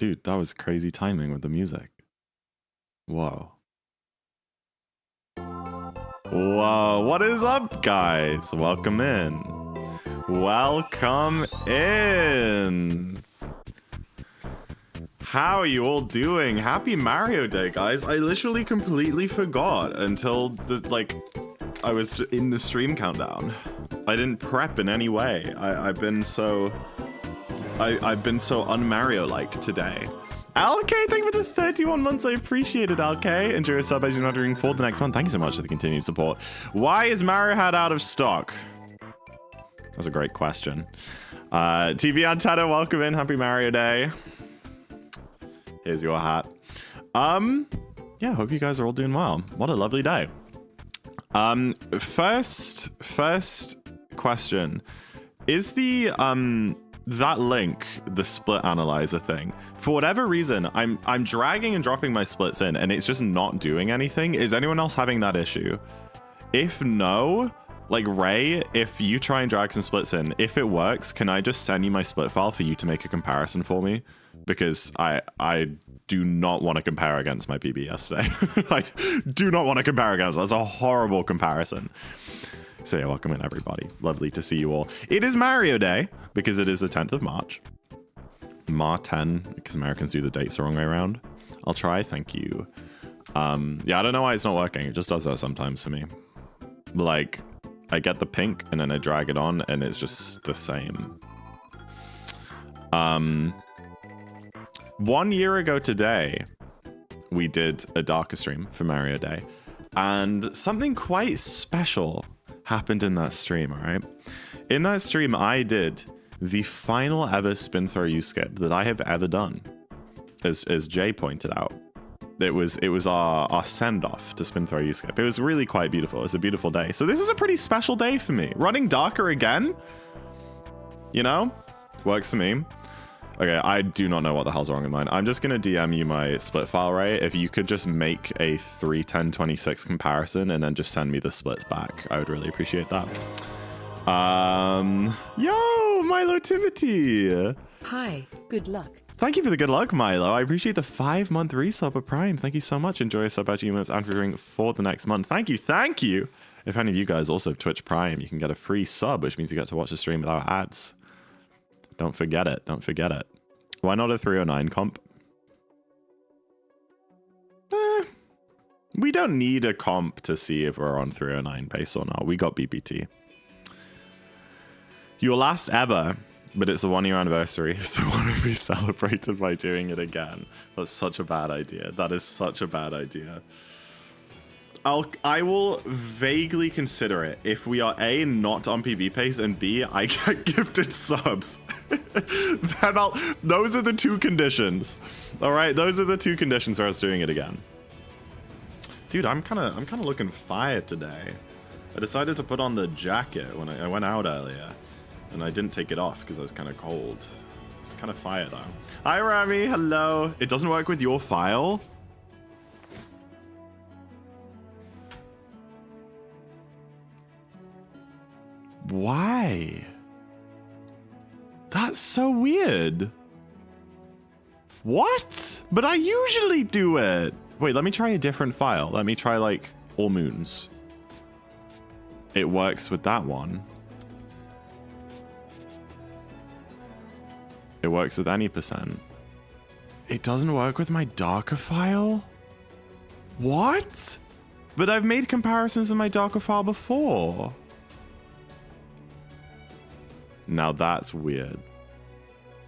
Dude, that was crazy timing with the music. Whoa. Whoa, what is up, guys? Welcome in. Welcome in. How are you all doing? Happy Mario Day, guys. I literally completely forgot until I was in the stream countdown. I didn't prep in any way. I've been so un-Mario-like today. LK, thank you for the 31 months. I appreciate it, LK. Enjoy your sub as you're not doing for the next month. Thank you so much for the continued support. Why is Mario Hat out of stock? That's a great question. TV Antenna, welcome in. Happy Mario Day. Here's your hat. Yeah, hope you guys are all doing well. What a lovely day. First question. Is the that link the split analyzer thing, for whatever reason, I'm dragging and dropping my splits in and it's just not doing anything? Is anyone else having that issue? If no, like Ray, if you try and drag some splits in, if it works, can I just send you my split file for you to make a comparison for me? Because I do not want to compare against my PB yesterday. I do not want to compare against. That's a horrible comparison. So yeah, welcome in, everybody. Lovely to see you all. It is Mario Day, because it is the 10th of March. Mar 10, because Americans do the dates the wrong way around. I'll try, thank you. Yeah, I don't know why it's not working. It just does that sometimes for me. Like, I get the pink, and then I drag it on, and it's just the same. 1 year ago today, we did a Darker stream for Mario Day. And something quite special happened in that stream, all right? In that stream, I did the final ever spin throw U skip that I have ever done, as Jay pointed out. It was our send-off to spin throw U skip. It was really quite beautiful. It was a beautiful day. So this is a pretty special day for me. Running Darker again, you know, works for me. Okay, I do not know what the hell's wrong with mine. I'm just going to DM you my split file, right? If you could just make a 3:10:26 comparison and then just send me the splits back, I would really appreciate that. Yo, Milo Tivity. Hi, good luck. Thank you for the good luck, Milo. I appreciate the 5-month resub of Prime. Thank you so much. Enjoy a sub at units and for the next month. Thank you, thank you. If any of you guys also have Twitch Prime, you can get a free sub, which means you get to watch the stream without ads. Don't forget it. Don't forget it. Why not a 309 comp? We don't need a comp to see if we're on 309 pace or not. We got BPT. Your last ever, but it's a 1-year anniversary, so what if we celebrated by doing it again? That's such a bad idea. That is such a bad idea. I will vaguely consider it if we are A, not on PB pace, and B, I get gifted subs. Then those are the two conditions. All right, those are the two conditions for us doing it again. Dude, I'm kind of looking fired today. I decided to put on the jacket when I went out earlier, and I didn't take it off because I was kind of cold. It's kind of fire though. Hi, Rami. Hello. It doesn't work with your file. Why? That's so weird. What? But I usually do it. Wait, let me try a different file. Let me try like all moons. It works with that one. It works with any percent. It doesn't work with my Darker file? What? But I've made comparisons in my Darker file before. Now that's weird.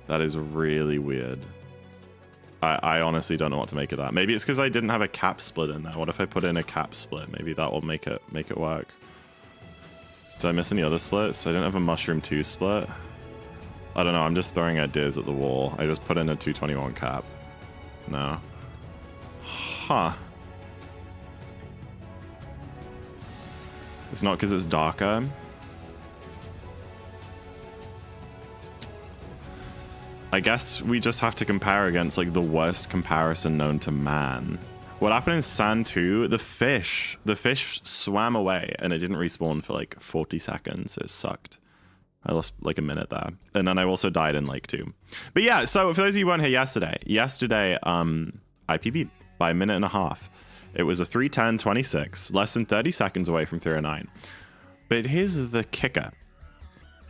That is really weird. I honestly don't know what to make of that. Maybe it's because I didn't have a cap split in there. What if I put in a cap split? Maybe that will make it work. Did I miss any other splits? I didn't have a mushroom 2 split. I don't know. I'm just throwing ideas at the wall. I just put in a 221 cap. No. Huh. It's not because it's darker. I guess we just have to compare against like the worst comparison known to man. What happened in Sand 2, the fish swam away and it didn't respawn for like 40 seconds. It sucked. I lost like a minute there. And then I also died in Lake 2. But yeah, so for those of you who weren't here yesterday, I PB'd by a minute and a half. It was a 3:10.26, less than 30 seconds away from 3:09. But here's the kicker.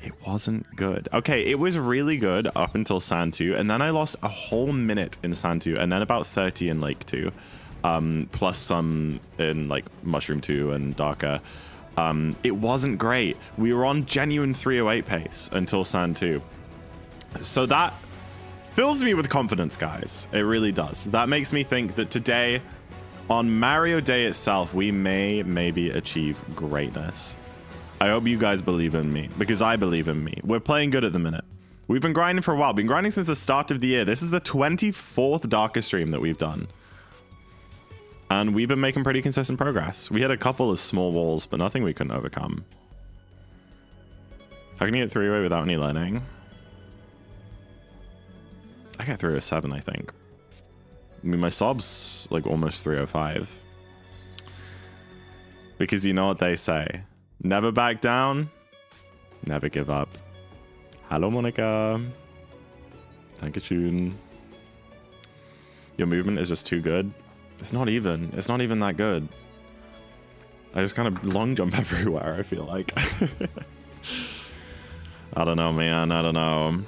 It wasn't good. Okay, it was really good up until Sand 2, and then I lost a whole minute in Sand 2, and then about 30 in Lake 2, plus some in like Mushroom 2 and Darker. It wasn't great. We were on genuine 308 pace until Sand 2. So that fills me with confidence, guys. It really does. That makes me think that today, on Mario Day itself, we may maybe achieve greatness. I hope you guys believe in me, because I believe in me. We're playing good at the minute. We've been grinding for a while. Been grinding since the start of the year. This is the 24th Darker stream that we've done. And we've been making pretty consistent progress. We had a couple of small walls, but nothing we couldn't overcome. How can you get 3-way without any learning? I got 307, I think. I mean, my sob's like almost 305. Because you know what they say. Never back down, never give up. Hello, Monica. Thank you, Tune. Your movement is just too good. It's not even that good. I just kind of long jump everywhere, I feel like. I don't know, man. I don't know.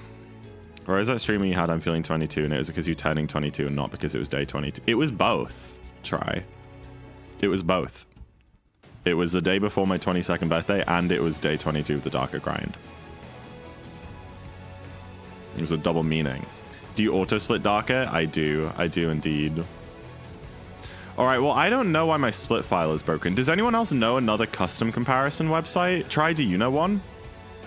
Or is that streaming you had I'm feeling 22 and it was because you turning 22 and not because it was day 22? It was both. Try. It was both. It was the day before my 22nd birthday, and it was day 22 of the Darker grind. It was a double meaning. Do you auto-split Darker? I do indeed. Alright, well, I don't know why my split file is broken. Does anyone else know another custom comparison website? Try, do you know one?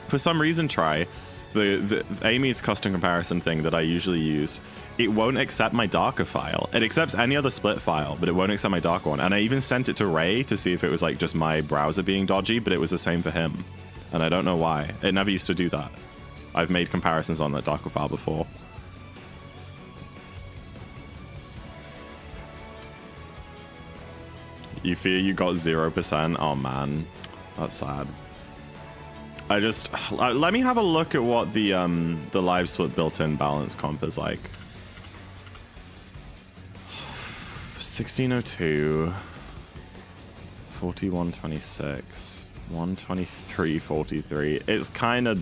For some reason, Try, the Amy's custom comparison thing that I usually use, it won't accept my Darker file. It accepts any other split file, but it won't accept my Darker one. And I even sent it to Ray to see if it was like just my browser being dodgy, but it was the same for him. And I don't know why. It never used to do that. I've made comparisons on that Darker file before. You fear you got 0%? Oh man, that's sad. I just let me have a look at what the live split built-in balance comp is like. 1602, 4126, 123.43. It's kind of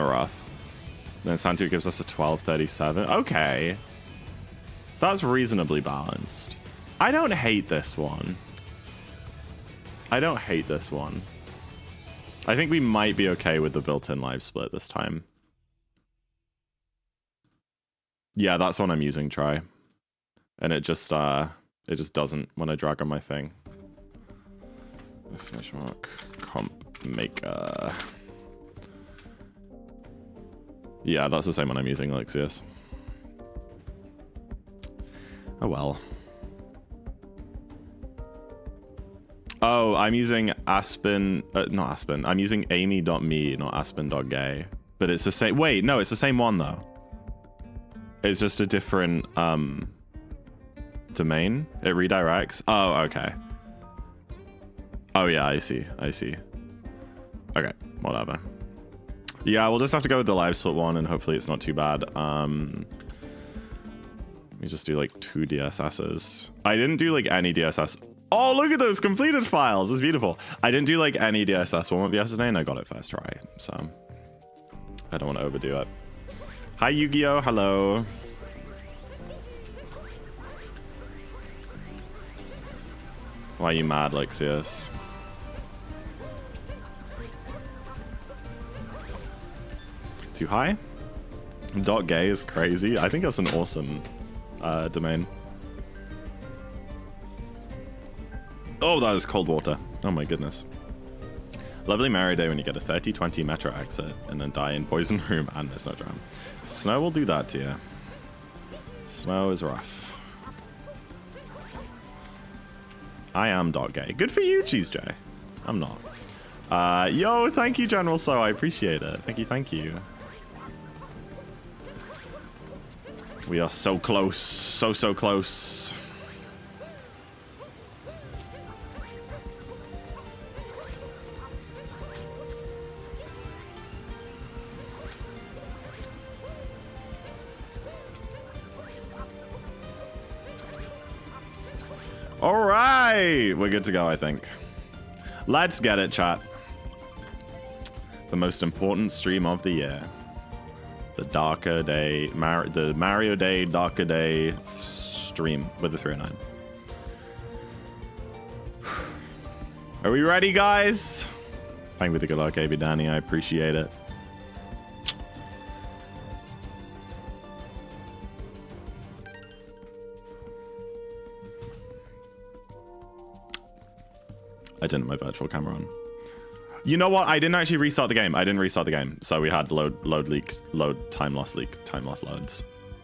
rough. Then Santu gives us a 1237. Okay, that's reasonably balanced. I don't hate this one. I don't hate this one. I think we might be okay with the built-in live split this time. Yeah, that's what I'm using, Try. And it just doesn't when I drag on my thing. Exclamation mark comp maker. Yeah, that's the same one I'm using, Alexius. Oh well. Oh, I'm using Aspen, not Aspen. I'm using amy.me, not aspen.gay. But it's the same. Wait, no, it's the same one though. It's just a different domain. It redirects. Oh, okay. Oh yeah, I see. Okay, whatever. Yeah, we'll just have to go with the live split one, and hopefully it's not too bad. Let me just do like 2 DSSs. I didn't do like any DSS. Oh, look at those completed files. It's beautiful. I didn't do like any DSS warm-up yesterday, and I got it first try. So I don't want to overdo it. Hi, Yu-Gi-Oh! Hello. Why are you mad, Lexius? Too high? .gay is crazy. I think that's an awesome domain. Oh, that is cold water. Oh my goodness. Lovely Mario Day when you get a 30-20 metro exit and then die in poison room and miss no drown. Snow will do that to you. Snow is rough. I am .gay. Good for you, Cheese J. I'm not. Yo, thank you, General So. I appreciate it. Thank you. We are so close. So close. All right, we're good to go, I think. Let's get it, chat. The most important stream of the year. The Darker Day, the Mario Day, Darker Day stream with the 309. Are we ready, guys? Thank you for the good luck, AB Danny. I appreciate it. I didn't have my virtual camera on. You know what? I didn't actually restart the game. I didn't restart the game. So we had load time loss loads.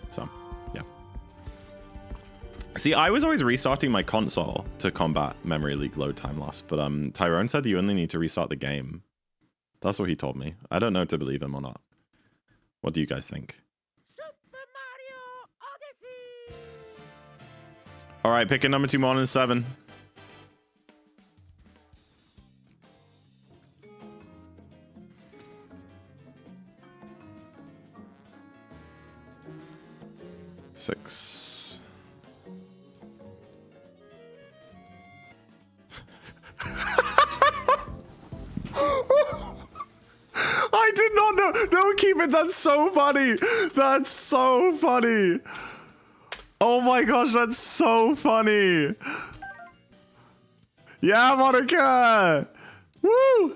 So, yeah. See, I was always restarting my console to combat memory leak load time loss, but Tyrone said that you only need to restart the game. That's what he told me. I don't know if to believe him or not. What do you guys think? Super Mario Odyssey. All right, picking number 2 more than 7. Six. I did not know. No, keep it. That's so funny. That's so funny. Oh my gosh, that's so funny. Yeah, Monica. Woo.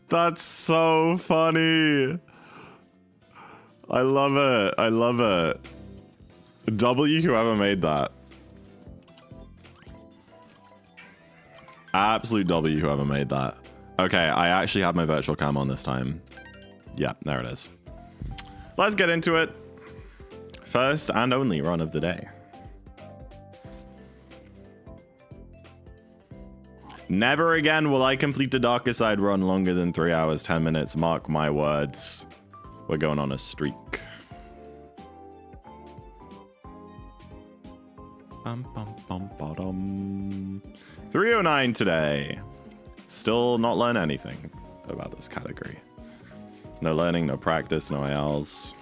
That's so funny. I love it. I love it. W, whoever made that. Absolute W, whoever made that. Okay, I actually have my virtual cam on this time. Yeah, there it is. Let's get into it. First and only run of the day. Never again will I complete the Darker Side run longer than 3 hours, 10 minutes. Mark my words. We're going on a streak. Bum, bum, bum, ba-dum. 309 today. Still not learn anything about this category. No learning, no practice, no ILs.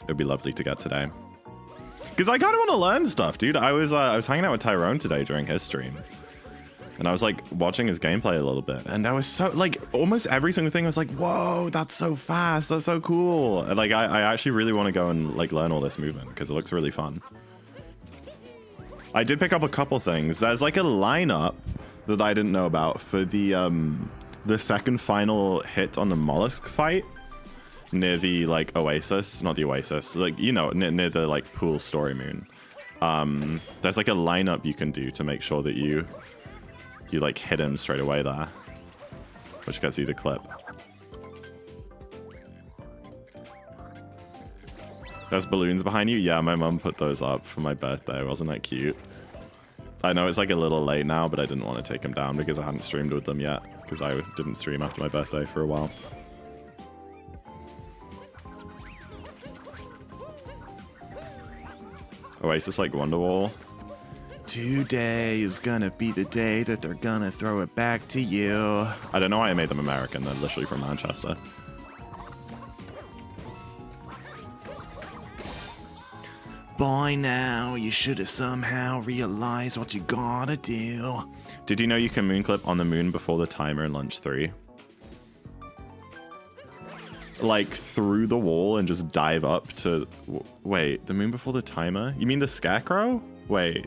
It would be lovely to get today. Because I kind of want to learn stuff, dude. I was hanging out with Tyrone today during his stream. And I was like watching his gameplay a little bit, and I was so like almost every single thing I was like, whoa, that's so fast, that's so cool. And like I actually really want to go and like learn all this movement because it looks really fun. I did pick up a couple things. There's like a lineup that I didn't know about for the second final hit on the mollusk fight near the like oasis, not the oasis, like, you know, near the like pool story moon. There's like a lineup you can do to make sure that you like hit him straight away there, which gets you the clip. There's balloons behind you. Yeah, my mum put those up for my birthday. Wasn't that cute? I know it's like a little late now, but I didn't want to take them down because I hadn't streamed with them yet, because I didn't stream after my birthday for a while. Oasis like Wonderwall. Today is gonna be the day that they're gonna throw it back to you. I don't know why I made them American. They're literally from Manchester. By now, you should have somehow realized what you gotta do. Did you know you can moonclip on the moon before the timer in Lunch 3? Like through the wall and just dive up to... Wait, the moon before the timer? You mean the scarecrow? Wait.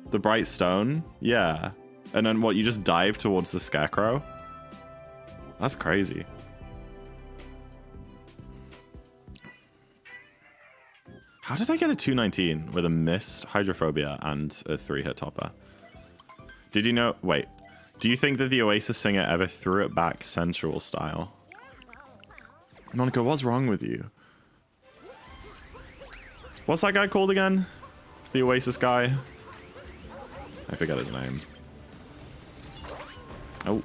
The bright stone? Yeah. And then what, you just dive towards the scarecrow? That's crazy. How did I get a 219 with a missed hydrophobia and a 3-hit topper? Did you know... Wait. Do you think that the Oasis singer ever threw it back sensual style? Monica, what's wrong with you? What's that guy called again? The Oasis guy? I forget his name. Oh.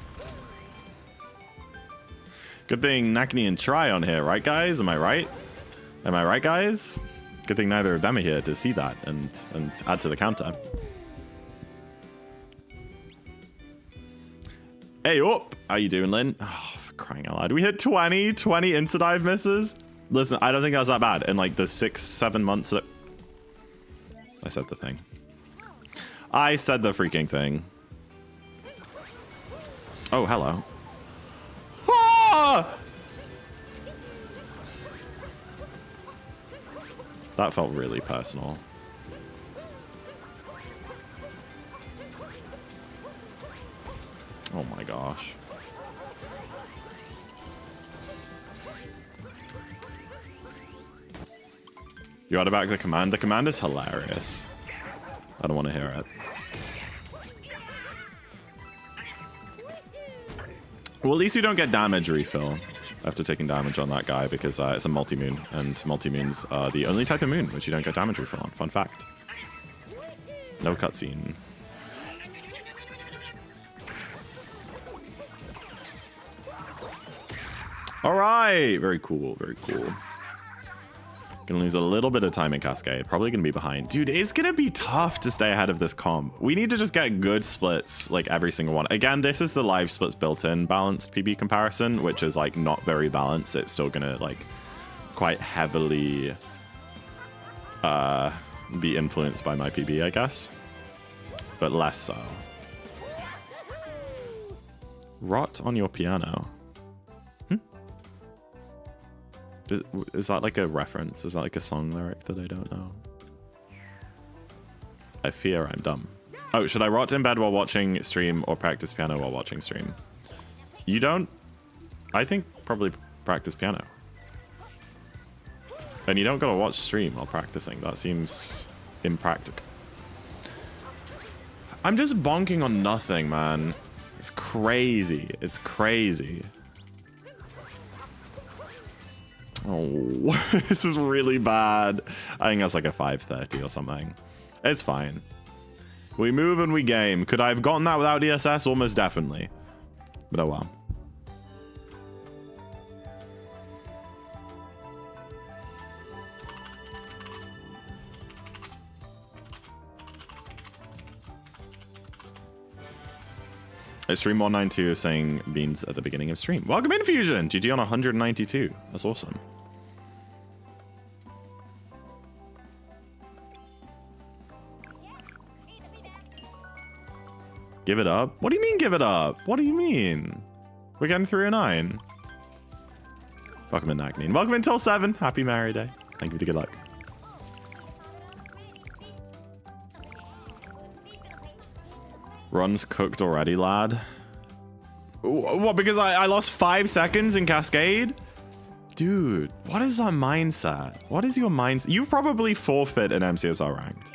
Good thing Nakni and Try on here, right, guys? Am I right? Am I right, guys? Good thing neither of them are here to see that and add to the counter. Hey, up! How you doing, Lynn? Oh, for crying out loud. We hit 20 insta-dive misses? Listen, I don't think that was that bad in like the 6-7 months that... I said the thing. I said the freaking thing. Oh, hello. Ah! That felt really personal. Oh my gosh. You ought to back the command. The command is hilarious. I don't want to hear it. Well, at least we don't get damage refill after taking damage on that guy because it's a multi-moon, and multi-moons are the only type of moon which you don't get damage refill on. Fun fact. No cutscene. All right, very cool, very cool. Gonna lose a little bit of time in Cascade. Probably gonna be behind. Dude, it's gonna be tough to stay ahead of this comp. We need to just get good splits, like every single one. Again, this is the live splits built-in balanced PB comparison, which is like not very balanced. It's still gonna like quite heavily be influenced by my PB, I guess, but less so. Rot on your piano. Is that like a reference? Is that like a song lyric that I don't know? I fear I'm dumb. Oh, should I rot in bed while watching stream or practice piano while watching stream? You don't? I think probably practice piano. And you don't gotta watch stream while practicing. That seems impractical. I'm just bonking on nothing, man. It's crazy. It's crazy. Oh, this is really bad. I think that's like a 530 or something. It's fine. We move and we game. Could I have gotten that without ESS? Almost definitely. But oh well. Stream 192 is saying beans at the beginning of stream. Welcome in, Fusion! GG on 192. That's awesome. Give it up? What do you mean give it up? What do you mean? We're getting 309. Welcome in, Nakneen. Welcome in till 7. Happy Mary Day. Thank you for the good luck. Run's cooked already, lad. What, because I lost 5 seconds in Cascade? Dude, what is that mindset? What is your mindset? You probably forfeit an MCSR ranked.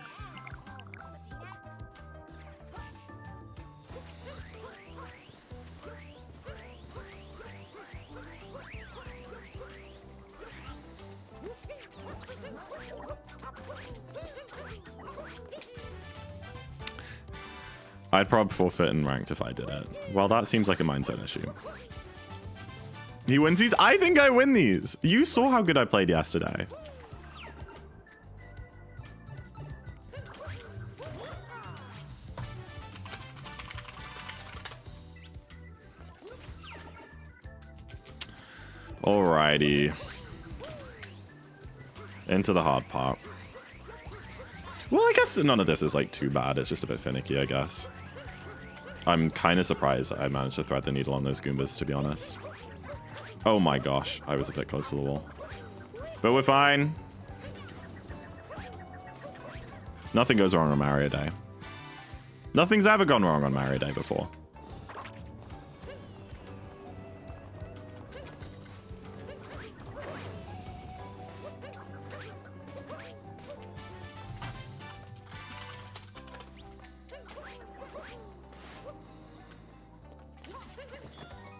I'd probably forfeit in ranked if I did it. Well, that seems like a mindset issue. He wins these? I think I win these. You saw how good I played yesterday. Alrighty. Into the hard part. Well, I guess none of this is like too bad. It's just a bit finicky, I guess. I'm kind of surprised I managed to thread the needle on those Goombas, to be honest. Oh my gosh, I was a bit close to the wall. But we're fine. Nothing goes wrong on Mario Day. Nothing's ever gone wrong on Mario Day before.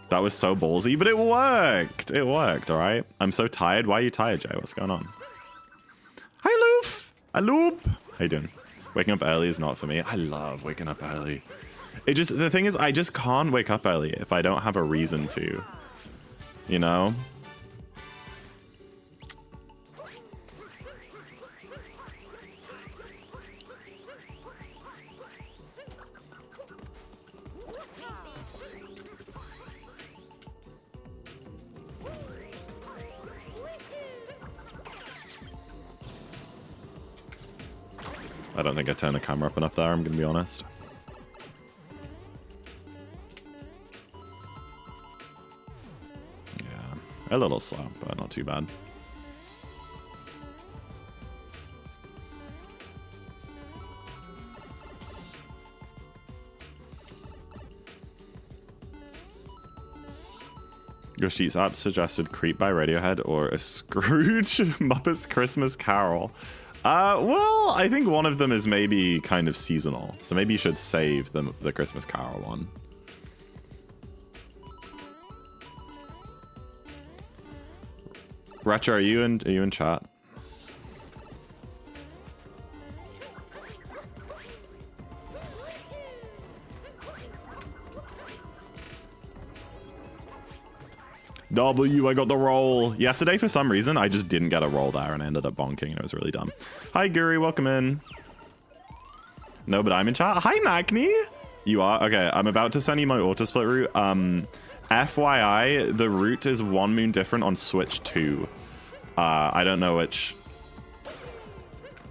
That was so ballsy, but it worked. It worked, all right? I'm so tired. Why are you tired, Jay? What's going on? Hi, Loof. Hi, Loop. How you doing? Waking up early is not for me. I love waking up early. The thing is, I just can't wake up early if I don't have a reason to. You know? I don't think I turned the camera up enough there, I'm gonna be honest. Yeah, a little slow, but not too bad. Your Sheets app suggested Creep by Radiohead or a Scrooge Muppets Christmas Carol. Well, I think one of them is maybe kind of seasonal, so maybe you should save the Christmas Carol one. Retro, are you in chat? W, I got the roll. Yesterday, for some reason, I just didn't get a roll there and I ended up bonking and it was really dumb. Hi, Guri, welcome in. No, but I'm in chat. Hi, Nakni. You are? Okay, I'm about to send you my auto-split route. FYI, the route is 1 moon different on Switch 2. I don't know which...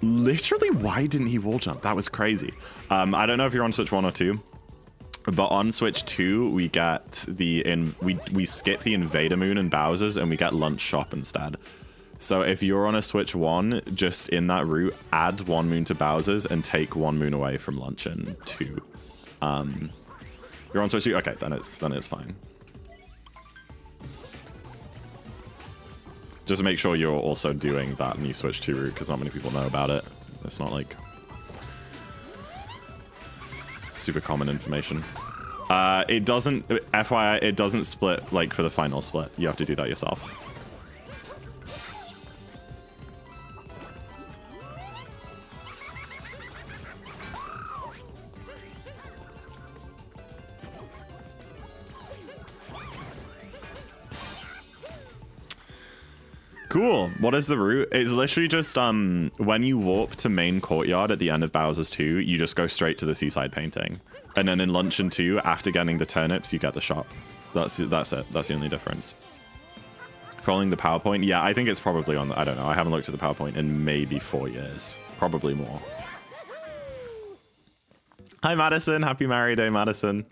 Literally, why didn't he wall jump? That was crazy. I don't know if you're on Switch 1 or 2. But on Switch 2, we get we skip the Invader Moon and Bowser's and we get Lunch Shop instead. So if you're on a Switch 1, just in that route, add 1 moon to Bowser's and take 1 moon away from Lunch in 2. You're on Switch 2? Okay, then it's fine. Just make sure you're also doing that new Switch 2 route because not many people know about it. It's not like super common information. It doesn't, FYI, it doesn't split like for the final split. You have to do that yourself. Cool. What is the route? It's literally just when you warp to main courtyard at the end of Bowser's 2, you just go straight to the seaside painting. And then in Luncheon 2, after getting the turnips, you get the shop. That's it. That's the only difference. Following the PowerPoint, yeah, I think it's probably on. I don't know. I haven't looked at the PowerPoint in maybe 4 years, probably more. Hi, Madison. Happy Married Day, Madison.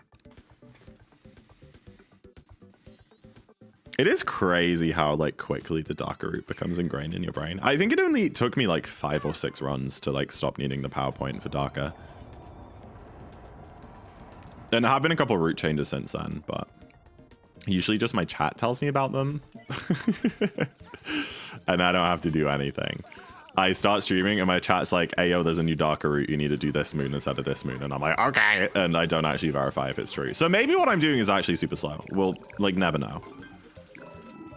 It is crazy how like quickly the Darker route becomes ingrained in your brain. I think it only took me like 5 or 6 runs to like stop needing the PowerPoint for Darker. And there have been a couple of route changes since then, but usually just my chat tells me about them. And I don't have to do anything. I start streaming and my chat's like, hey, yo, there's a new Darker route. You need to do this moon instead of this moon. And I'm like, okay. And I don't actually verify if it's true. So maybe what I'm doing is actually super slow. We'll like never know.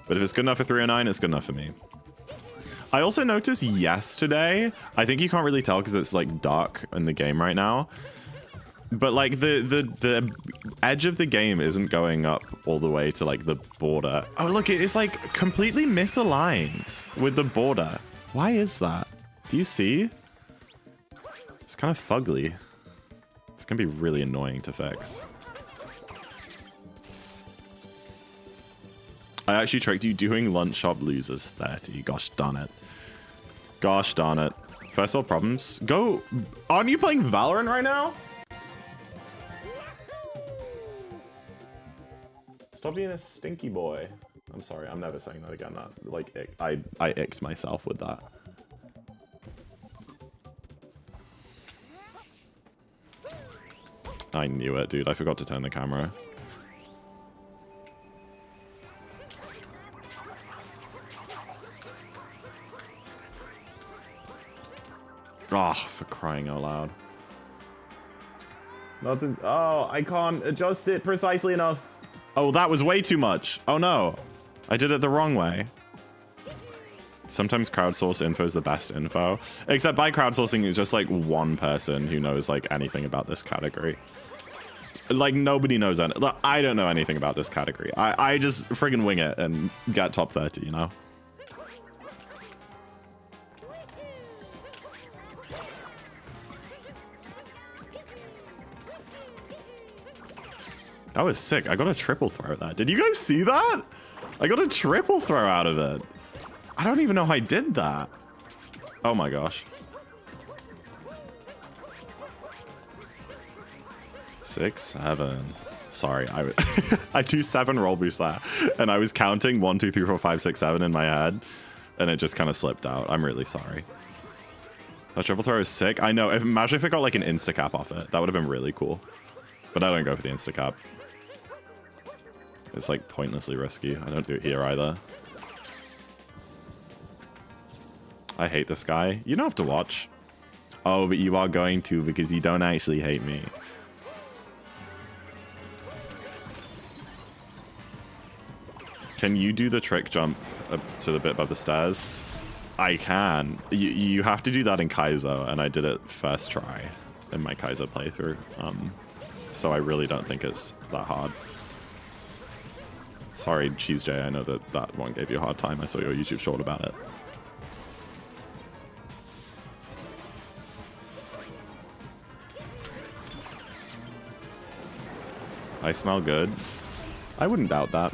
But if it's good enough for 309, it's good enough for me. I also noticed yesterday, I think you can't really tell because it's like dark in the game right now. But like the edge of the game isn't going up all the way to like the border. Oh, look, it's like completely misaligned with the border. Why is that? Do you see? It's kind of fugly. It's gonna be really annoying to fix. I actually tricked you. Doing Lunch Shop loses 30. Gosh darn it. Gosh darn it. First world problems. Go. Aren't you playing Valorant right now? Stop being a stinky boy. I'm sorry. I'm never saying that again. That like I icked myself with that. I knew it, dude. I forgot to turn the camera. Oh, for crying out loud. Nothing. Oh, I can't adjust it precisely enough. Oh, that was way too much. Oh no, I did it the wrong way. Sometimes crowdsource info is the best info. Except by crowdsourcing, it's just like one person who knows like anything about this category. Like nobody knows anything. I don't know anything about this category. I just friggin' wing it and get top 30, you know? That was sick. I got a triple throw at that. Did you guys see that? I got a triple throw out of it. I don't even know how I did that. Oh my gosh. 6, 7. Sorry, I do 7 roll boost there, and I was counting 1, 2, 3, 4, 5, 6, 7 in my head, and it just kind of slipped out. I'm really sorry. That triple throw is sick. I know. Imagine if it got like an insta cap off it. That would have been really cool. But I don't go for the insta cap. It's like pointlessly risky. I don't do it here either. I hate this guy. You don't have to watch. Oh, but you are going to because you don't actually hate me. Can you do the trick jump up to the bit above the stairs? I can. You have to do that in Kaizo, and I did it first try in my Kaizo playthrough. So I really don't think it's that hard. Sorry, Cheese J, I know that one gave you a hard time. I saw your YouTube short about it. I smell good. I wouldn't doubt that.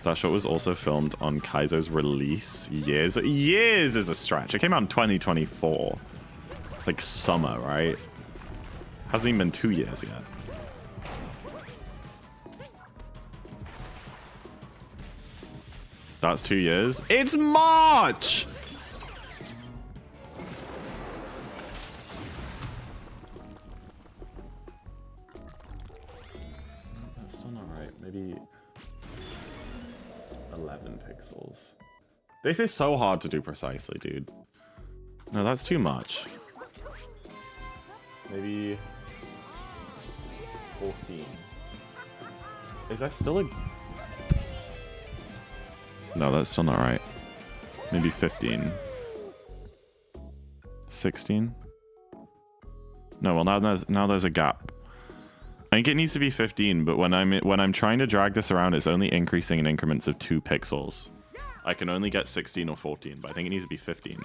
That shot was also filmed on Kaizo's release. Years is a stretch. It came out in 2024. Like summer, right? Hasn't even been 2 years yet. That's 2 years. It's March! That's still not right. Maybe 11 pixels. This is so hard to do precisely, dude. No, that's too much. Maybe 14. Is that still a... No, that's still not right. Maybe 15. 16? No, well now there's a gap. I think it needs to be 15, but when I'm trying to drag this around, it's only increasing in increments of 2 pixels. I can only get 16 or 14, but I think it needs to be 15.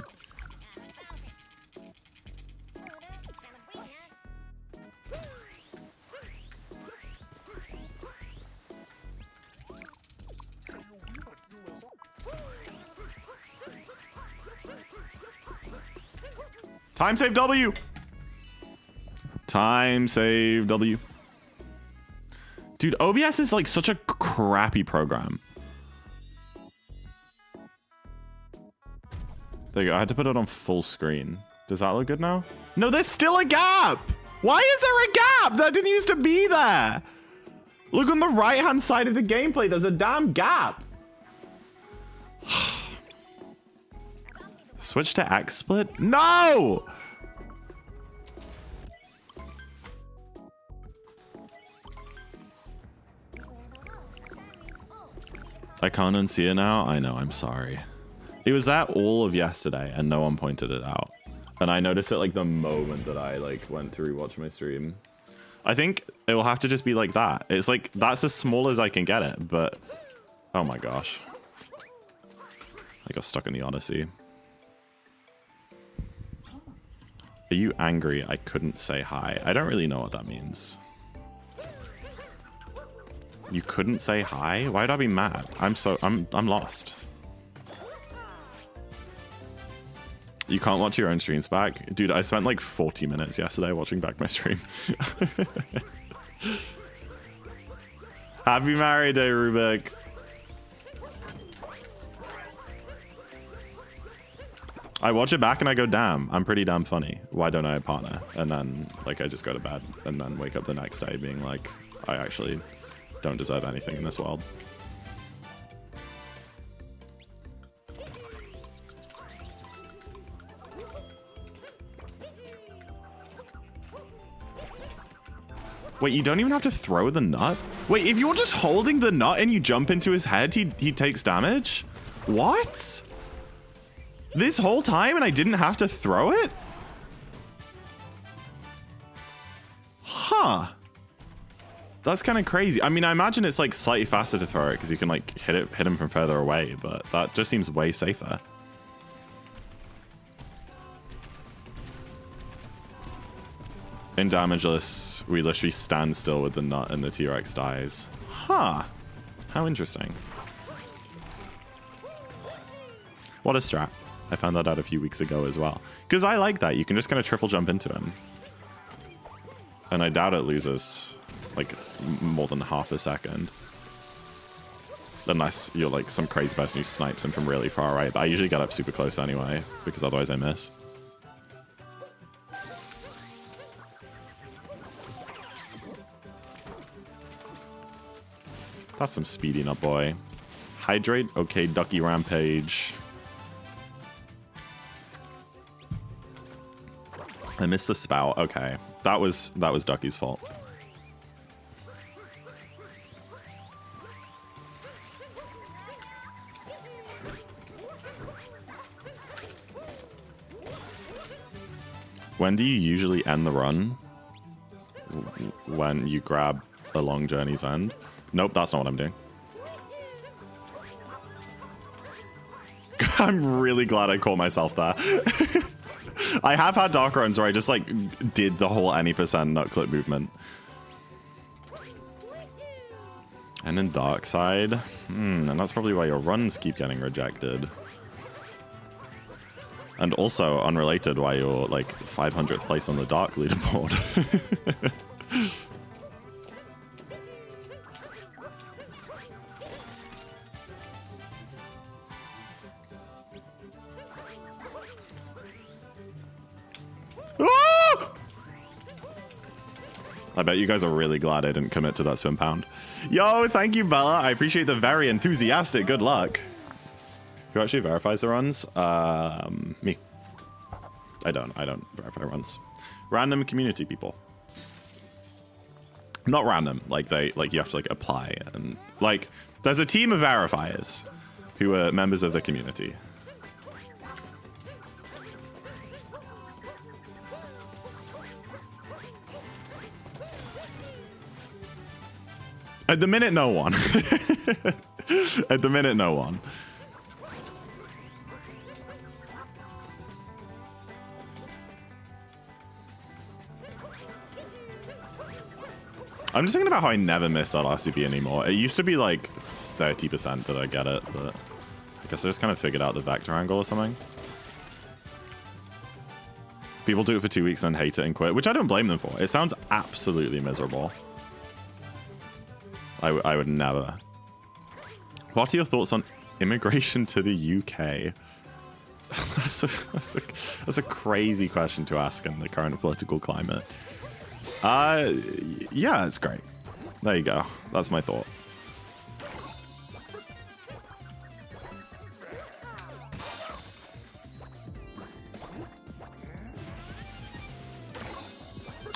Time save W! Time save W. Dude, OBS is like such a crappy program. There you go. I had to put it on full screen. Does that look good now? No, there's still a gap! Why is there a gap? That didn't used to be there! Look on the right-hand side of the gameplay. There's a damn gap. Switch to XSplit? No! I can't unsee it now. I know, I'm sorry. It was that all of yesterday and no one pointed it out. And I noticed it like the moment that I like went to rewatch my stream. I think it will have to just be like that. It's like, that's as small as I can get it, but oh my gosh. I got stuck in the Odyssey. Are you angry? I couldn't say hi. I don't really know what that means. You couldn't say hi? Why'd I be mad? I'm lost. You can't watch your own streams back? Dude, I spent like 40 minutes yesterday watching back my stream. Happy married day, Rubik. I watch it back and I go, damn, I'm pretty damn funny. Why don't I have a partner? And then like I just go to bed and then wake up the next day being like, I actually don't deserve anything in this world. Wait, you don't even have to throw the nut? Wait, if you're just holding the nut and you jump into his head, he takes damage? What? This whole time and I didn't have to throw it? Huh. That's kind of crazy. I mean, I imagine it's like slightly faster to throw it because you can like hit him from further away, but that just seems way safer. In Damageless, we literally stand still with the nut and the T-Rex dies. Huh. How interesting. What a strat. I found that out a few weeks ago as well. Because I like that. You can just kind of triple jump into him. And I doubt it loses like more than half a second. Unless you're like some crazy person who snipes him from really far away. But I usually get up super close anyway, because otherwise I miss. That's some speeding up, boy. Hydrate. Okay, Ducky Rampage. I missed the spout. Okay. That was Ducky's fault. When do you usually end the run? When you grab a long journey's end? Nope, that's not what I'm doing. I'm really glad I caught myself there. I have had dark runs where I just like did the whole any percent nut clip movement. And in dark side, and that's probably why your runs keep getting rejected. And also unrelated, why you're like 500th place on the dark leaderboard. I bet you guys are really glad I didn't commit to that swim pound. Yo, thank you, Bella. I appreciate the very enthusiastic good luck. Who actually verifies the runs? Me. I don't verify runs. Random community people. Not random, like you have to like apply and like there's a team of verifiers who are members of the community. At the minute, no one. At the minute, no one. I'm just thinking about how I never miss that RCB anymore. It used to be like 30% that I get it, but I guess I just kind of figured out the vector angle or something. People do it for 2 weeks and hate it and quit, which I don't blame them for. It sounds absolutely miserable. I would never. What are your thoughts on immigration to the UK? That's a crazy question to ask in the current political climate. Yeah, it's great. There you go. That's my thought.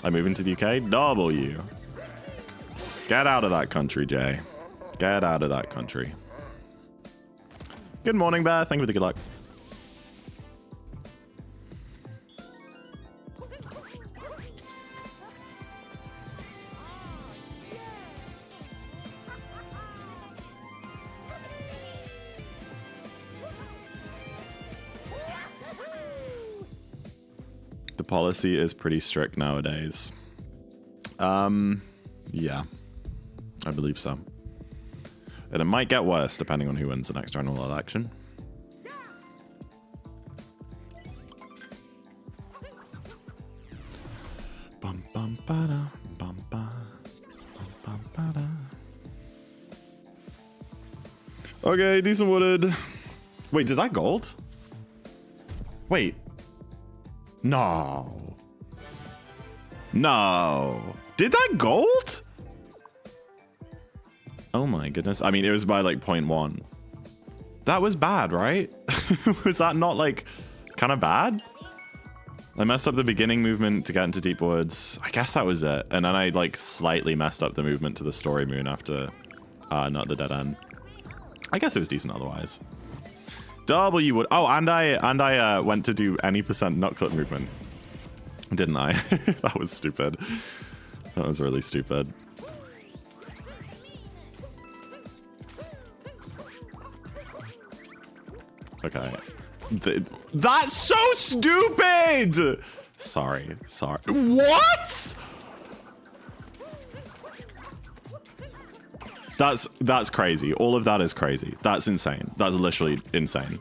I move into the UK? W. Get out of that country, Jay. Get out of that country. Good morning, Bear. Thank you for the good luck. The policy is pretty strict nowadays. Yeah. I believe so. And it might get worse depending on who wins the next general election. Bum, bum, ba-da, bum, ba, bum, bum, ba-da. Okay, decent wooded. Wait, did that gold? Wait. No. No. Did that gold? Oh my goodness. I mean, it was by like 0.1. That was bad, right? Was that not like kind of bad? I messed up the beginning movement to get into Deep Woods. I guess that was it. And then I like slightly messed up the movement to the Story Moon after not the dead end. I guess it was decent otherwise. W would. Oh, and I went to do any percent nut clip movement. Didn't I? That was stupid. That was really stupid. Okay. That's so stupid! Sorry. What? That's crazy. All of that is crazy. That's insane. That's literally insane.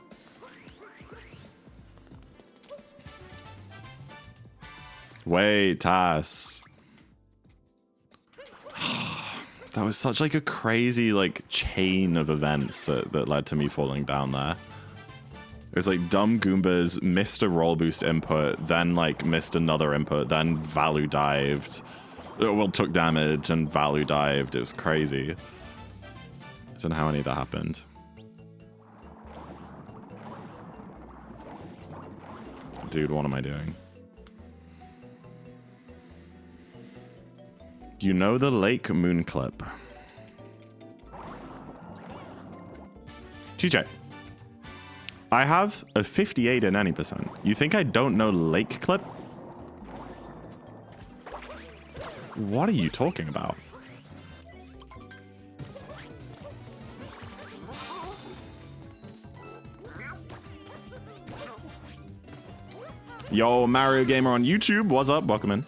Wait, Tass. That was such like a crazy like chain of events that led to me falling down there. It was like dumb Goombas missed a roll boost input, then like missed another input, then value dived. Well, took damage and value dived. It was crazy. I don't know how any of that happened. Dude, what am I doing? Do you know the Lake Moon clip? GJ. I have a 58 in any percent. You think I don't know Lake clip? What are you talking about? Yo, Mario Gamer on YouTube. What's up? Welcome in.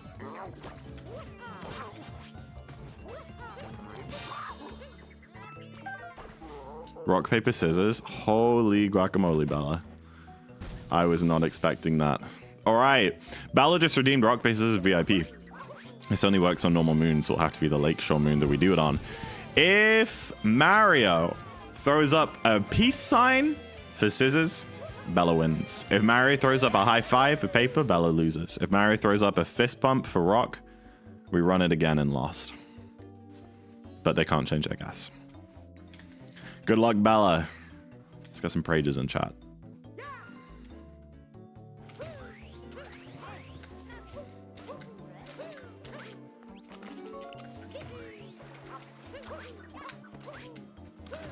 Rock, paper, scissors. Holy guacamole, Bella. I was not expecting that. All right. Bella just redeemed rock, paper, scissors VIP. This only works on normal moons, so it'll have to be the Lakeshore moon that we do it on. If Mario throws up a peace sign for scissors, Bella wins. If Mario throws up a high five for paper, Bella loses. If Mario throws up a fist pump for rock, we run it again and lost. But they can't change their guess. Good luck, Bella. Let's get some prages in chat.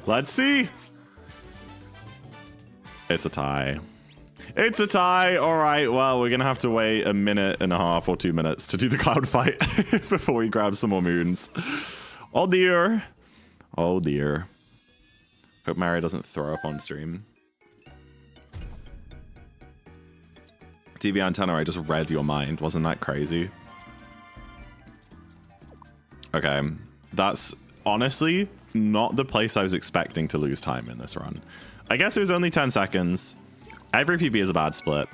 Let's see. It's a tie. It's a tie. All right. Well, we're going to have to wait a minute and a half or 2 minutes to do the cloud fight before we grab some more moons. Oh, dear. Oh, dear. Hope Mario doesn't throw up on stream. TV antenna, I just read your mind. Wasn't that crazy? Okay. That's honestly not the place I was expecting to lose time in this run. I guess it was only 10 seconds. Every PB is a bad split.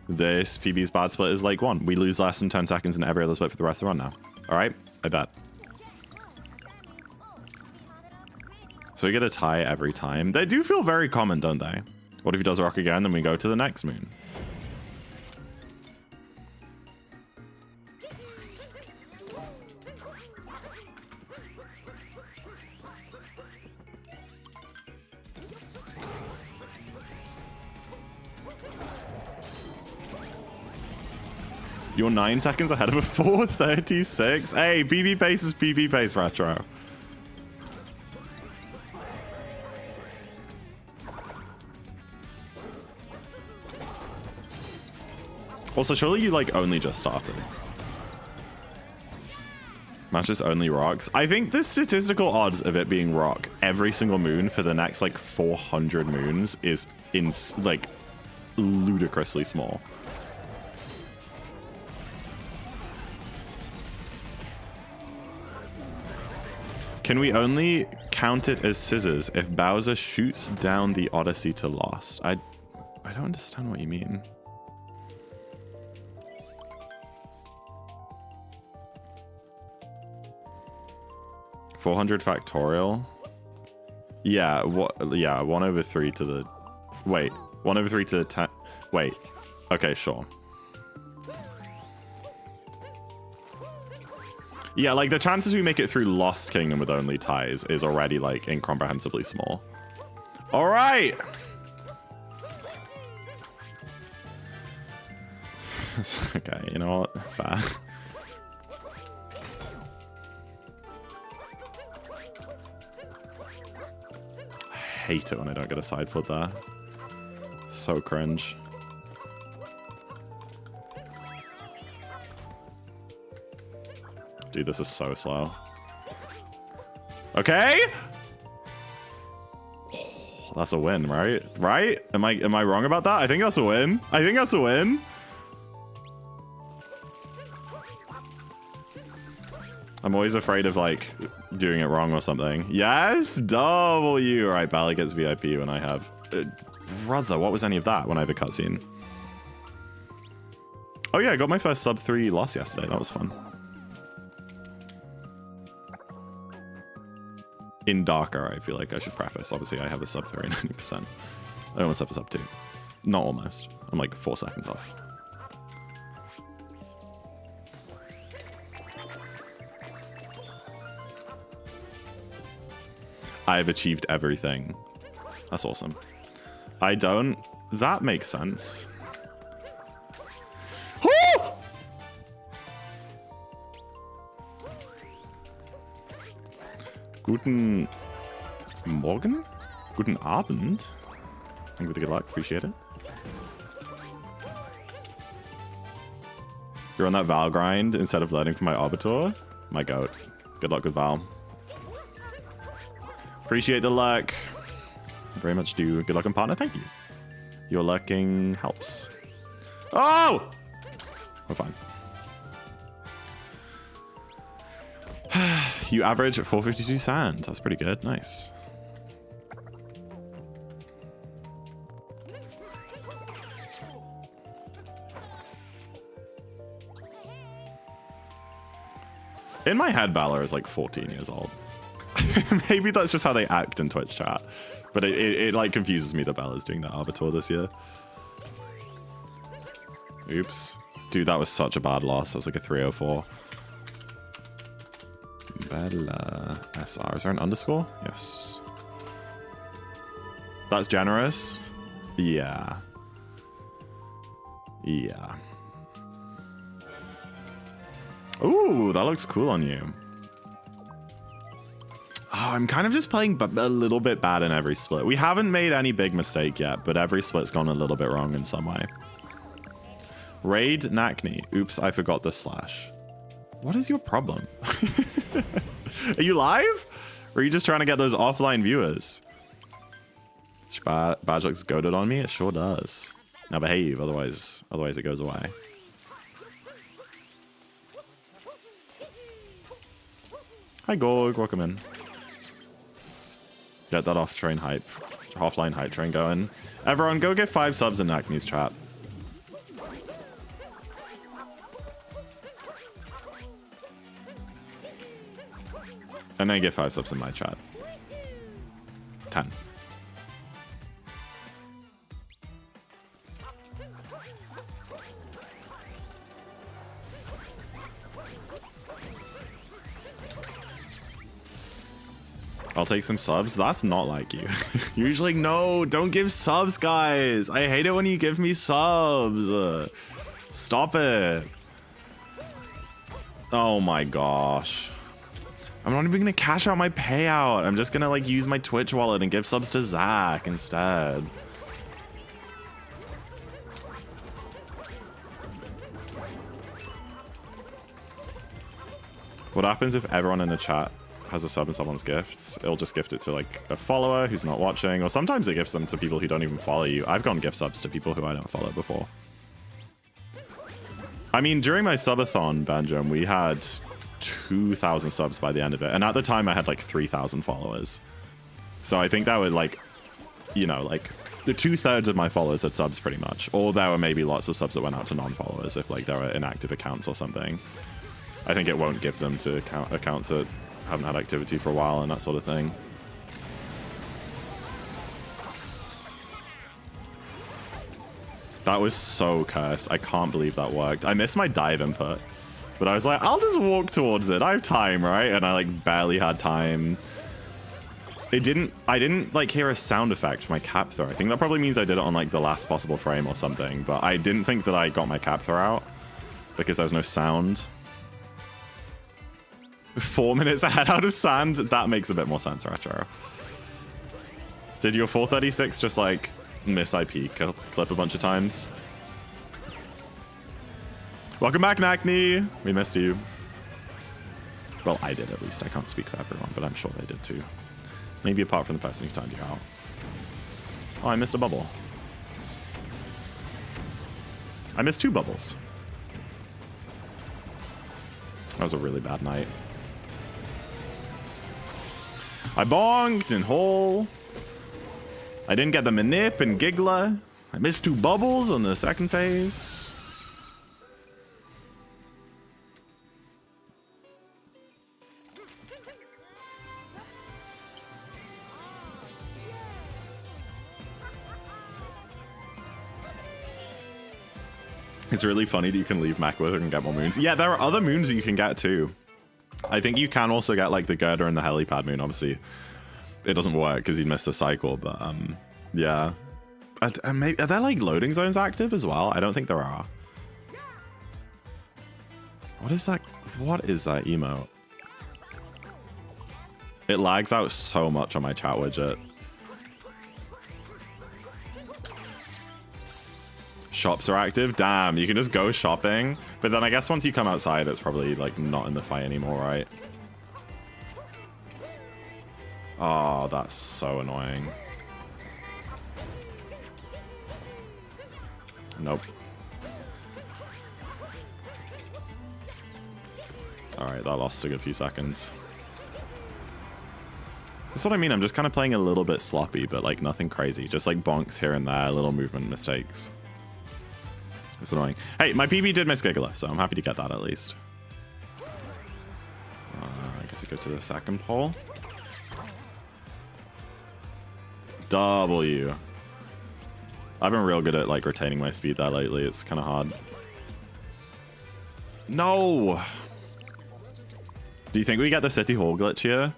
This PB's bad split is like 1. We lose less than 10 seconds in every other split for the rest of the run now. All right? I bet. So we get a tie every time. They do feel very common, don't they? What if he does rock again, then we go to the next moon? You're 9 seconds ahead of a 4:36. Hey, BB pace is BB pace, Retro. Also, surely you like only just started. Match just only rocks. I think the statistical odds of it being rock every single moon for the next like 400 moons is like ludicrously small. Can we only count it as scissors if Bowser shoots down the Odyssey to Lost? I don't understand what you mean. $400 factorial? Yeah, yeah, 1/3 to the... Wait, 1/3 to the 10... Wait, okay, sure. Yeah, like the chances we make it through Lost Kingdom with only ties is already like incomprehensibly small. All right. Okay, you know what? Fair. I hate it when I don't get a side flip there. So cringe. Dude, this is so slow. Okay. Oh, that's a win, right? Right? Am I wrong about that? I think that's a win. I think that's a win. I'm always afraid of like doing it wrong or something. Yes, W. All right, Bally gets VIP when I have. Brother, what was any of that when I have a cutscene? Oh yeah, I got my first sub 3 loss yesterday. That was fun. In Darker, I feel like I should preface. Obviously, I have a sub 3 90%. I almost have a sub 2. Not almost. I'm like 4 seconds off. I've achieved everything. That's awesome. I don't. That makes sense. Guten Morgen? Guten Abend? Thank you for the good luck. Appreciate it. You're on that Val grind instead of learning from my Arbiter? My goat. Good luck with Val. Appreciate the luck. Very much do. Good luck and partner. Thank you. Your lurking helps. Oh! We're fine. You average 452 sand. That's pretty good. Nice. In my head, Balor is like 14 years old. Maybe that's just how they act in Twitch chat. But it like confuses me that Bella's doing that Arbiter this year. Oops. Dude, that was such a bad loss. That was like a 304. Bella SR. Is there an underscore? Yes. That's generous. Yeah. Yeah. Ooh, that looks cool on you. Oh, I'm kind of just playing a little bit bad in every split. We haven't made any big mistake yet, but every split's gone a little bit wrong in some way. Raid Nakni. Oops, I forgot the slash. What is your problem? Are you live? Or are you just trying to get those offline viewers? Badge looks goated on me. It sure does. Now behave, otherwise it goes away. Hi Gorg, welcome in. Get that off-train hype. Offline hype train going. Everyone, go get 5 subs in Acne's chat. And then get 5 subs in my chat. 10. I'll take some subs. That's not like you. Usually, no, don't give subs, guys. I hate it when you give me subs. Stop it. Oh my gosh. I'm not even gonna cash out my payout. I'm just gonna like use my Twitch wallet and give subs to Zach instead. What happens if everyone in the chat has a sub in someone's gifts? It'll just gift it to like a follower who's not watching, or sometimes it gifts them to people who don't even follow you. I've gone gift subs to people who I don't follow before. I mean, during my subathon, Banjo, we had 2,000 subs by the end of it, and at the time I had like 3,000 followers. So I think that would like, you know, like the 2/3 of my followers had subs pretty much, or there were maybe lots of subs that went out to non-followers if like there were inactive accounts or something. I think it won't give them to accounts that haven't had activity for a while and that sort of thing. That was so cursed. I can't believe that worked. I missed my dive input, but I was like, I'll just walk towards it. I have time, right? And I like barely had time. I didn't like hear a sound effect for my cap throw. I think that probably means I did it on like the last possible frame or something, but I didn't think that I got my cap throw out because there was no sound. 4 minutes ahead out of sand, that makes a bit more sense, Retro. Did your 436 just like miss IP clip a bunch of times? Welcome back, Nakni. We missed you. Well, I did at least. I can't speak for everyone, but I'm sure they did too. Maybe apart from the person who timed you out. Oh, I missed a bubble. I missed 2 bubbles. That was a really bad night. I bonked and hole. I didn't get the manip and giggler. I missed 2 bubbles on the second phase. It's really funny that you can leave mech with it and get more moons. Yeah, there are other moons that you can get too. I think you can also get like the girder and the helipad moon. Obviously, it doesn't work because you'd miss the cycle, but yeah. Maybe, are there like loading zones active as well? I don't think there are. What is that? What is that emote? It lags out so much on my chat widget. Shops are active? Damn, you can just go shopping. But then I guess once you come outside, it's probably like not in the fight anymore, right? Oh, that's so annoying. Nope. All right, that lost a good few seconds. That's what I mean. I'm just kind of playing a little bit sloppy, but like nothing crazy. Just like bonks here and there, little movement mistakes. It's annoying. Hey, my PB did miss Giggler, so I'm happy to get that at least. I guess I go to the second pole. W. I've been real good at like retaining my speed there lately. It's kind of hard. No. Do you think we get the City Hall glitch here?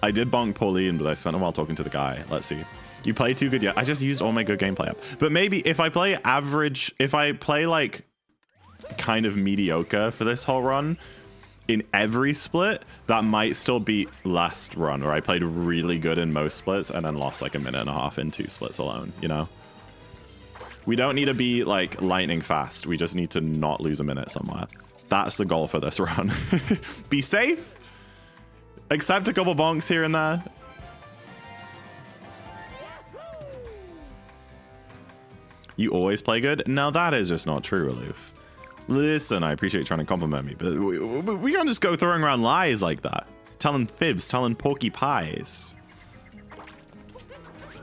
I did bonk Pauline, but I spent a while talking to the guy. Let's see. You play too good yet? I just used all my good gameplay up. But maybe if I play average, if I play like kind of mediocre for this whole run in every split, that might still beat last run where I played really good in most splits and then lost like a minute and a half in 2 splits alone, you know? We don't need to be like lightning fast. We just need to not lose a minute somewhere. That's the goal for this run. Be safe. Accept a couple bonks here and there. You always play good? No, that is just not true, Aloof. Listen, I appreciate you trying to compliment me, but we can't just go throwing around lies like that. Telling fibs, telling porky pies.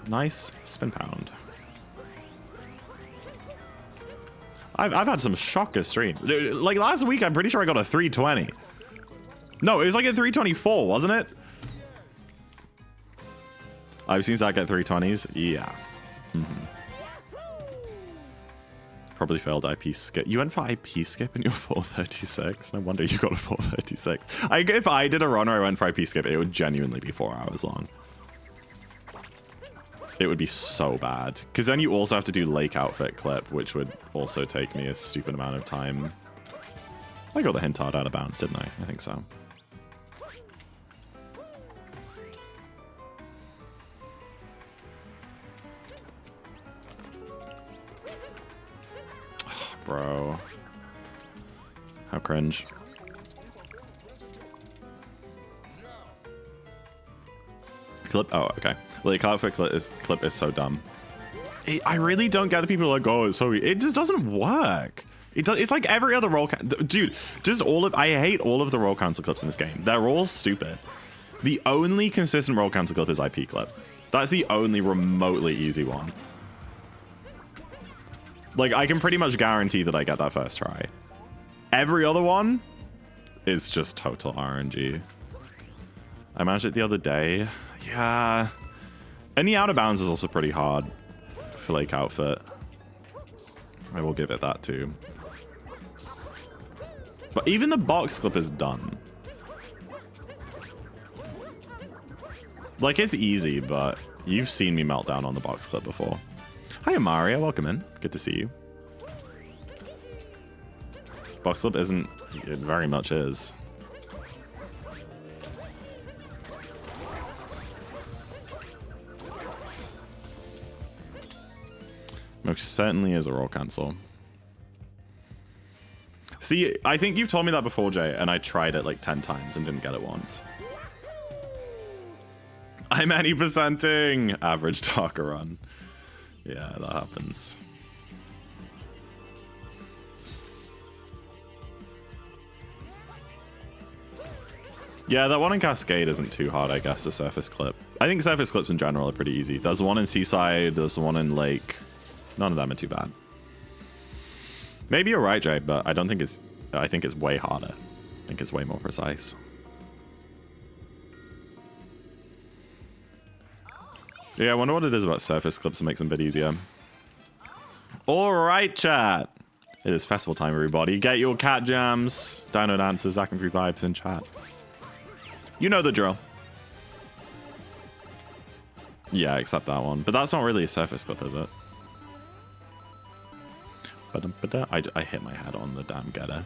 Nice spin pound. I've had some shocker streams. Like last week, I'm pretty sure I got a 320. No, it was like a 324, wasn't it? I've seen Zach get 320s. Yeah. Probably failed IP skip. You went for IP skip in your 436. No wonder you got a 436. If I did a run where I went for IP skip, it would genuinely be 4 hours long. It would be so bad. Because then you also have to do Lake Outfit clip, which would also take me a stupid amount of time. I got the hintard out of bounds, didn't I? I think so. Bro. How cringe. Clip? Oh, okay. Like, outfit clip is so dumb. I really don't get the people who are like, oh, it's so... It just doesn't work. It's like every other roll... Dude, just all of... I hate all of the roll cancel clips in this game. They're all stupid. The only consistent roll cancel clip is IP clip. That's the only remotely easy one. Like, I can pretty much guarantee that I get that first try. Every other one is just total RNG. I managed it the other day. Yeah. And the out of bounds is also pretty hard for Lake Outfit. I will give it that too. But even the box clip is done. Like, it's easy, but you've seen me melt down on the box clip before. Hi, Mario. Welcome in. Good to see you. Box clip isn't... It very much is. Most certainly is a roll cancel. See, I think you've told me that before, Jay, and I tried it like 10 times and didn't get it once. I'm any percenting. Average Darker run. Yeah, that happens. Yeah, that one in Cascade isn't too hard, I guess, the surface clip. I think surface clips in general are pretty easy. There's one in Seaside, there's one in Lake. None of them are too bad. Maybe you're right, Jay, but I don't think it's... I think it's way harder. I think it's way more precise. Yeah, I wonder what it is about surface clips that makes them a bit easier. All right, chat. It is festival time, everybody. Get your cat jams. Dino dancers, Zack and Free Vibes in chat. You know the drill. Yeah, except that one. But that's not really a surface clip, is it? I hit my head on the damn getter.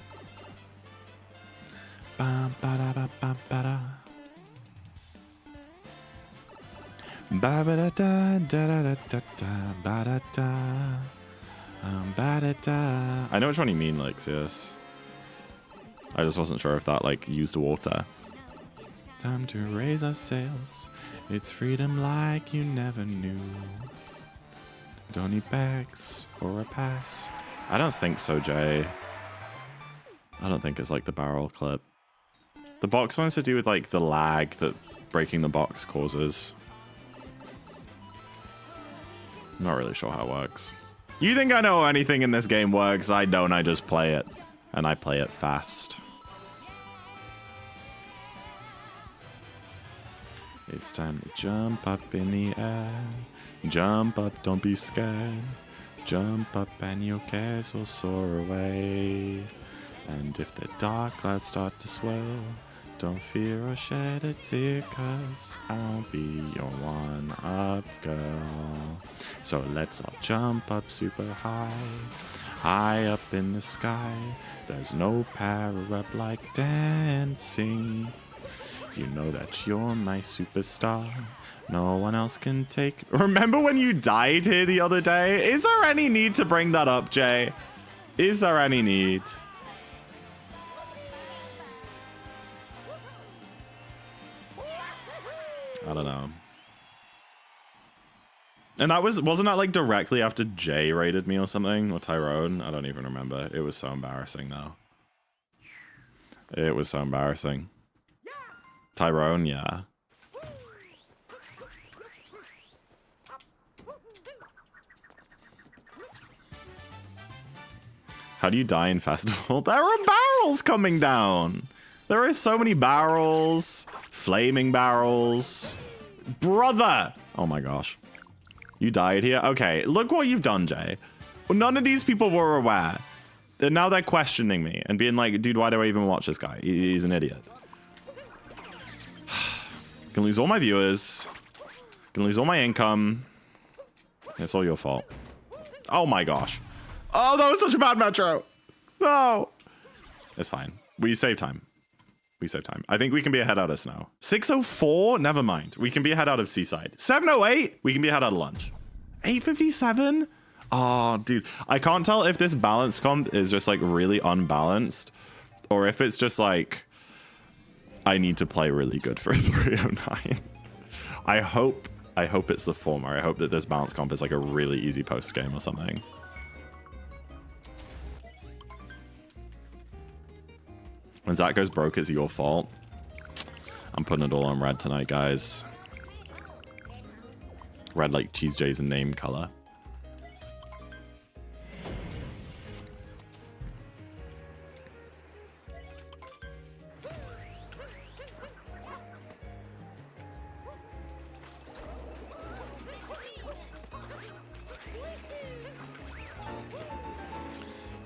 I know which one you mean, Lixius. I just wasn't sure if that like used water. Time to raise our sails. It's freedom like you never knew. Don't need bags or a pass. I don't think so, Jay. I don't think it's like the barrel clip. The box one's to do with like the lag that breaking the box causes. I'm not really sure how it works. You think I know anything in this game works? I don't, I just play it. And I play it fast. It's time to jump up in the air. Jump up, don't be scared. Jump up and your cares will soar away. And if the dark clouds start to swirl, don't fear or shed a tear, 'cause I'll be your one-up girl. So let's all jump up super high, high up in the sky. There's no power-up like dancing. You know that you're my superstar. No one else can take... Remember when you died here the other day? Is there any need to bring that up, Jay? Is there any need? I don't know. And that wasn't that like directly after Jay raided me or something? Or Tyrone? I don't even remember. It was so embarrassing though. It was so embarrassing. Tyrone, yeah. How do you die in festival? There are barrels coming down. There are so many barrels. Flaming barrels. Brother! Oh my gosh. You died here? Okay, look what you've done, Jay. None of these people were aware. And now they're questioning me and being like, dude, why do I even watch this guy? He's an idiot. Gonna lose all my viewers. Gonna lose all my income. It's all your fault. Oh my gosh. Oh, that was such a bad metro. No. It's fine. We save time. We save time. I think we can be ahead out of snow. 6:04? Never mind. We can be ahead out of Seaside. 7:08? We can be ahead out of lunch. 8:57? Oh, dude. I can't tell if this balance comp is just like really unbalanced or if it's just like I need to play really good for a 309. I hope it's the former. I hope that this balance comp is like a really easy post game or something. When Zach goes broke, it's your fault. I'm putting it all on red tonight, guys. Red like Cheese J's name color.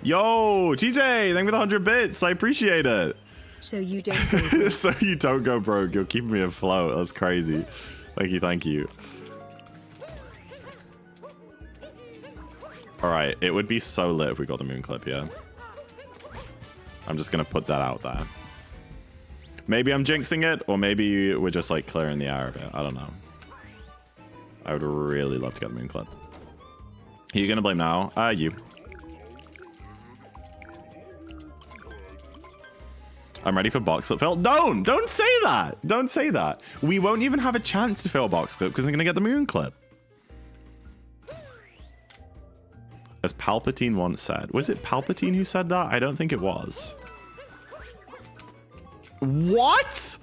Yo, TJ, thank you for the 100 bits. I appreciate it. So you don't go broke. So you don't go broke. You're keeping me afloat. That's crazy. Thank you, thank you. All right, it would be so lit if we got the moon clip here. I'm just gonna put that out there. Maybe I'm jinxing it, or maybe we're just like clearing the air of it. I don't know. I would really love to get the moon clip. Who are you gonna blame now? You. I'm ready for box clip. Phil, don't say that. Don't say that. We won't even have a chance to fill box clip because I'm gonna get the moon clip. As Palpatine once said. Was it Palpatine who said that? I don't think it was. What?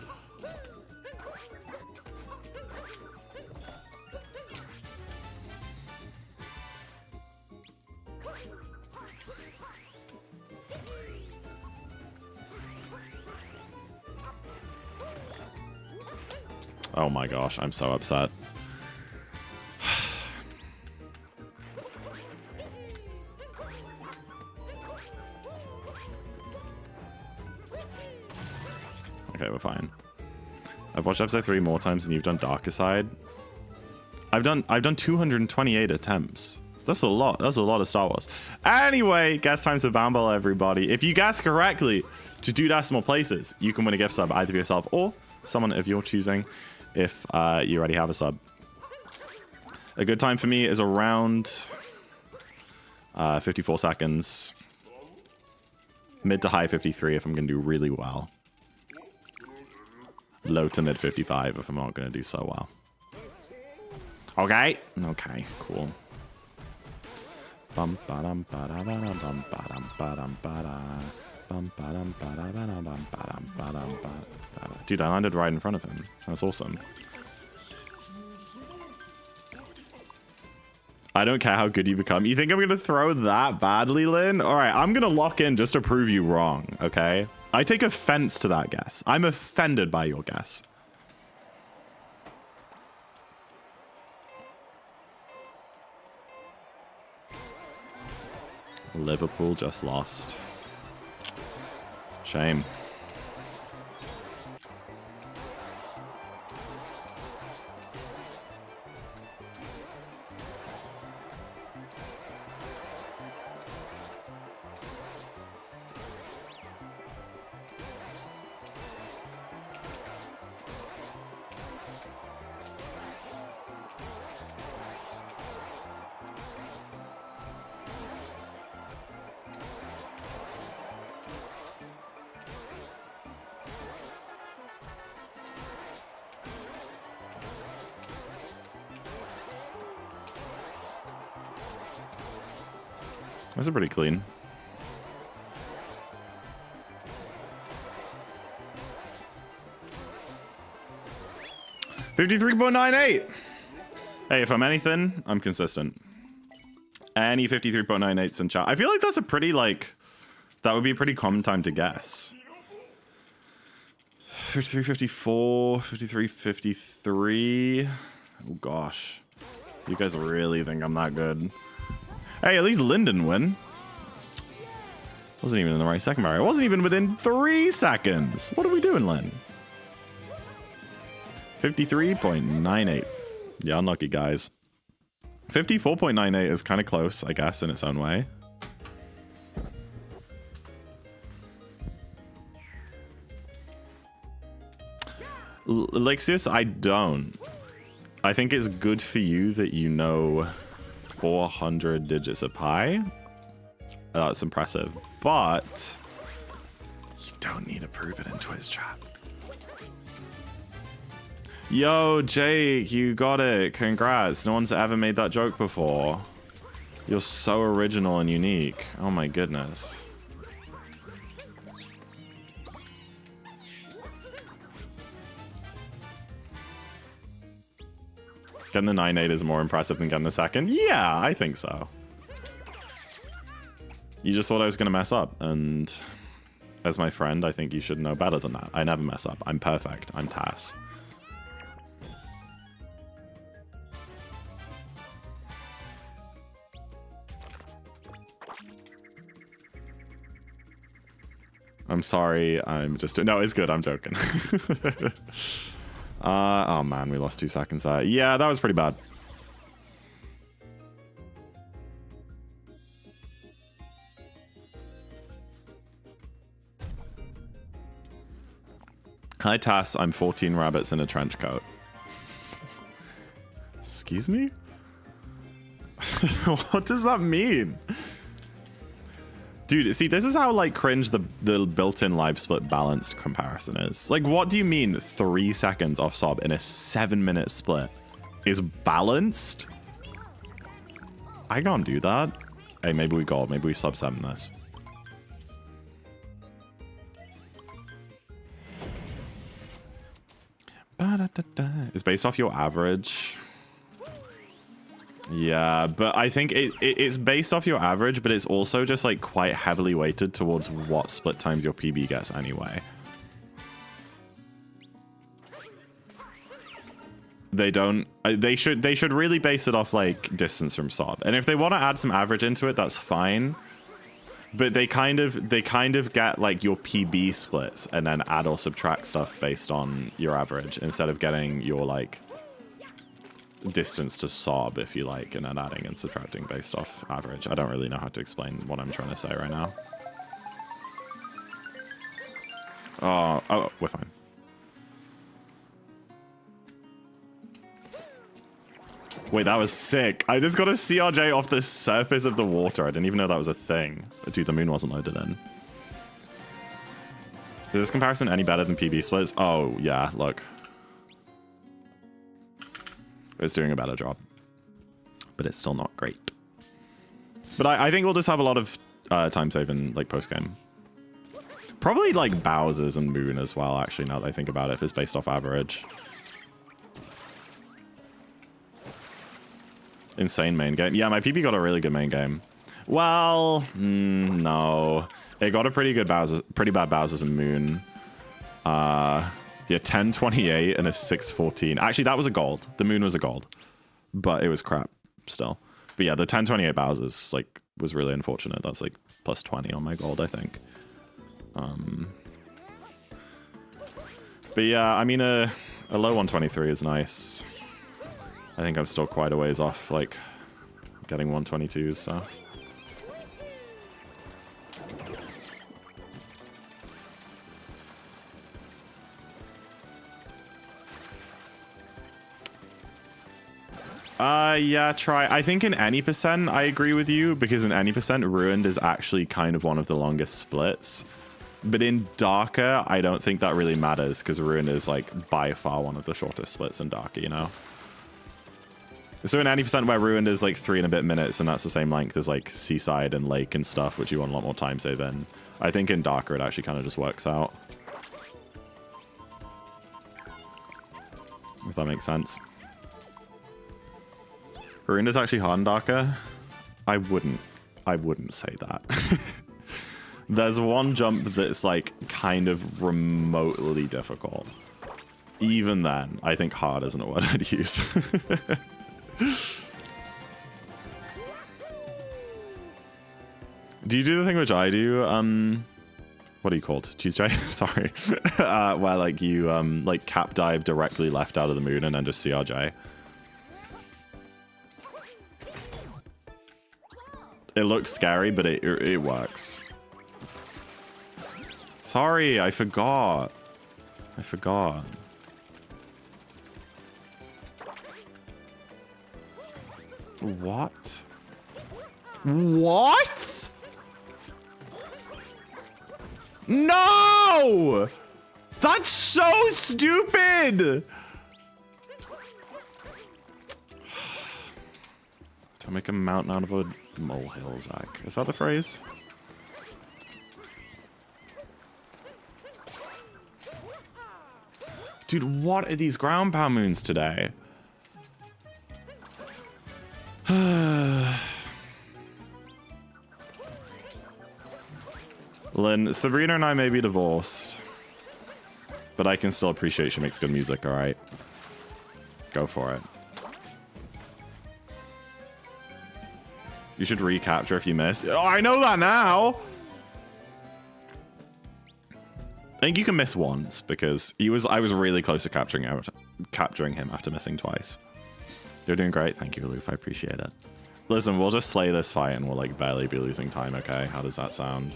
Oh my gosh, I'm so upset. Okay, we're fine. I've watched episode 3 more times than you've done Darker Side. I've done 228 attempts. That's a lot. That's a lot of Star Wars. Anyway, guess times for Bamble, everybody. If you guess correctly to 2 decimal places, you can win a gift sub either for yourself or someone of your choosing if you already have a sub. A good time for me is around 54 seconds. Mid to high 53 if I'm going to do really well. Low to mid 55 if I'm not going to do so well. Okay. Okay, cool. Bum ba-dum ba-da ba-dum bum ba-dum ba-dum ba-da. Bum ba-dum ba-da ba-dum bum ba-dum ba-dum ba-da. Dude, I landed right in front of him. That's awesome. I don't care how good you become. You think I'm going to throw that badly, Lynn? All right, I'm going to lock in just to prove you wrong, okay? I take offense to that guess. I'm offended by your guess. Liverpool just lost. Shame. That's pretty clean. $53.98. Hey, if I'm anything, I'm consistent. Any 53.98s in chat. I feel like that's a pretty, like, that would be a pretty common time to guess. 53, 54, 53, 53. Oh, gosh. You guys really think I'm that good? Hey, at least Lyndon win. Wasn't even in the right second barrier. Wasn't even within 3 seconds. What are we doing, Lynn? 53.98. Yeah, unlucky, guys. 54.98 is kind of close, I guess, in its own way. Alexius, I don't. I think it's good for you that you know 400 digits of pi. That's impressive, but you don't need to prove it in Twitch chat. Yo, Jake, you got it. Congrats. No one's ever made that joke before. You're so original and unique. Oh my goodness. Getting the 9-8 is more impressive than getting the second? Yeah, I think so. You just thought I was going to mess up, and as my friend, I think you should know better than that. I never mess up. I'm perfect. I'm Tass. I'm sorry. I'm just... No, it's good. I'm joking. Oh, man. We lost 2 seconds there. Yeah, that was pretty bad. Hi, Tass. I'm 14 rabbits in a trench coat. Excuse me? What does that mean? Dude, see, this is how, like, cringe the built-in live split balanced comparison is. Like, what do you mean 3 seconds off sob in a 7-minute split is balanced? I can't do that. Hey, maybe we gold. Maybe we sub 7 this. It's based off your average. Yeah, but I think it's based off your average, but it's also just like quite heavily weighted towards what split times your PB gets anyway. They don't. They should really base it off like distance from sob, and if they want to add some average into it, that's fine. But they kind of get like your PB splits and then add or subtract stuff based on your average instead of getting your like distance to sob, if you like, and then adding and subtracting based off average. I don't really know how to explain what I'm trying to say right now. Oh, we're fine. Wait, that was sick. I just got a CRJ off the surface of the water. I didn't even know that was a thing. Dude, the moon wasn't loaded in. Is this comparison any better than PB splits? Oh, yeah, look. It's doing a better job. But it's still not great. But I think we'll just have a lot of time saving, like, post-game. Probably, like, Bowser's and Moon as well, actually, now that I think about it, if it's based off average. Insane main game. Yeah, my PP got a really good main game. Well, no. It got a pretty bad Bowser's and Moon. Yeah, 1028 and a 614. Actually, that was a gold. The Moon was a gold. But it was crap still. But yeah, the 1028 Bowser's, like, was really unfortunate. That's, like, plus 20 on my gold, I think. But yeah, I mean, a low 123 is nice. I think I'm still quite a ways off, like, getting 122s, so. Yeah, try. I think in any percent, I agree with you, because in any percent, Ruined is actually kind of one of the longest splits. But in Darker, I don't think that really matters, because Ruined is, like, by far one of the shortest splits in Darker, you know? So in any percent where Ruined is like 3 and a bit minutes, and that's the same length as like Seaside and Lake and stuff, which you want a lot more time save in. I think in Darker it actually kind of just works out. If that makes sense. Ruined is actually hard in Darker. I wouldn't say that. There's one jump that's like kind of remotely difficult. Even then, I think hard isn't a word I'd use. Do you do the thing which I do? What are you called? Tuesday? Sorry. Where like you like cap dive directly left out of the moon and then just CRJ. It looks scary, but it works. Sorry, I forgot. What? What? No! That's so stupid! Don't make a mountain out of a molehill, Zach. Is that the phrase? Dude, what are these ground pound moons today? Lynn, Sabrina and I may be divorced, but I can still appreciate she makes good music, alright? Go for it. You should recapture if you miss. Oh, I know that now! I think you can miss once, because I was really close to capturing him after missing twice. You're doing great. Thank you, Aloof. I appreciate it. Listen, we'll just slay this fight and we'll like barely be losing time, okay? How does that sound?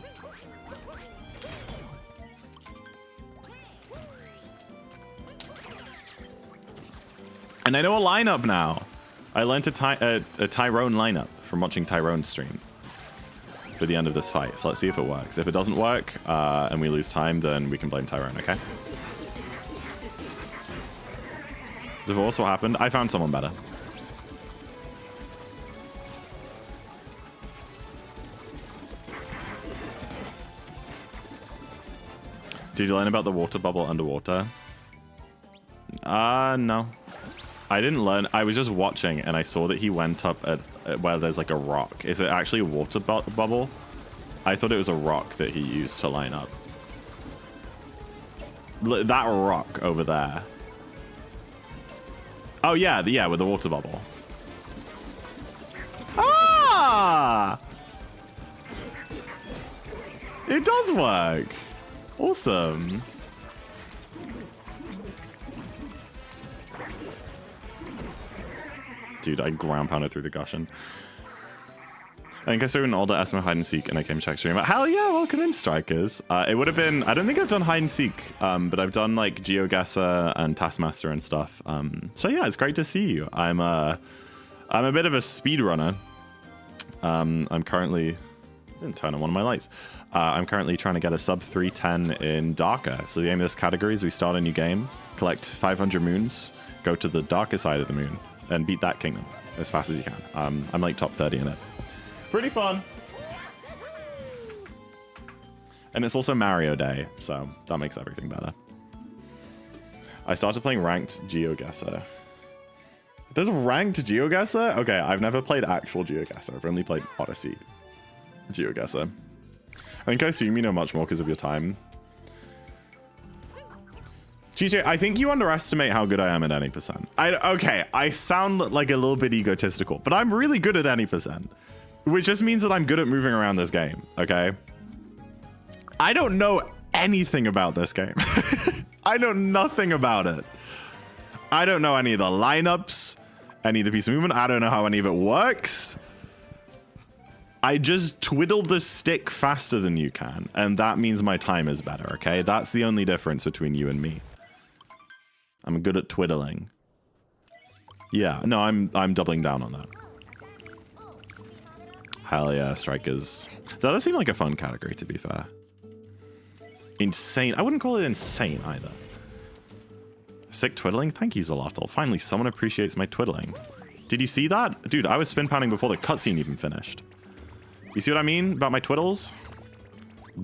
And I know a lineup now. I learned a Tyrone lineup from watching Tyrone's stream for the end of this fight. So let's see if it works. If it doesn't work and we lose time, then we can blame Tyrone, okay? Divorce, what happened? I found someone better. Did you learn about the water bubble underwater? No. I didn't learn. I was just watching and I saw that he went up at where there's like a rock. Is it actually a water bubble? I thought it was a rock that he used to line up. That rock over there. Oh yeah, yeah, with the water bubble. Ah! It does work. Awesome. Dude, I ground pounded through the Gushin. I think I saw an older SMO hide and seek and I came to check stream. Hell yeah, welcome in, Strikers. It would have been, I don't think I've done hide and seek, but I've done like GeoGuessr and Taskmaster and stuff. So yeah, it's great to see you. I'm a bit of a speedrunner. I'm currently, I didn't turn on one of my lights. I'm currently trying to get a sub 310 in Darker. So the aim of this category is we start a new game, collect 500 moons, go to the darker side of the moon, and beat that kingdom as fast as you can. I'm like top 30 in it. Pretty fun. And it's also Mario Day, so that makes everything better. I started playing ranked GeoGuessr. There's a ranked GeoGuessr? Okay, I've never played actual GeoGuessr. I've only played Odyssey GeoGuessr. I think I assume you know much more because of your time. GJ, I think you underestimate how good I am at any percent. Okay, I sound like a little bit egotistical, but I'm really good at any percent. Which just means that I'm good at moving around this game, okay? I don't know anything about this game. I know nothing about it. I don't know any of the lineups, any of the piece of movement. I don't know how any of it works. I just twiddle the stick faster than you can, and that means my time is better, okay? That's the only difference between you and me. I'm good at twiddling. Yeah, no, I'm doubling down on that. Hell yeah, Strikers. That does seem like a fun category, to be fair. Insane. I wouldn't call it insane, either. Sick twiddling? Thank you, Zalotl. Finally, someone appreciates my twiddling. Did you see that? Dude, I was spin pounding before the cutscene even finished. You see what I mean about my twiddles?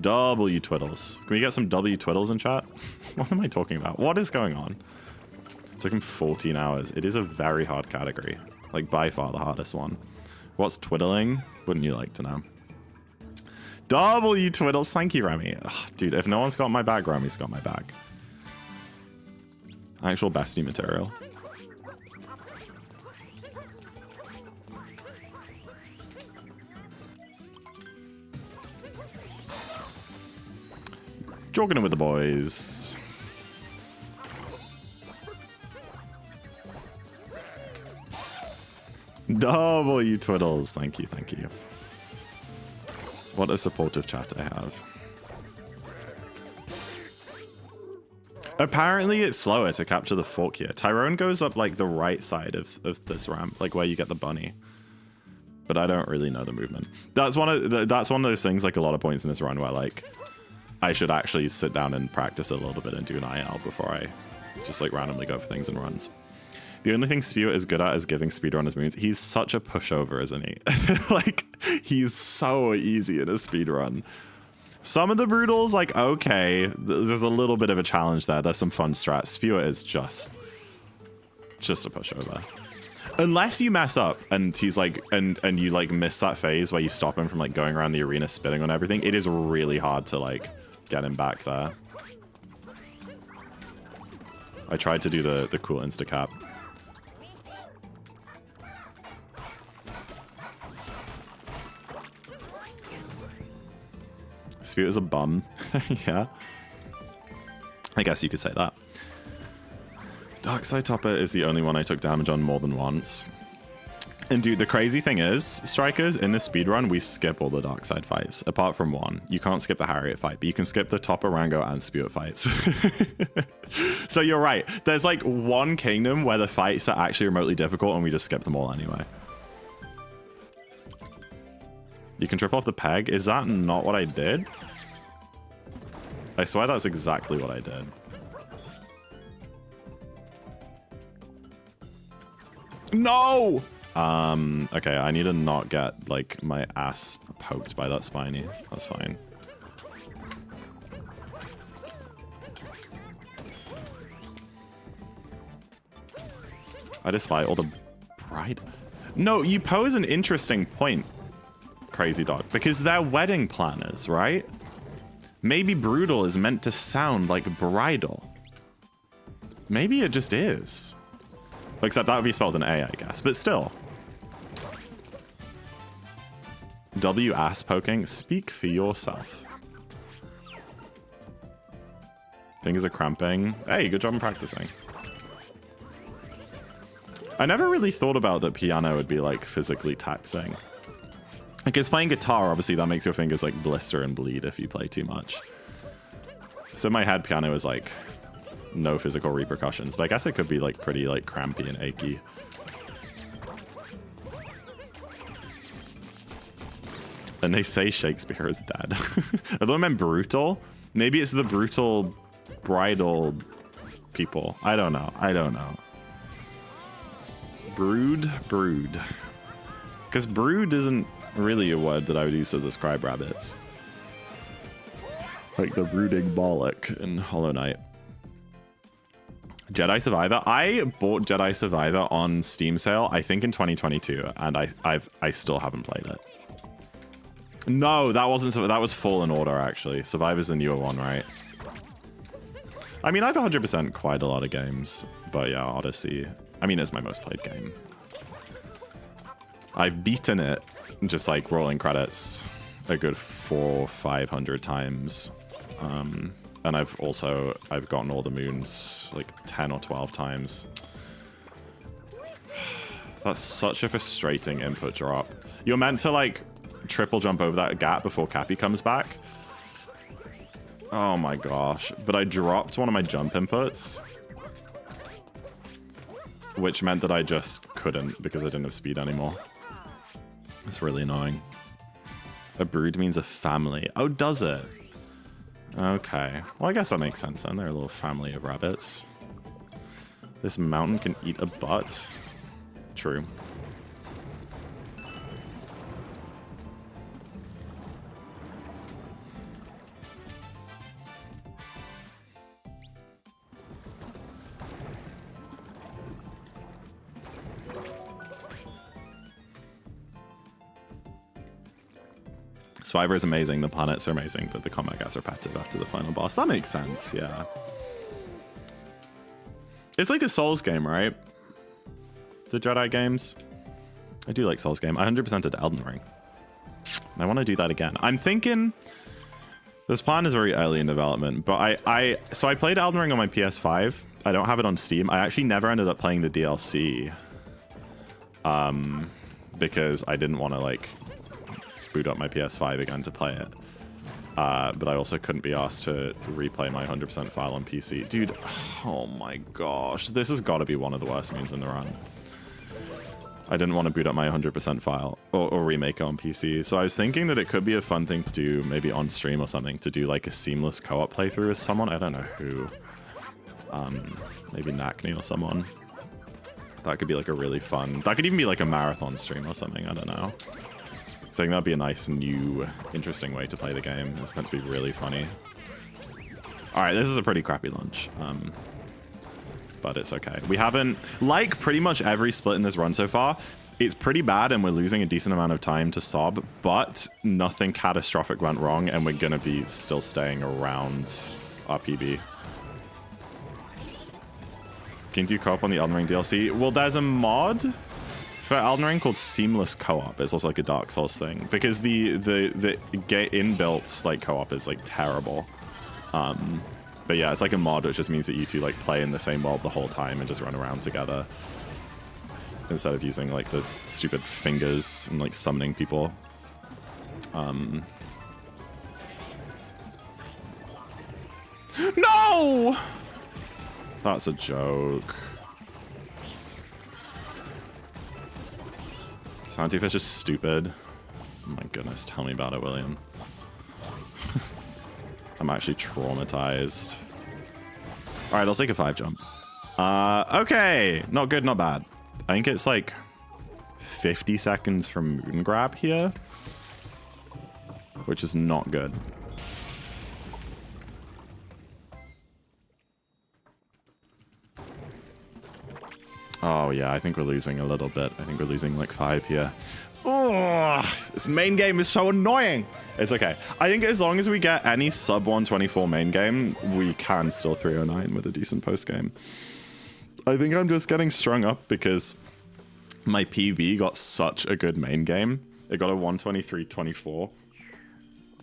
W twiddles. Can we get some W twiddles in chat? What am I talking about? What is going on? It took him 14 hours. It is a very hard category. Like, by far the hardest one. What's twiddling? Wouldn't you like to know? W twiddles. Thank you, Remy. Ugh, dude, if no one's got my back, Remy's got my back. Actual bestie material. Jogging in with the boys. W twiddles. Thank you, thank you. What a supportive chat I have. Apparently it's slower to capture the fork here. Tyrone goes up like the right side of this ramp, like where you get the bunny. But I don't really know the movement. That's one of those things, like a lot of points in this run where like I should actually sit down and practice a little bit and do an IL before I just like randomly go for things and runs. The only thing Spew is good at is giving speedrunners moves. He's such a pushover, isn't he? Like, he's so easy in a speedrun. Some of the brutals, like, okay, there's a little bit of a challenge there. There's some fun strats. Spew is just a pushover. Unless you mess up and he's like, and you like miss that phase where you stop him from like going around the arena spinning on everything, it is really hard to like get him back there. I tried to do the cool insta-cap. Spew is a bum. Yeah. I guess you could say that. Darkside Topper is the only one I took damage on more than once. And dude, the crazy thing is, Strikers, in this speedrun, we skip all the Darkside fights, apart from one. You can't skip the Harriet fight, but you can skip the Topper, Rango, and Spew fights. So you're right. There's like one kingdom where the fights are actually remotely difficult, and we just skip them all anyway. You can trip off the peg? Is that not what I did? I swear that's exactly what I did. No! Okay, I need to not get, like, my ass poked by that spiny. That's fine. I despise all the bride. No, you pose an interesting point, Crazy Dog, because they're wedding planners, right? Maybe brutal is meant to sound like bridal. Maybe it just is. Except that would be spelled an A, I guess, but still. W ass poking, speak for yourself. Fingers are cramping. Hey, good job in practicing. I never really thought about that piano would be like physically taxing. Because playing guitar, obviously that makes your fingers like blister and bleed if you play too much. So in my head, piano is like no physical repercussions, but I guess it could be like pretty like crampy and achy. And they say Shakespeare is dead. I thought I meant brutal. Maybe it's the brutal bridal people. I don't know. I don't know. Brood. Because brood isn't really a word that I would use to describe rabbits. Like the brooding bollock in Hollow Knight. Jedi Survivor. I bought Jedi Survivor on Steam sale, I think in 2022, and I still haven't played it. No, that wasn't. That was Fallen Order, actually. Survivor's the newer one, right? I mean, I've 100% quite a lot of games, but yeah, Odyssey. I mean, it's my most played game. I've beaten it, just like rolling credits, a good 400 or 500 times. And I've gotten all the moons like 10 or 12 times. That's such a frustrating input drop. You're meant to like triple jump over that gap before Cappy comes back. Oh my gosh. But I dropped one of my jump inputs, which meant that I just couldn't because I didn't have speed anymore. It's really annoying. A brood means a family. Oh, does it? Okay. Well, I guess that makes sense then. They're a little family of rabbits. This mountain can eat a butt. True. Survivor is amazing, the planets are amazing, but the combat gets repetitive after the final boss. That makes sense, yeah. It's like a Souls game, right? The Jedi games. I do like Souls game. I 100% did Elden Ring. I want to do that again. I'm thinking this plan is very early in development, but so I played Elden Ring on my PS5. I don't have it on Steam. I actually never ended up playing the DLC. Because I didn't want to like boot up my PS5 again to play it. But I also couldn't be asked to replay my 100% file on PC. Dude, oh my gosh. This has got to be one of the worst means in the run. I didn't want to boot up my 100% file or remake it on PC. So I was thinking that it could be a fun thing to do maybe on stream or something, to do like a seamless co-op playthrough with someone. I don't know who. Maybe Nakney or someone. That could be like a really fun... That could even be like a marathon stream or something. I don't know. So I think that'd be a nice, new, interesting way to play the game. It's meant to be really funny. Alright, this is a pretty crappy launch. But it's okay. We haven't... Like pretty much every split in this run so far, it's pretty bad and we're losing a decent amount of time to sob, but nothing catastrophic went wrong and we're going to be still staying around our PB. Can you do co-op on the Elden Ring DLC? Well, there's a mod for Elden Ring called Seamless Co-op. It's also like a Dark Souls thing because the inbuilt like co-op is like terrible. But yeah, it's like a mod, which just means that you two like play in the same world the whole time and just run around together instead of using like the stupid fingers and like summoning people. No! That's a joke. Soundteefish is stupid. Oh my goodness, tell me about it, William. I'm actually traumatized. Alright, I'll take a 5 jump. Okay. Not good, not bad. I think it's like 50 seconds from Moon Grab here, which is not good. Oh yeah, I think we're losing a little bit. I think we're losing like 5 here. Oh, this main game is so annoying. It's okay. I think as long as we get any sub 124 main game, we can still 309 with a decent post game. I think I'm just getting strung up because my PB got such a good main game. It got a 123.24.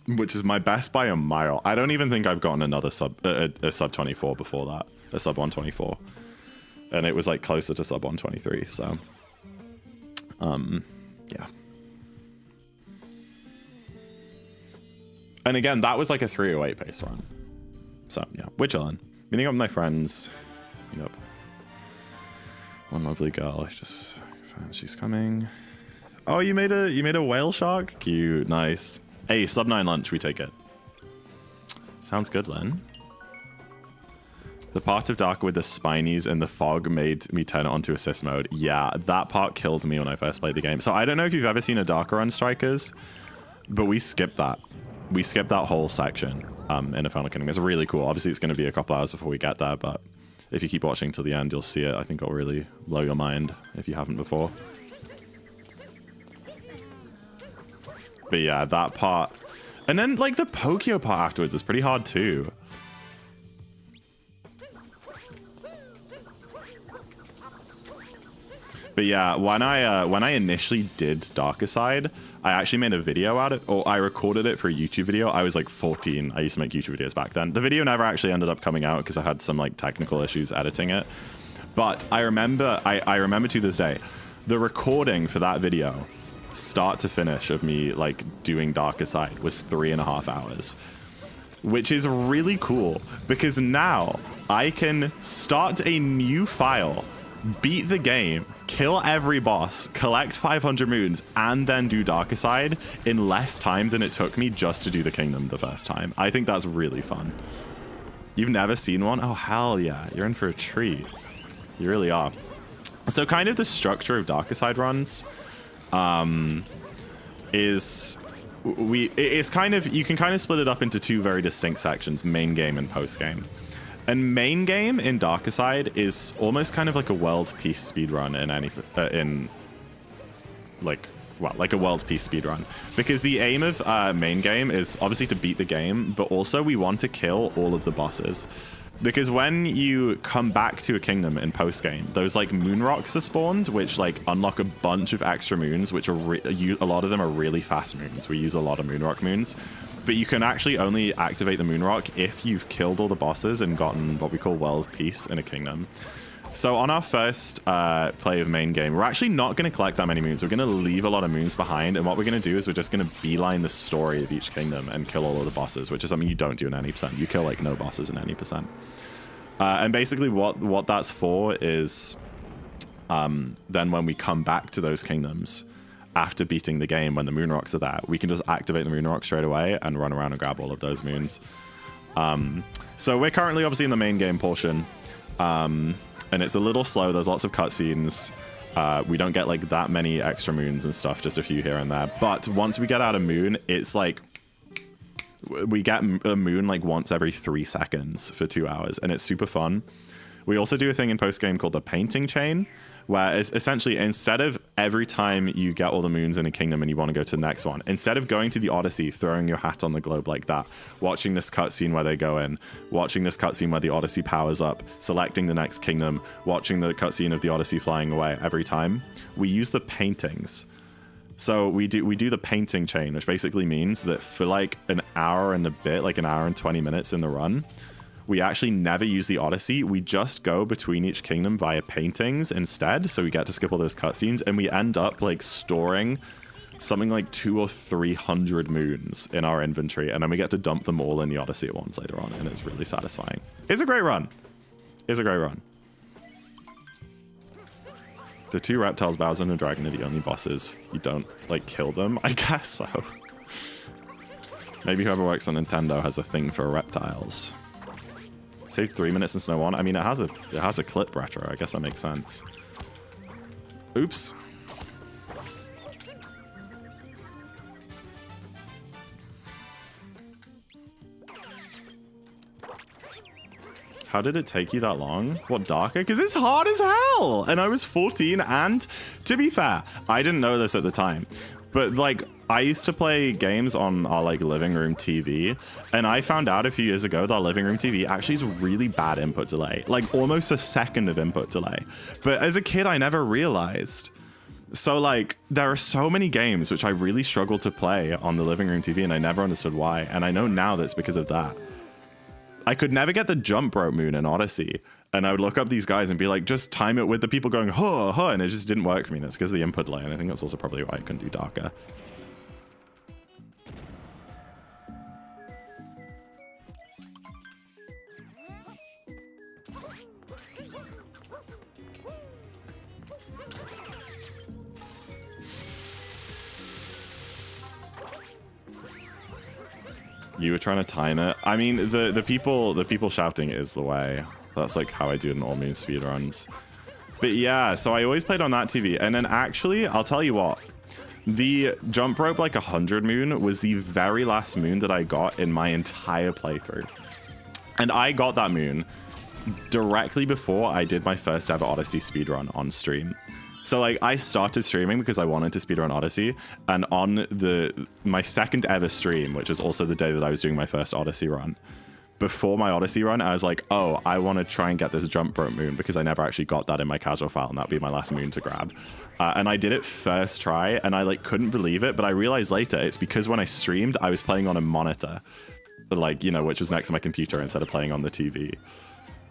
which is my best by a mile. I don't even think I've gotten another a sub 24 before that, a sub 124, and it was like closer to sub 123. So, yeah. And again, that was like a 308 pace run. So yeah, we're chilling. Meeting up with my friends. Meeting up. One lovely girl. She's coming. Oh, you made a whale shark? Cute, nice. Hey, sub 9 lunch, we take it. Sounds good, Len. The part of Darker with the spinies and the fog made me turn it onto assist mode. Yeah, that part killed me when I first played the game. So I don't know if you've ever seen a Darker on Strikers, but we skipped that. We skipped that whole section in Infernal Kingdom. It's really cool. Obviously, it's going to be a couple hours before we get there, but if you keep watching till the end, you'll see it. I think it'll really blow your mind if you haven't before. But yeah, that part. And then, like, the Pokio part afterwards is pretty hard, too. But yeah, when I initially did Darker Side, I actually made a video out of it, or I recorded it for a YouTube video. I was like 14. I used to make YouTube videos back then. The video never actually ended up coming out because I had some like technical issues editing it. But I remember to this day, the recording for that video, start to finish, of me like doing Darker Side was 3.5 hours, which is really cool because now I can start a new file, beat the game, kill every boss, collect 500 moons, and then do Darker Side in less time than it took me just to do the kingdom the first time. I think that's really fun. You've never seen one? Oh, hell yeah. You're in for a treat. You really are. So kind of the structure of Darker Side runs is kind of, you can kind of split it up into two very distinct sections, main game and post game. And main game in Darker Side is almost kind of like a world peace speedrun like a world peace speedrun. Because the aim of main game is obviously to beat the game, but also we want to kill all of the bosses. Because when you come back to a kingdom in post game, those like moon rocks are spawned, which like unlock a bunch of extra moons, which are a lot of them are really fast moons. We use a lot of moon rock moons. But you can actually only activate the moon rock if you've killed all the bosses and gotten what we call world peace in a kingdom. So on our first play of main game, we're actually not going to collect that many moons. We're going to leave a lot of moons behind, and what we're going to do is we're just going to beeline the story of each kingdom and kill all of the bosses, which is something you don't do in any percent. You kill like no bosses in any percent. And basically what that's for is then when we come back to those kingdoms after beating the game, when the moon rocks are there, we can just activate the moon rock straight away and run around and grab all of those moons. So we're currently obviously in the main game portion, and it's a little slow. There's lots of cutscenes. We don't get like that many extra moons and stuff, just a few here and there. But once we get out of moon, it's like we get a moon like once every 3 seconds for 2 hours, and it's super fun. We also do a thing in post game called the painting chain, where it's essentially instead of every time you get all the moons in a kingdom and you want to go to the next one, instead of going to the Odyssey, throwing your hat on the globe like that, watching this cutscene where they go in, watching this cutscene where the Odyssey powers up, selecting the next kingdom, watching the cutscene of the Odyssey flying away every time, we use the paintings. So we do the painting chain, which basically means that for like an hour and a bit, like an hour and 20 minutes in the run, we actually never use the Odyssey. We just go between each kingdom via paintings instead. So we get to skip all those cutscenes, and we end up like storing something like 200 or 300 moons in our inventory, and then we get to dump them all in the Odyssey at once later on, and it's really satisfying. It's a great run. It's a great run. The 2 reptiles, Bowser and the dragon, are the only bosses. You don't like kill them, I guess so. Maybe whoever works on Nintendo has a thing for reptiles. Save 3 minutes in Snow 1. I mean, it has a clip retro. I guess that makes sense. Oops. How did it take you that long? What, Darker? Because it's hard as hell! And I was 14, and to be fair, I didn't know this at the time, but like, I used to play games on our like living room TV, and I found out a few years ago that our living room TV actually is really bad input delay, like almost a second of input delay. But as a kid, I never realized So like there are so many games which I really struggled to play on the living room TV, and I never understood why. And I know now that's because of that. I could never get the jump rope moon in Odyssey, and I would look up these guys and be like, just time it with the people going huh huh, and it just didn't work for me. And it's because of the input delay, and I think that's also probably why I couldn't do Darker. You were trying to time it. I mean, the people shouting is the way. That's like how I do it in all moon speedruns. But yeah, so I always played on that TV. And then actually, I'll tell you what. The jump rope like 100 moon was the very last moon that I got in my entire playthrough. And I got that moon directly before I did my first ever Odyssey speedrun on stream. So like I started streaming because I wanted to speedrun Odyssey, and on my second ever stream, which is also the day that I was doing my first Odyssey run, before my Odyssey run, I was like, oh, I want to try and get this jump rope moon because I never actually got that in my casual file, and that would be my last moon to grab. And I did it first try, and I like couldn't believe it, but I realized later it's because when I streamed, I was playing on a monitor, like, you know, which was next to my computer instead of playing on the TV.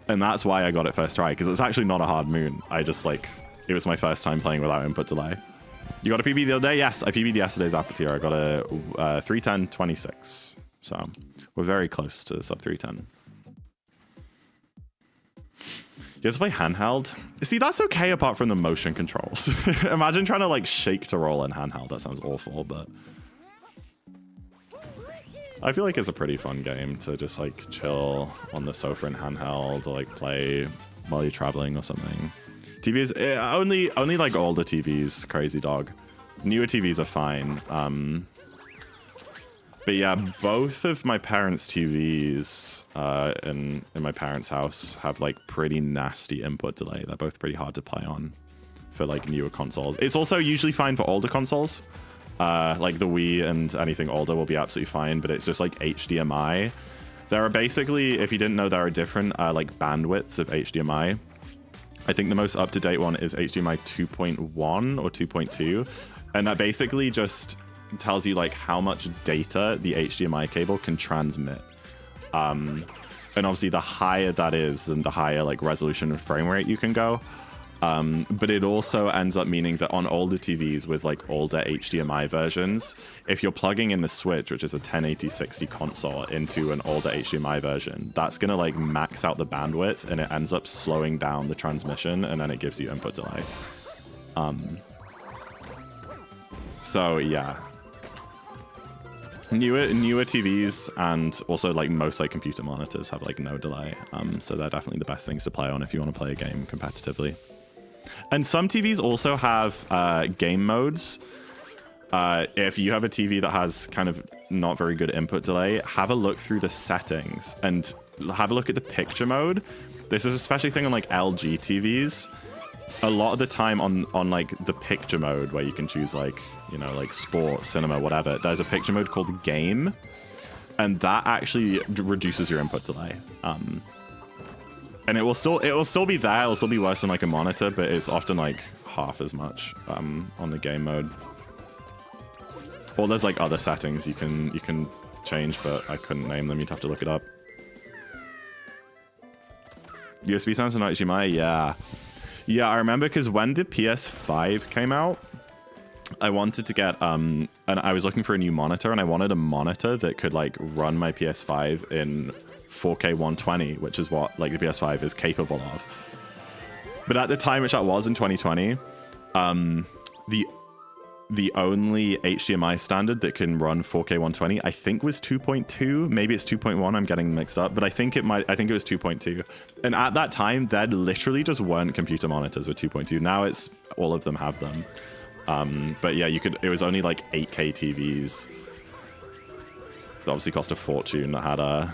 And that's why I got it first try, because it's actually not a hard moon. I just like... It was my first time playing without input delay. You got a PB the other day? Yes, I PB'd yesterday's Apple tier. I got a 310.26. So we're very close to sub 310. You guys play handheld? See, that's okay apart from the motion controls. Imagine trying to like shake to roll in handheld. That sounds awful, but... I feel like it's a pretty fun game to just like chill on the sofa in handheld or like play while you're traveling or something. TVs, only like older TVs, crazy dog. Newer TVs are fine. But yeah, both of my parents' TVs in my parents' house have like pretty nasty input delay. They're both pretty hard to play on for like newer consoles. It's also usually fine for older consoles. Like the Wii and anything older will be absolutely fine, but it's just like HDMI. There are basically, if you didn't know, there are different like bandwidths of HDMI. I think the most up-to-date one is HDMI 2.1 or 2.2, and that basically just tells you like how much data the HDMI cable can transmit. And obviously the higher that is, then the higher like resolution and frame rate you can go. But it also ends up meaning that on older TVs with like older HDMI versions, if you're plugging in the Switch, which is a 1080-60 console, into an older HDMI version, that's going to like max out the bandwidth, and it ends up slowing down the transmission, and then it gives you input delay. So yeah. Newer TVs and also like most like computer monitors have like no delay. So they're definitely the best things to play on if you want to play a game competitively. And some TVs also have game modes. If you have a TV that has kind of not very good input delay, have a look through the settings and have a look at the picture mode. This is especially a thing on like LG TVs. A lot of the time on like the picture mode where you can choose like, you know, like sport, cinema, whatever, there's a picture mode called game, and that actually reduces your input delay. And it will still be there. It'll still be worse than like a monitor, but it's often like half as much on the game mode. Or there's like other settings you can change, but I couldn't name them. You'd have to look it up. USB sounds and not HDMI, yeah. Yeah, I remember because when the PS5 came out, I wanted to get and I was looking for a new monitor, and I wanted a monitor that could like run my PS5 in 4K 120, which is what like the PS5 is capable of. But at the time, which that was in 2020, the only HDMI standard that can run 4K 120, I think, was 2.2. Maybe it's 2.1. I'm getting mixed up, but I think it was 2.2. And at that time, there literally just weren't computer monitors with 2.2. Now it's all of them have them. But yeah, it was only like 8K TVs. That obviously cost a fortune that had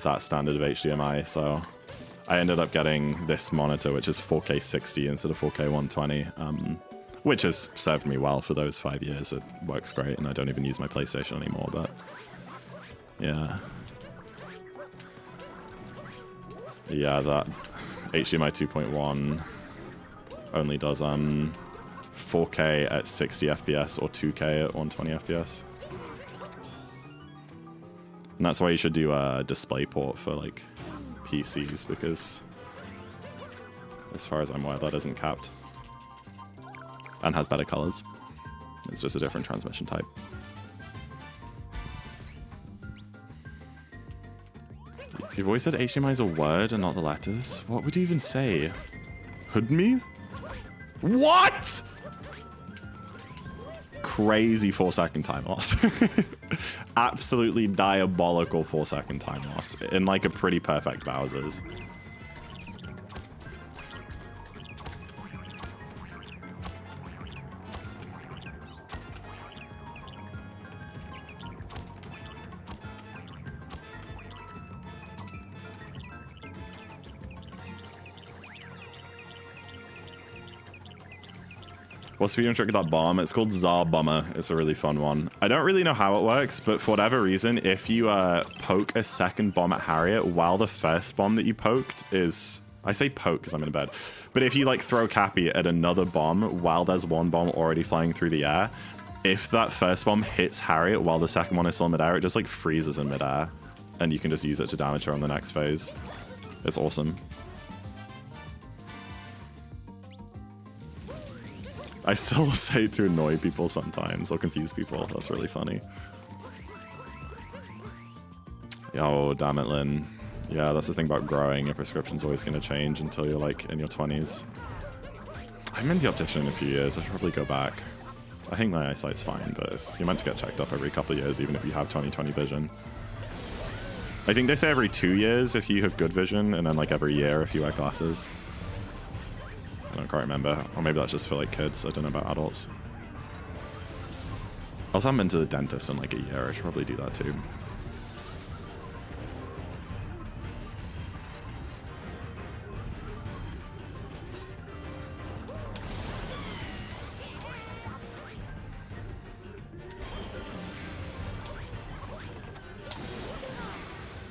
that standard of HDMI. So I ended up getting this monitor, which is 4K 60 instead of 4K 120. Which has served me well for those 5 years. It works great, and I don't even use my PlayStation anymore, but yeah. Yeah, that HDMI 2.1 only does 4K at 60 FPS or 2K at 120 FPS. And that's why you should do a DisplayPort for like PCs, because as far as I'm aware, that isn't capped and has better colors. It's just a different transmission type. You've always said HDMI is a word and not the letters. What would you even say? Hood me? What? Crazy 4-second time loss. Absolutely diabolical 4-second time loss in like a pretty perfect Bowser's. What's the speedrun trick with that bomb? It's called Tsar Bomber. It's a really fun one. I don't really know how it works, but for whatever reason, if you poke a second bomb at Harriet while the first bomb that you poked is... I say poke because I'm in bed. But if you like throw Cappy at another bomb while there's one bomb already flying through the air, if that first bomb hits Harriet while the second one is still in midair, it just like freezes in midair. And you can just use it to damage her on the next phase. It's awesome. I still say it to annoy people sometimes or confuse people. That's really funny. Oh, damn it, Lynn. Yeah, that's the thing about growing. Your prescription's always going to change until you're like in your 20s. I'm in the optician in a few years. I should probably go back. I think my eyesight's fine, but you're meant to get checked up every couple of years, even if you have 20/20 vision. I think they say every 2 years if you have good vision, and then like every year if you wear glasses. I don't quite remember. Or maybe that's just for like kids. I don't know about adults. Also, haven't been to the dentist in like a year. I should probably do that too.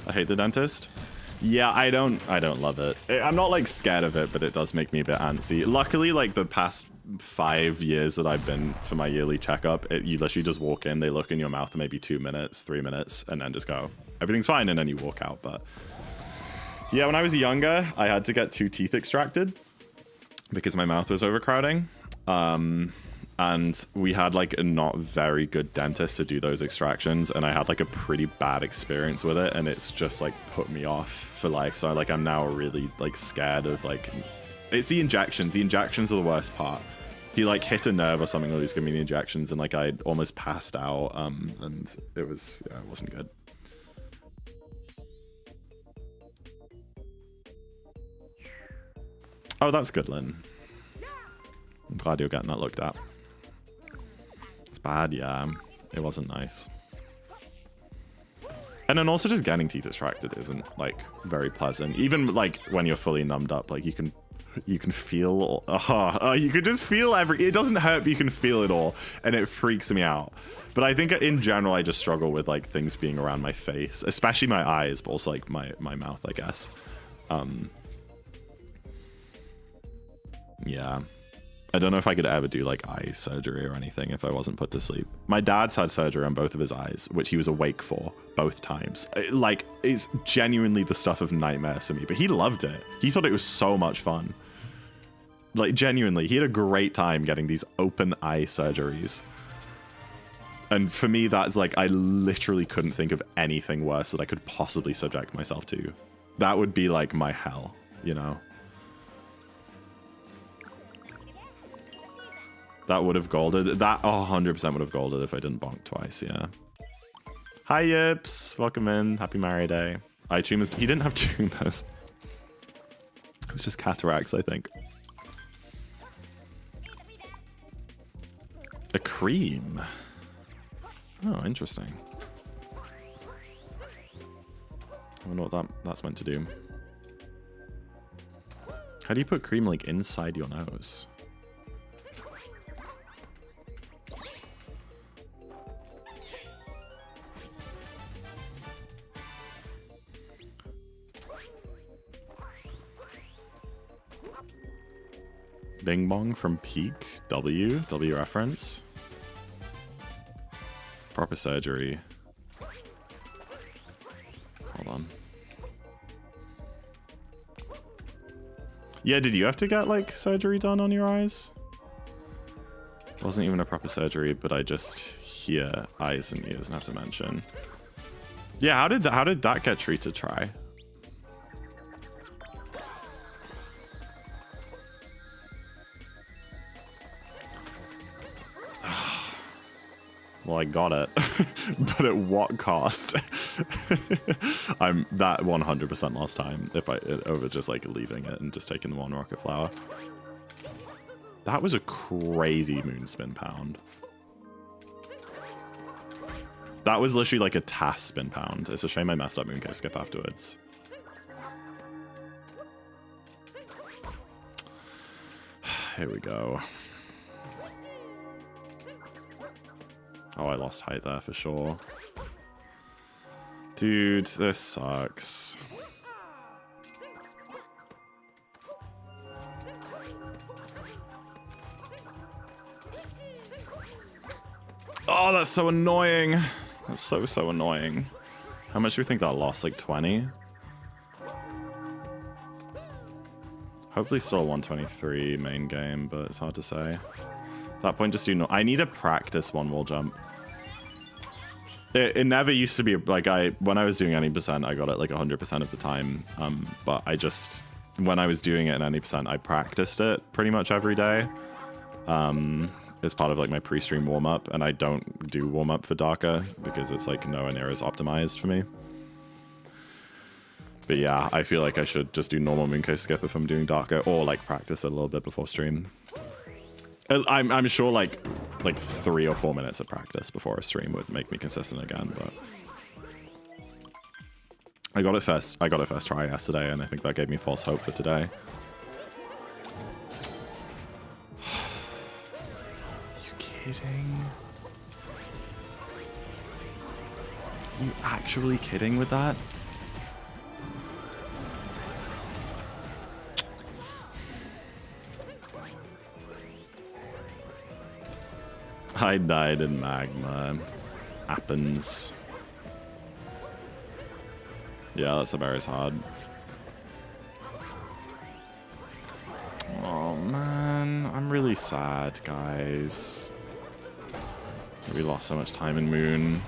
I hate the dentist. Yeah, I don't love it. I'm not like scared of it, but it does make me a bit antsy. Luckily, like the past 5 years that I've been for my yearly checkup, you literally just walk in, they look in your mouth for maybe 2 minutes, 3 minutes, and then just go, everything's fine, and then you walk out. But yeah, when I was younger, I had to get 2 teeth extracted because my mouth was overcrowding. And we had like a not very good dentist to do those extractions, and I had like a pretty bad experience with it, and it's just like put me off for life. So like I'm now really like scared of like, it's the injections. The injections are the worst part. He like hit a nerve or something while he was giving me the injections, and like I almost passed out. And it was, yeah, it wasn't good. Oh, that's good, Lynn. I'm glad you're getting that looked at. It's bad, yeah. It wasn't nice. And then also just getting teeth extracted isn't like very pleasant. Even like when you're fully numbed up, like you can feel, you can just feel it doesn't hurt, but you can feel it all, and it freaks me out. But I think in general, I just struggle with like things being around my face, especially my eyes, but also like my mouth, I guess. Yeah. I don't know if I could ever do like eye surgery or anything if I wasn't put to sleep. My dad's had surgery on both of his eyes, which he was awake for both times. Like, it's genuinely the stuff of nightmares for me, but he loved it. He thought it was so much fun. Like, genuinely, he had a great time getting these open eye surgeries. And for me, that's like, I literally couldn't think of anything worse that I could possibly subject myself to. That would be like my hell, you know? That would have golded. That 100% would have golded if I didn't bonk twice, yeah. Hi, Yips. Welcome in. Happy Mary Day. Eye tumors. He didn't have tumors. It was just cataracts, I think. A cream. Oh, interesting. I wonder what that's meant to do. How do you put cream, like, inside your nose? Bing Bong from Peak. W reference. Proper surgery. Hold on. Yeah, did you have to get like surgery done on your eyes? Wasn't even a proper surgery, but I just hear eyes and ears and have to mention. Yeah, how did that get treated? Try. Well, I got it, but at what cost? I'm that 100% lost time if I over just like leaving it and just taking the one rocket flower. That was a crazy moonspin pound. That was literally like a TAS spin pound. It's a shame I messed up Mooncave skip afterwards. Here we go. Oh, I lost height there for sure. Dude, this sucks. Oh, that's so annoying. That's so annoying. How much do we think that lost? Like 20? Hopefully still 123 main game, but it's hard to say. At that point, just do no. I need to practice one wall jump. It never used to be like when I was doing any percent, I got it like 100% of the time. But I just when I was doing it in any percent, I practiced it pretty much every day. As part of like my pre-stream warm-up, and I don't do warm-up for Darker because it's like nowhere near as optimized for me. But yeah, I feel like I should just do normal Moonco skip if I'm doing Darker, or like practice it a little bit before stream. I'm sure like 3 or 4 minutes of practice before a stream would make me consistent again, but I got it first try yesterday, and I think that gave me false hope for today. Kidding? Are you actually kidding with that? I died in magma. Happens. Yeah, that's about as hard. Oh man, I'm really sad, guys. We lost so much time in Moon.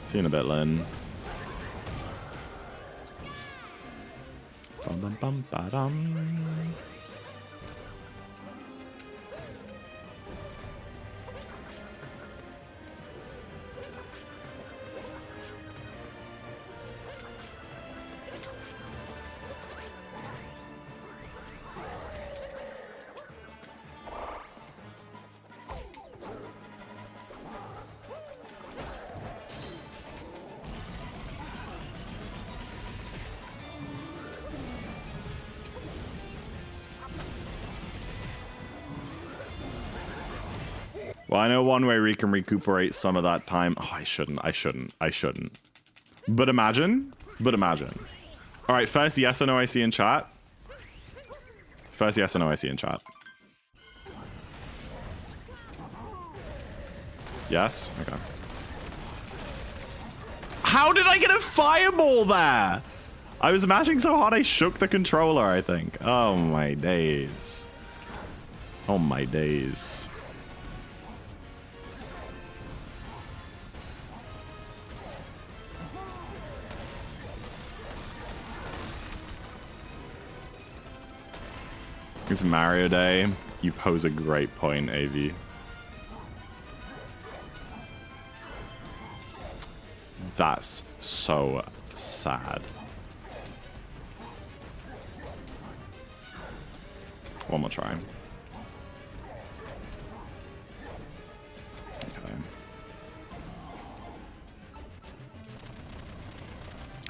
See you in a bit, Lynn. Bum bum bum ba dum. Well, I know one way we can recuperate some of that time. Oh, I shouldn't. But imagine. All right, first yes or no I see in chat. First yes or no I see in chat. Yes? Okay. How did I get a fireball there? I was mashing so hard I shook the controller, I think. Oh my days. Oh my days. It's Mario Day. You pose a great point, AV. That's so sad. One more try. Okay.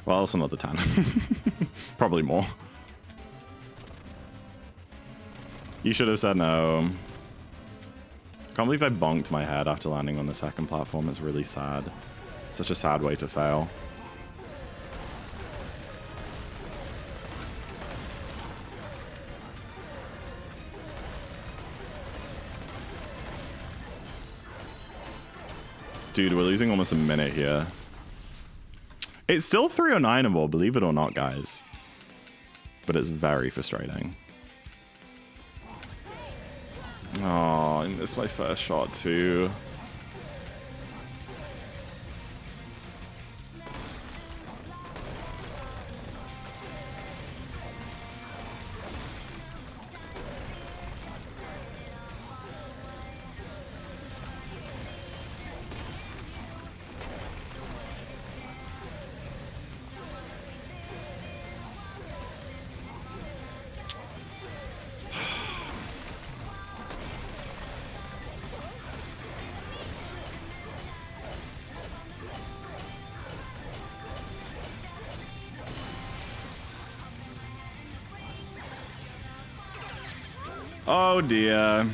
Well, it's another 10. Probably more. You should have said no. I can't believe I bonked my head after landing on the second platform. It's really sad. Such a sad way to fail. Dude, we're losing almost a minute here. It's still 309able, believe it or not, guys. But it's very frustrating. Oh, I missed my first shot too. Oh dear.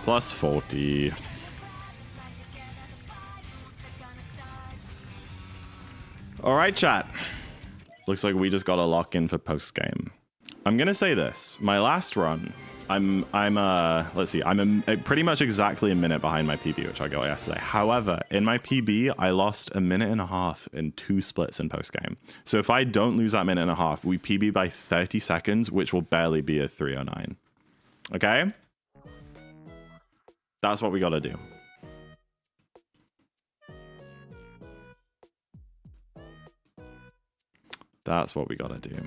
Plus 40. All right, chat. Looks like we just got a lock in for post game. I'm gonna say this: my last run, let's see, I'm pretty much exactly a minute behind my PB, which I got yesterday. However, in my PB, I lost a minute and a half in 2 splits in post game. So if I don't lose that minute and a half, we PB by 30 seconds, which will barely be a 309. Okay? That's what we gotta do. That's what we gotta do.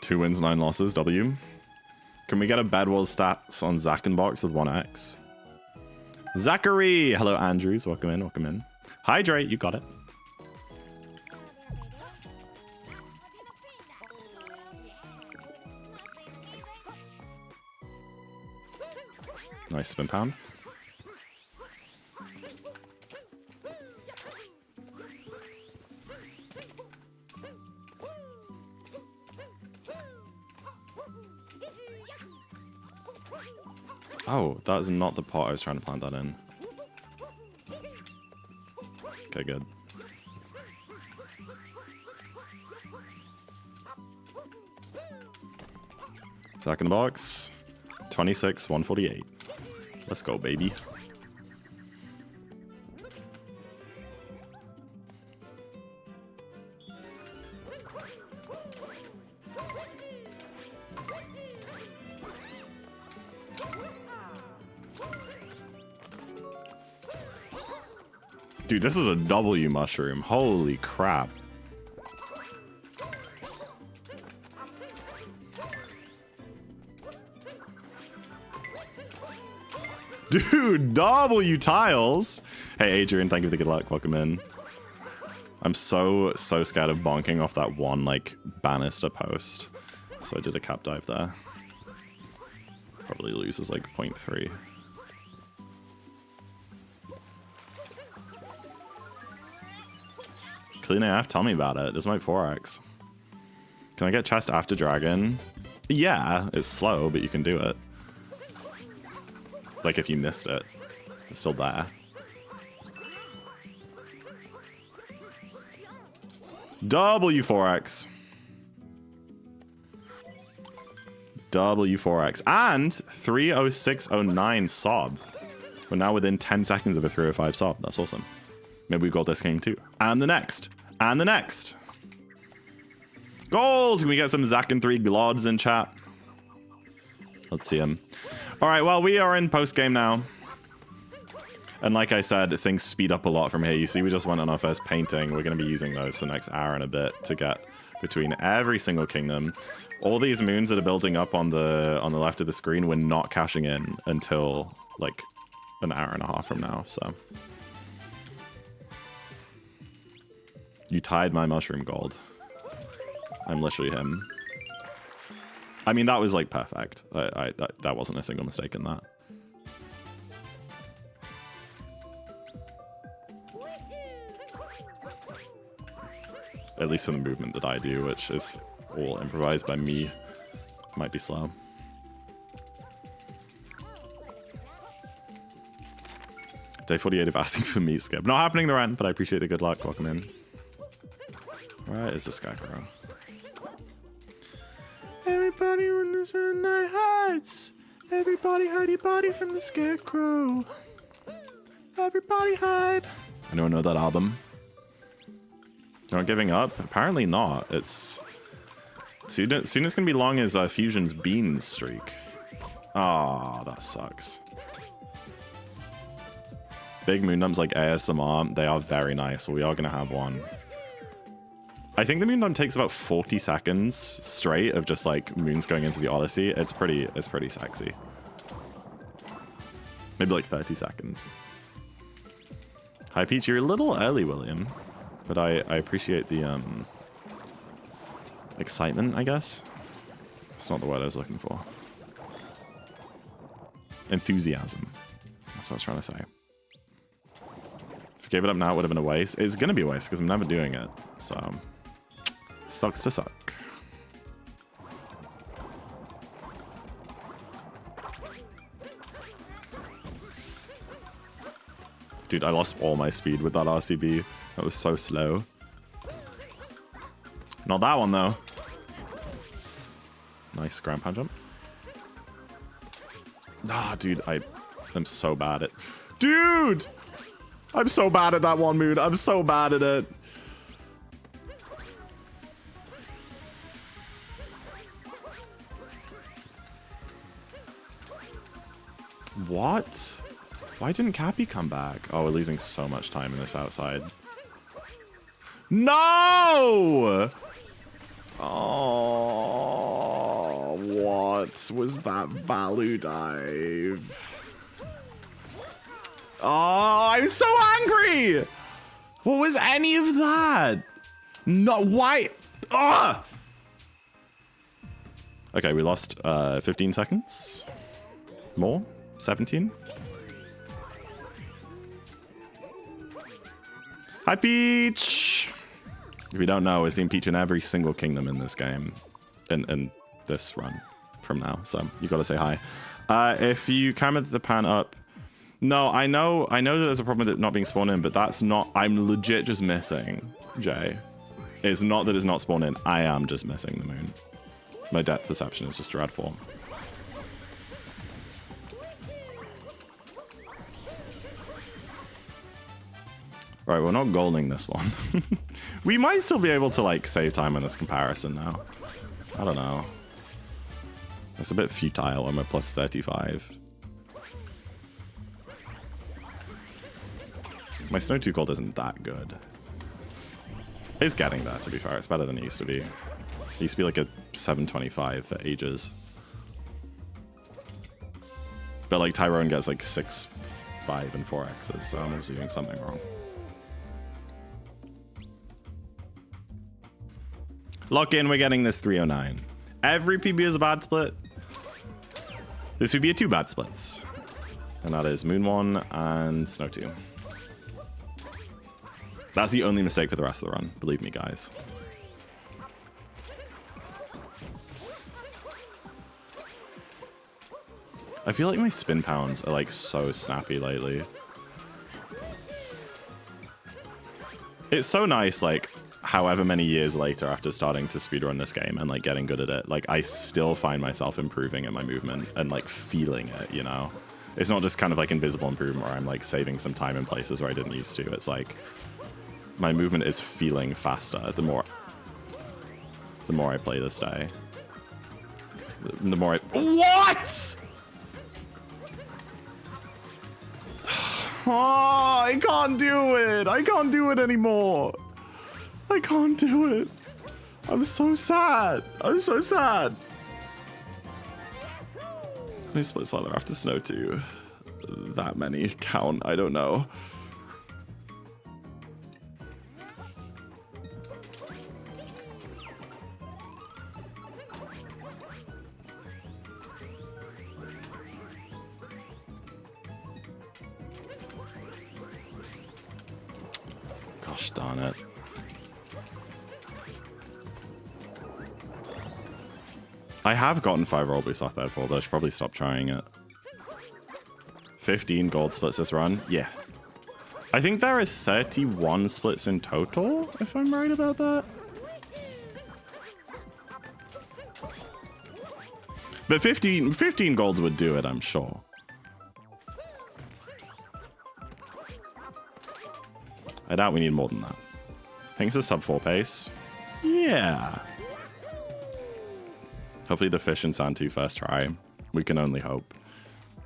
Two wins, 9 losses, W. Can we get a Bad Wars stats on ZackInTheBox with 1x? Zachary! Hello, Andrews. Welcome in, welcome in. Hydrate, you got it. Nice spin pound. Oh, that is not the pot I was trying to plant that in. Okay, good. ZackInTheBox. 26, 148. Let's go, baby. Dude, this is a W mushroom. Holy crap. Dude, W tiles. Hey, Adrian, thank you for the good luck. Welcome in. I'm so scared of bonking off that one, like, banister post. So I did a cap dive there. Probably loses, like, 0.3. Clean AF, tell me about it. This might 4x. Can I get chest after dragon? Yeah, it's slow, but you can do it. Like if you missed it, it's still there. W4x. W4x. And 30609 sob. We're now within 10 seconds of a 305 sob. That's awesome. Maybe we got this game too. And the next. And the next. Gold! Can we get some Zack and 3 Glods in chat? Let's see him. Alright, well, we are in post-game now. And like I said, things speed up a lot from here. You see, we just went on our first painting. We're going to be using those for the next hour and a bit to get between every single kingdom. All these moons that are building up on the left of the screen, we're not cashing in until, like, an hour and a half from now, so... You tied my mushroom gold. I'm literally him. I mean, that was like perfect. That wasn't a single mistake in that. At least for the movement that I do, which is all improvised by me. Might be slow. Day 48 of asking for meat skip. Not happening, the rent, but I appreciate the good luck. Welcome in. Where is the scarecrow? Everybody when the sunlight hides. Everybody hide your body from the scarecrow. Everybody hide. Anyone know that album? You're not giving up? Apparently not. It's soon it's gonna be long as Fusion's beans streak. Ah, that sucks. Big Moondums like ASMR, they are very nice. We are gonna have one. I think the Moondum takes about 40 seconds straight of just like moons going into the Odyssey. It's pretty sexy. Maybe like 30 seconds. Hi Peach, you're a little early, William. But I appreciate the excitement, I guess. It's not the word I was looking for. Enthusiasm. That's what I was trying to say. If I gave it up now, it would have been a waste. It's going to be a waste because I'm never doing it. So, sucks to suck. Dude, I lost all my speed with that RCB. That was so slow. Not that one, though. Nice ground pound jump. Ah, dude, I'm so bad at... Dude! I'm so bad at that one moon. I'm so bad at it. What? Why didn't Cappy come back? Oh, we're losing so much time in this outside. No! Oh, what was that value dive? Oh, I'm so angry! What was any of that? No, why? Ugh! Okay, we lost 15 seconds. More? 17? Hi, Peach! If you don't know, we're seeing Peach in every single kingdom in this game. In this run from now, so you've got to say hi. If you camera the pan up... No, I know that there's a problem with it not being spawned in, but that's not... I'm legit just missing, Jay. It's not that it's not spawned in. I am just missing the moon. My depth perception is just dreadful. Right, we're not golding this one. We might still be able to, like, save time on this comparison now. I don't know. It's a bit futile when we're plus 35. My Snow 2 Gold isn't that good. It's getting there, to be fair. It's better than it used to be. It used to be like a 725 for ages. But, like, Tyrone gets, like, 6, 5, and 4Xs, so I'm obviously doing something wrong. Lock in, we're getting this 309. Every PB is a bad split. This would be a 2 bad splits. And that is Moon 1 and Snow 2. That's the only mistake for the rest of the run. Believe me, guys. I feel like my spin pounds are like so snappy lately. It's so nice, like, however many years later after starting to speedrun this game and like getting good at it, like I still find myself improving in my movement and like feeling it, you know? It's not just kind of like invisible improvement where I'm like saving some time in places where I didn't used to. It's like my movement is feeling faster the more I play this day. The more I... What?! Oh, I can't do it! I can't do it anymore! I can't do it. I'm so sad. I'm so sad. How many splits are there after Snow 2? That many count, I don't know. Gosh darn it. I have gotten 5 roll boosts off that fall, but I should probably stop trying it. 15 gold splits this run? Yeah. I think there are 31 splits in total, if I'm right about that. But 15 golds would do it, I'm sure. I doubt we need more than that. I think it's a sub 4 pace. Yeah. Hopefully the fish and sand 2 first try. We can only hope.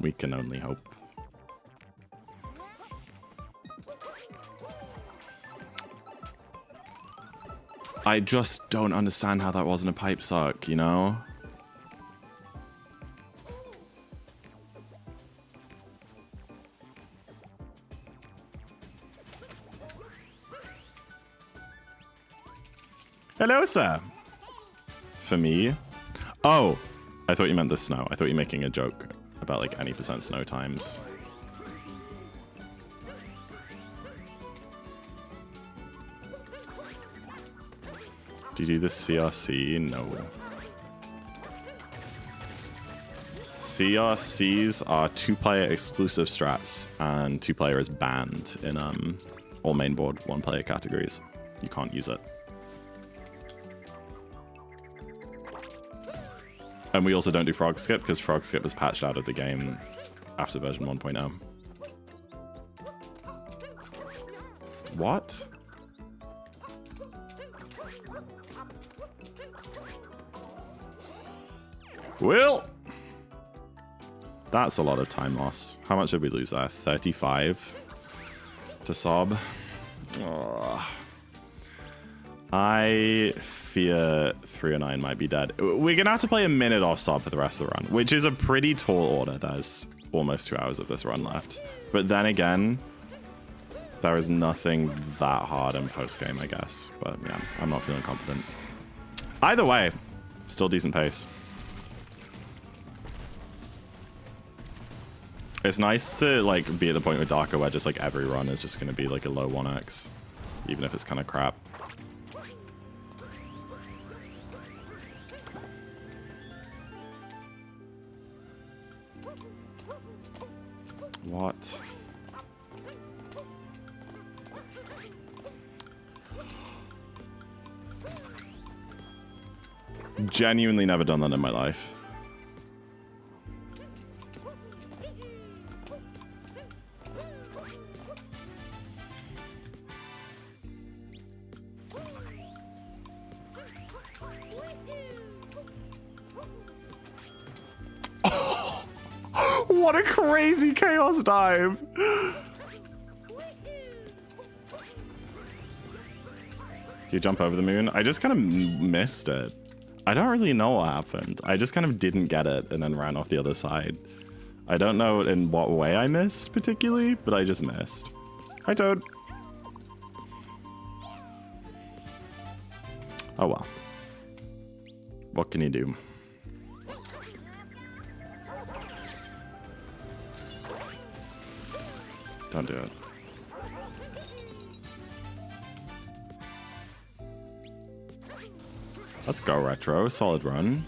We can only hope. I just don't understand how that wasn't a pipe suck, you know? Hello, sir. For me? Oh, I thought you meant the snow. I thought you were making a joke about like any % snow times. Do you do the CRC? No. CRCs are 2-player exclusive strats, and 2-player is banned in all mainboard 1-player categories. You can't use it. And we also don't do frog skip because frog skip was patched out of the game after version 1.0. What? Well, that's a lot of time loss. How much did we lose there? 35 to sob. Oh. I fear 309 might be dead. We're gonna have to play a minute off sob for the rest of the run, which is a pretty tall order. There's almost 2 hours of this run left. But then again, there is nothing that hard in post-game, I guess. But yeah, I'm not feeling confident. Either way, still decent pace. It's nice to like be at the point with Darker where just like every run is just going to be like a low 1x, even if it's kind of crap. What? Genuinely never done that in my life. What a crazy chaos dive! Can you jump over the moon? I just kind of missed it. I don't really know what happened. I just kind of didn't get it and then ran off the other side. I don't know in what way I missed particularly, but I just missed. Hi, Toad. Oh well. What can you do? Don't do it. Let's go, Retro. Solid run.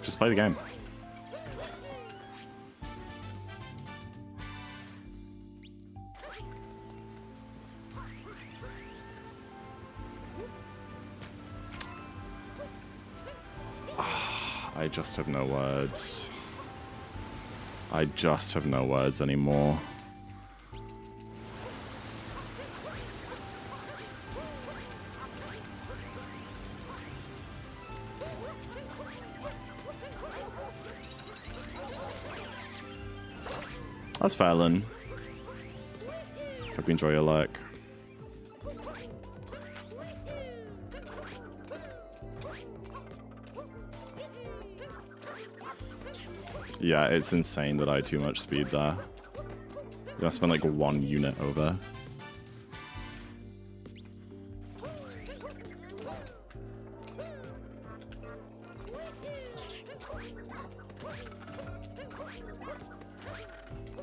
Just play the game. I just have no words. I just have no words anymore. That's fair, Lynn. Hope you enjoy your luck. Yeah, it's insane that I had too much speed there. I'm gonna spend like 1 unit over.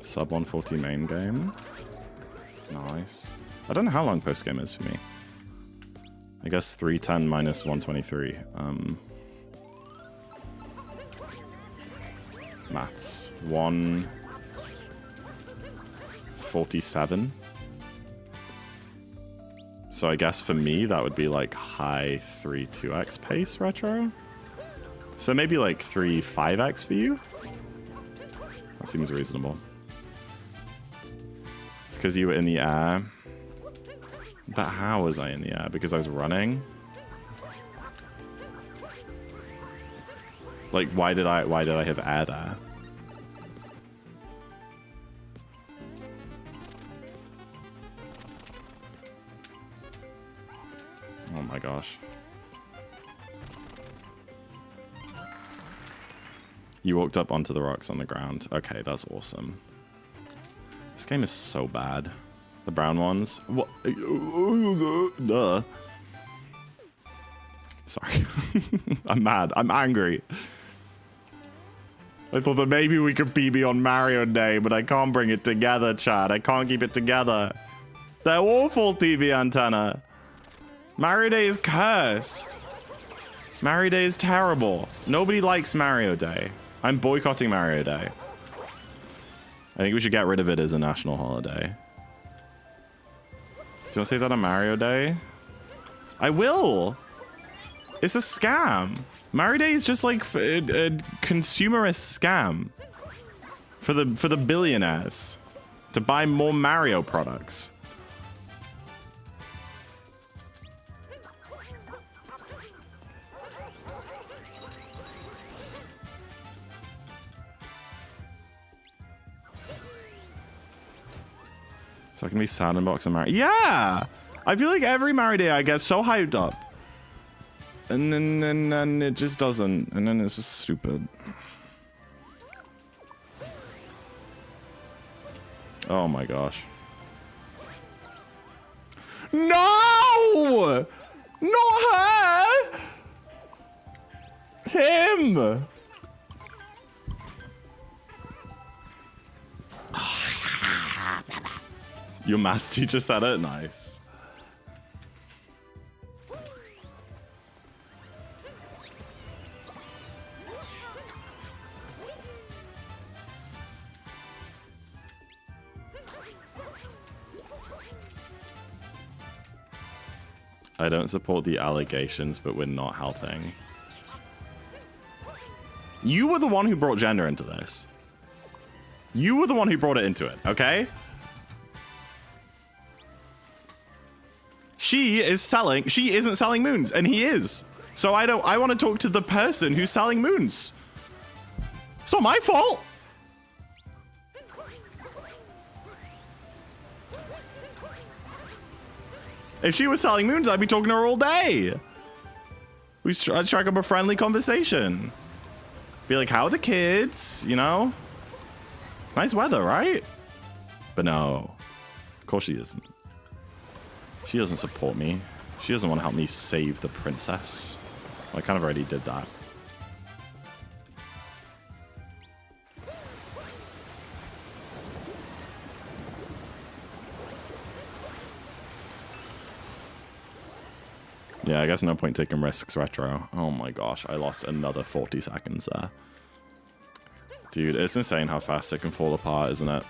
Sub 140 main game. Nice. I don't know how long post game is for me. I guess 310 minus 123. Maths. 147. So I guess for me, that would be like high 3 2x pace retro. So maybe like 3 5x for you? That seems reasonable. It's because you were in the air. But how was I in the air? Because I was running? Like, why did I have air there? Oh my gosh. You walked up onto the rocks on the ground. Okay, that's awesome. This game is so bad. The brown ones. What? Duh. Sorry. I'm mad. I'm angry. I thought that maybe we could PB on Mario Day, but I can't bring it together, Chad. I can't keep it together. They're awful, TV antenna. Mario Day is cursed. Mario Day is terrible. Nobody likes Mario Day. I'm boycotting Mario Day. I think we should get rid of it as a national holiday. Do you want to say that on Mario Day? I will. It's a scam. Mario Day is just like a consumerist scam for the billionaires to buy more Mario products. So I can be sad and box and Mario. Yeah! I feel like every Mario Day I get so hyped up. And then it just doesn't. And then it's just stupid. Oh my gosh. No! Not her! Him! Your maths teacher said it? Nice. I don't support the allegations, but we're not helping. You were the one who brought gender into this. You were the one who brought it into it, okay? She isn't selling moons, and he is. So I want to talk to the person who's selling moons. It's not my fault. If she was selling moons, I'd be talking to her all day. I'd strike up a friendly conversation. Be like, how are the kids? You know? Nice weather, right? But no. Of course she isn't. She doesn't support me. She doesn't want to help me save the princess. Well, I kind of already did that. Yeah, I guess no point taking risks, retro. Oh my gosh, I lost another 40 seconds there. Dude, it's insane how fast it can fall apart, isn't it?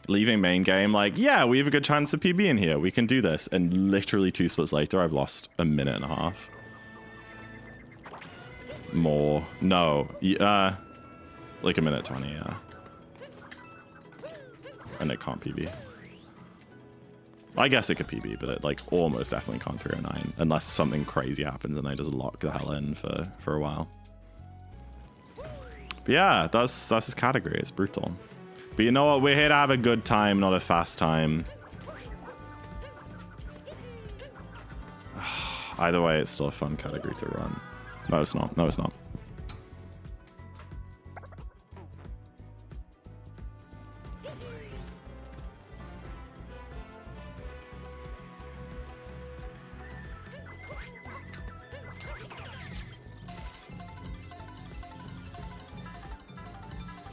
Leaving main game, like, yeah, we have a good chance of PB in here. We can do this. And literally 2 splits later, I've lost a minute and a half. More. No. Like a minute 20, yeah. And it can't PB. I guess it could PB, but it like almost definitely can't 309 unless something crazy happens and I just lock the hell in for a while. But yeah, that's his category. It's brutal. But you know what? We're here to have a good time, not a fast time. Either way, it's still a fun category to run. No, it's not. No, it's not.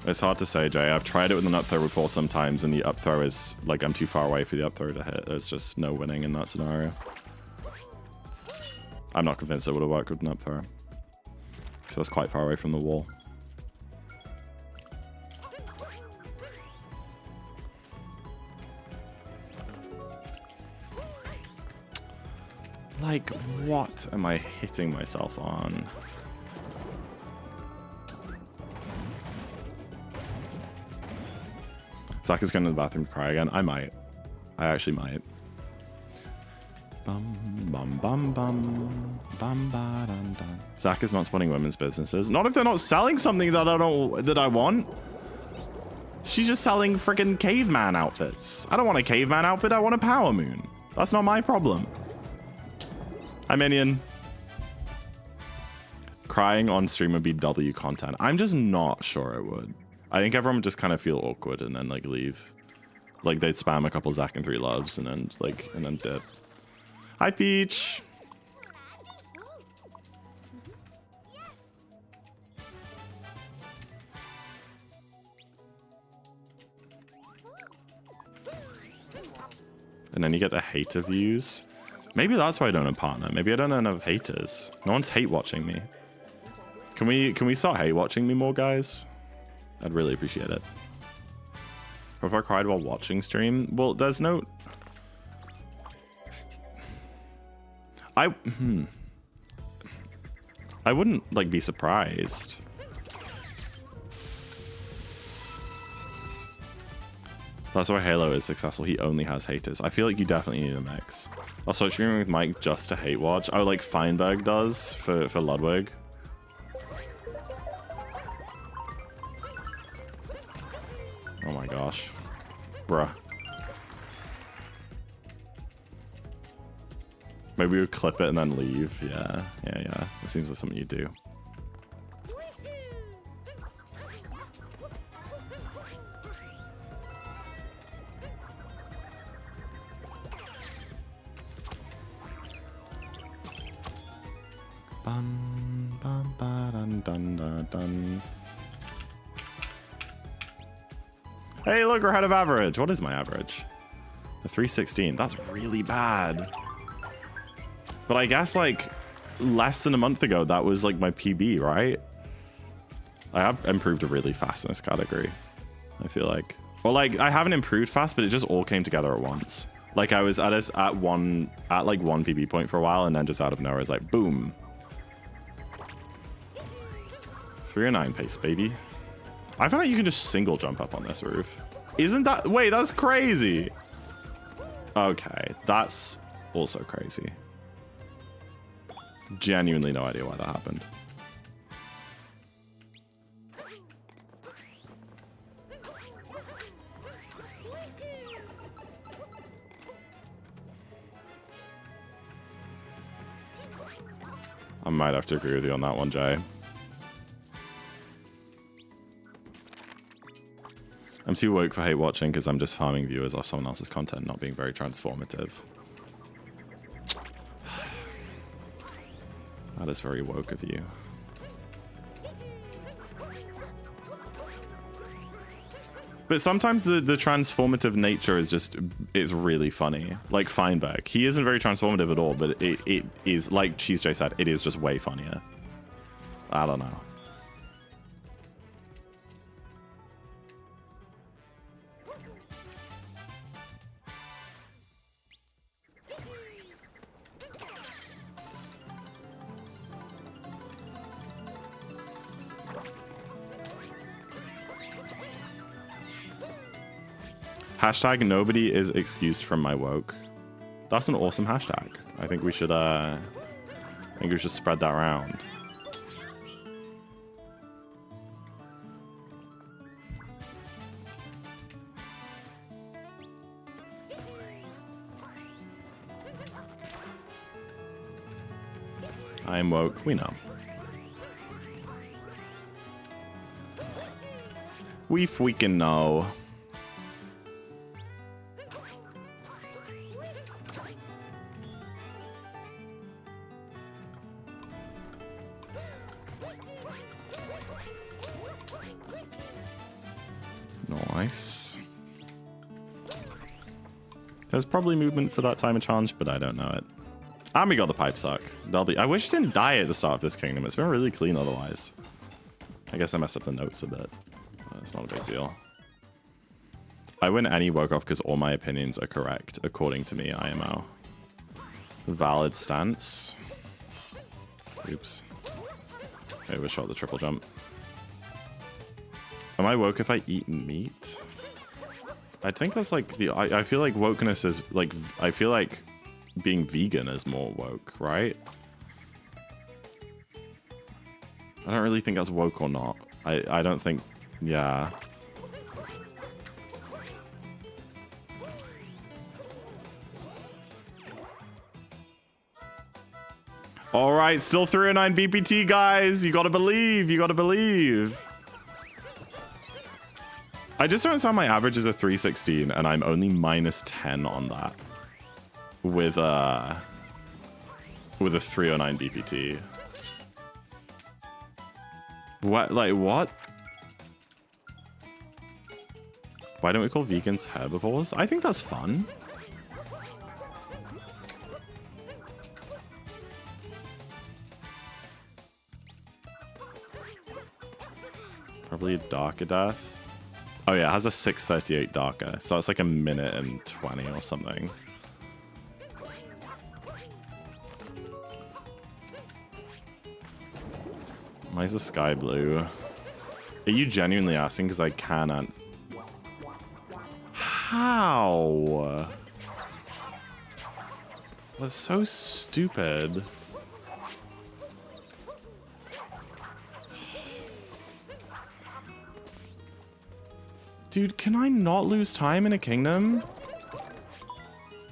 It's hard to say, Jay. I've tried it with an up throw before sometimes, and the up throw is like I'm too far away for the up throw to hit. There's just no winning in that scenario. I'm not convinced it would have worked with an up throw because that's quite far away from the wall. Like, what am I hitting myself on? Zach is going to the bathroom to cry again. I might. I actually might. Bum, bum, bum, bum, bum, ba, dun, dun. Zach is not supporting women's businesses. Not if they're not selling something that I want. She's just selling freaking caveman outfits. I don't want a caveman outfit. I want a power moon. That's not my problem. Hi, Minion. Crying on stream would be W content. I'm just not sure it would. I think everyone would just kind of feel awkward and then like leave. Like they'd spam a couple Zack and 3 loves and then dip. Hi, Peach. And then you get the hater views. Maybe that's why I don't have a partner. Maybe I don't have enough haters. No one's hate watching me. Can we start hate watching me more, guys? I'd really appreciate it. Or if I cried while watching stream? Well, there's no... I wouldn't like be surprised. That's why Halo is successful. He only has haters. I feel like you definitely need a mix. I'll start streaming with Mike just to hate watch. Oh, like Feinberg does for Ludwig. Oh my gosh. Bruh. Maybe we would clip it and then leave. Yeah. It seems like something you do. Bum, bum, ba, dun, dun, dun, dun. Hey, look, we're ahead of average. What is my average? A 316. That's really bad. But I guess like less than a month ago, that was like my PB, right? I have improved a really fast in this category, I feel like. Well, like I haven't improved fast, but it just all came together at once. Like I was at like one PB point for a while, and then just out of nowhere, it's like boom. 309 pace, baby. I feel like you can just single jump up on this roof. Isn't that? Wait, that's crazy. Okay, that's also crazy. Genuinely no idea why that happened. I might have to agree with you on that one, Jay. I'm too woke for hate watching because I'm just farming viewers off someone else's content, not being very transformative. That is very woke of you. But sometimes the transformative nature is just, it's really funny. Like Feinberg. He isn't very transformative at all, but it is, like Cheese J said, it is just way funnier. I don't know. Hashtag nobody is excused from my woke. That's an awesome hashtag. I think we should spread that around. I am woke, we know. We freaking know. Nice. There's probably movement for that timer challenge, but I don't know it. And we got the pipe suck. I wish it didn't die at the start of this kingdom. It's been really clean otherwise. I guess I messed up the notes a bit. It's not a big deal. I win any woke off because all my opinions are correct, according to me, IMO. Valid stance. Oops. Overshot the triple jump. Am I woke if I eat meat? I think that's like the... I feel like wokeness is like... I feel like being vegan is more woke, right? I don't really think that's woke or not. I don't think... Yeah. All right, still 309 BPT, guys. You gotta believe. You gotta believe. I just don't understand my average is a 316, and I'm only minus 10 on that. With a 309 BPT. What? Like, what? Why don't we call vegans herbivores? I think that's fun. Probably a darker death. Oh yeah, it has a 638 darker, so it's like a minute and 20 or something. Why is the sky blue? Are you genuinely asking? Because I can't. How? That's so stupid. Dude, can I not lose time in a kingdom?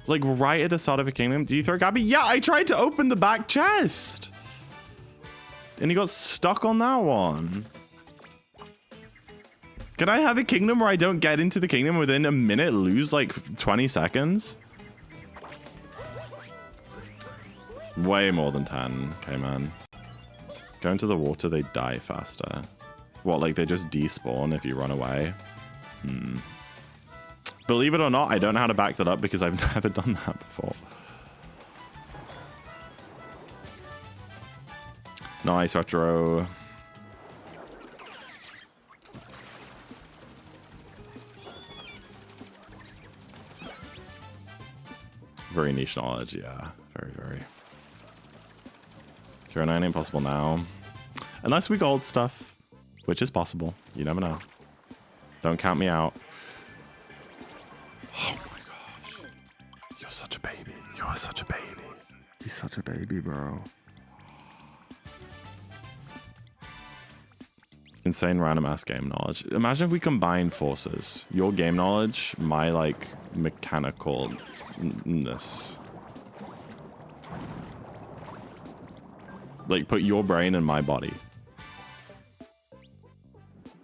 Like right at the start of a kingdom? Do you throw Gabby? Yeah, I tried to open the back chest. And he got stuck on that one. Can I have a kingdom where I don't get into the kingdom within a minute, lose like 20 seconds? Way more than 10. Okay, man. Go into the water, they die faster. What, like they just despawn if you run away? Believe it or not, I don't know how to back that up because I've never done that before. Nice retro. Very niche knowledge, yeah. Very, very. 309 ain't possible now. Unless we gold stuff, which is possible. You never know. Don't count me out. Oh my gosh. You're such a baby. You're such a baby. He's such a baby, bro. Insane random ass game knowledge. Imagine if we combine forces. Your game knowledge, my like mechanicalness. Like put your brain in my body.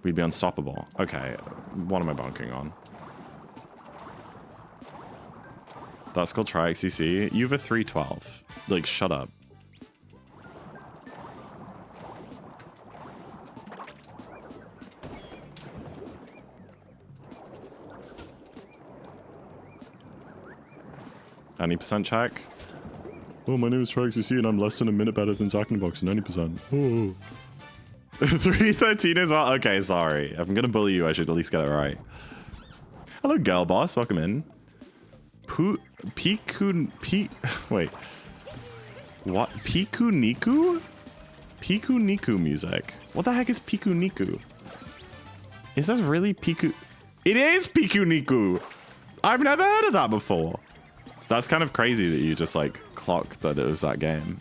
We'd be unstoppable. Okay, what am I bunking on? That's called Try XCC. You have a 312. Like, shut up. Any percent check? Oh, my name is Try XCC and I'm less than a minute better than ZackInTheBox, 90%. Oh. 313 as well? Okay, sorry. If I'm gonna bully you, I should at least get it right. Hello, girl boss. Welcome in. Wait. What? Piku Niku? Piku Niku music. What the heck is Piku Niku? Is this really Piku? It is Piku Niku! I've never heard of that before. That's kind of crazy that you just like clocked that it was that game.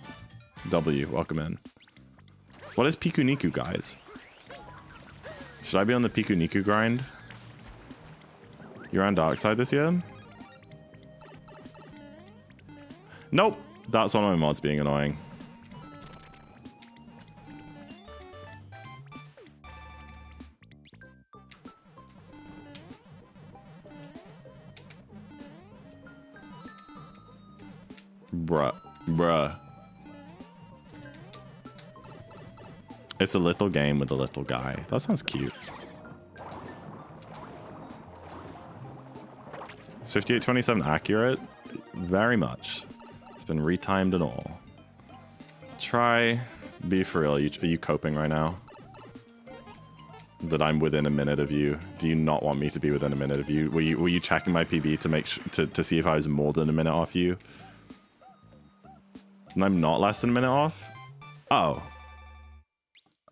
W, welcome in. What is Piku Niku, guys? Should I be on the Piku Niku grind? You're on Dark Side this year? Nope. That's one of my mods being annoying. Bruh. It's a little game with a little guy. That sounds cute. Is 5827 accurate? Very much. It's been retimed and all. Try. Be for real. Are you coping right now? That I'm within a minute of you. Do you not want me to be within a minute of you? Were you checking my PB to make to see if I was more than a minute off you? And I'm not less than a minute off? Oh.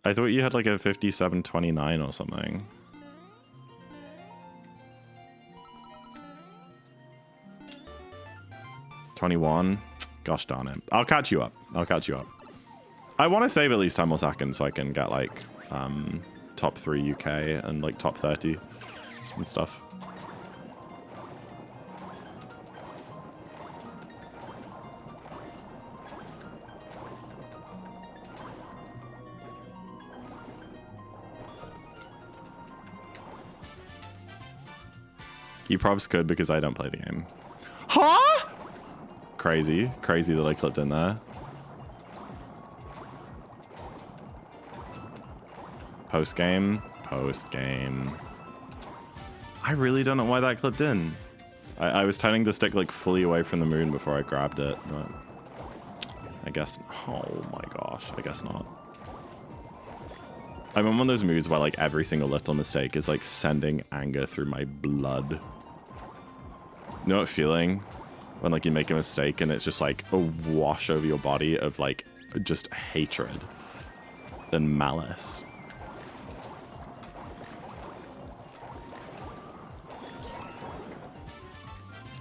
I thought you had like a 57.29 or something. $21. Gosh darn it. I'll catch you up. I'll catch you up. I want to save at least 10 more seconds so I can get like top 3 UK and like top 30 and stuff. You probs could because I don't play the game. Huh? Crazy. Crazy that I clipped in there. Post game. Post game. I really don't know why that clipped in. I was turning the stick like fully away from the moon before I grabbed it. But I guess. Oh my gosh. I guess not. I'm in one of those moods where like every single little mistake is like sending anger through my blood. You know what feeling when like you make a mistake and it's just like a wash over your body of like just hatred and malice.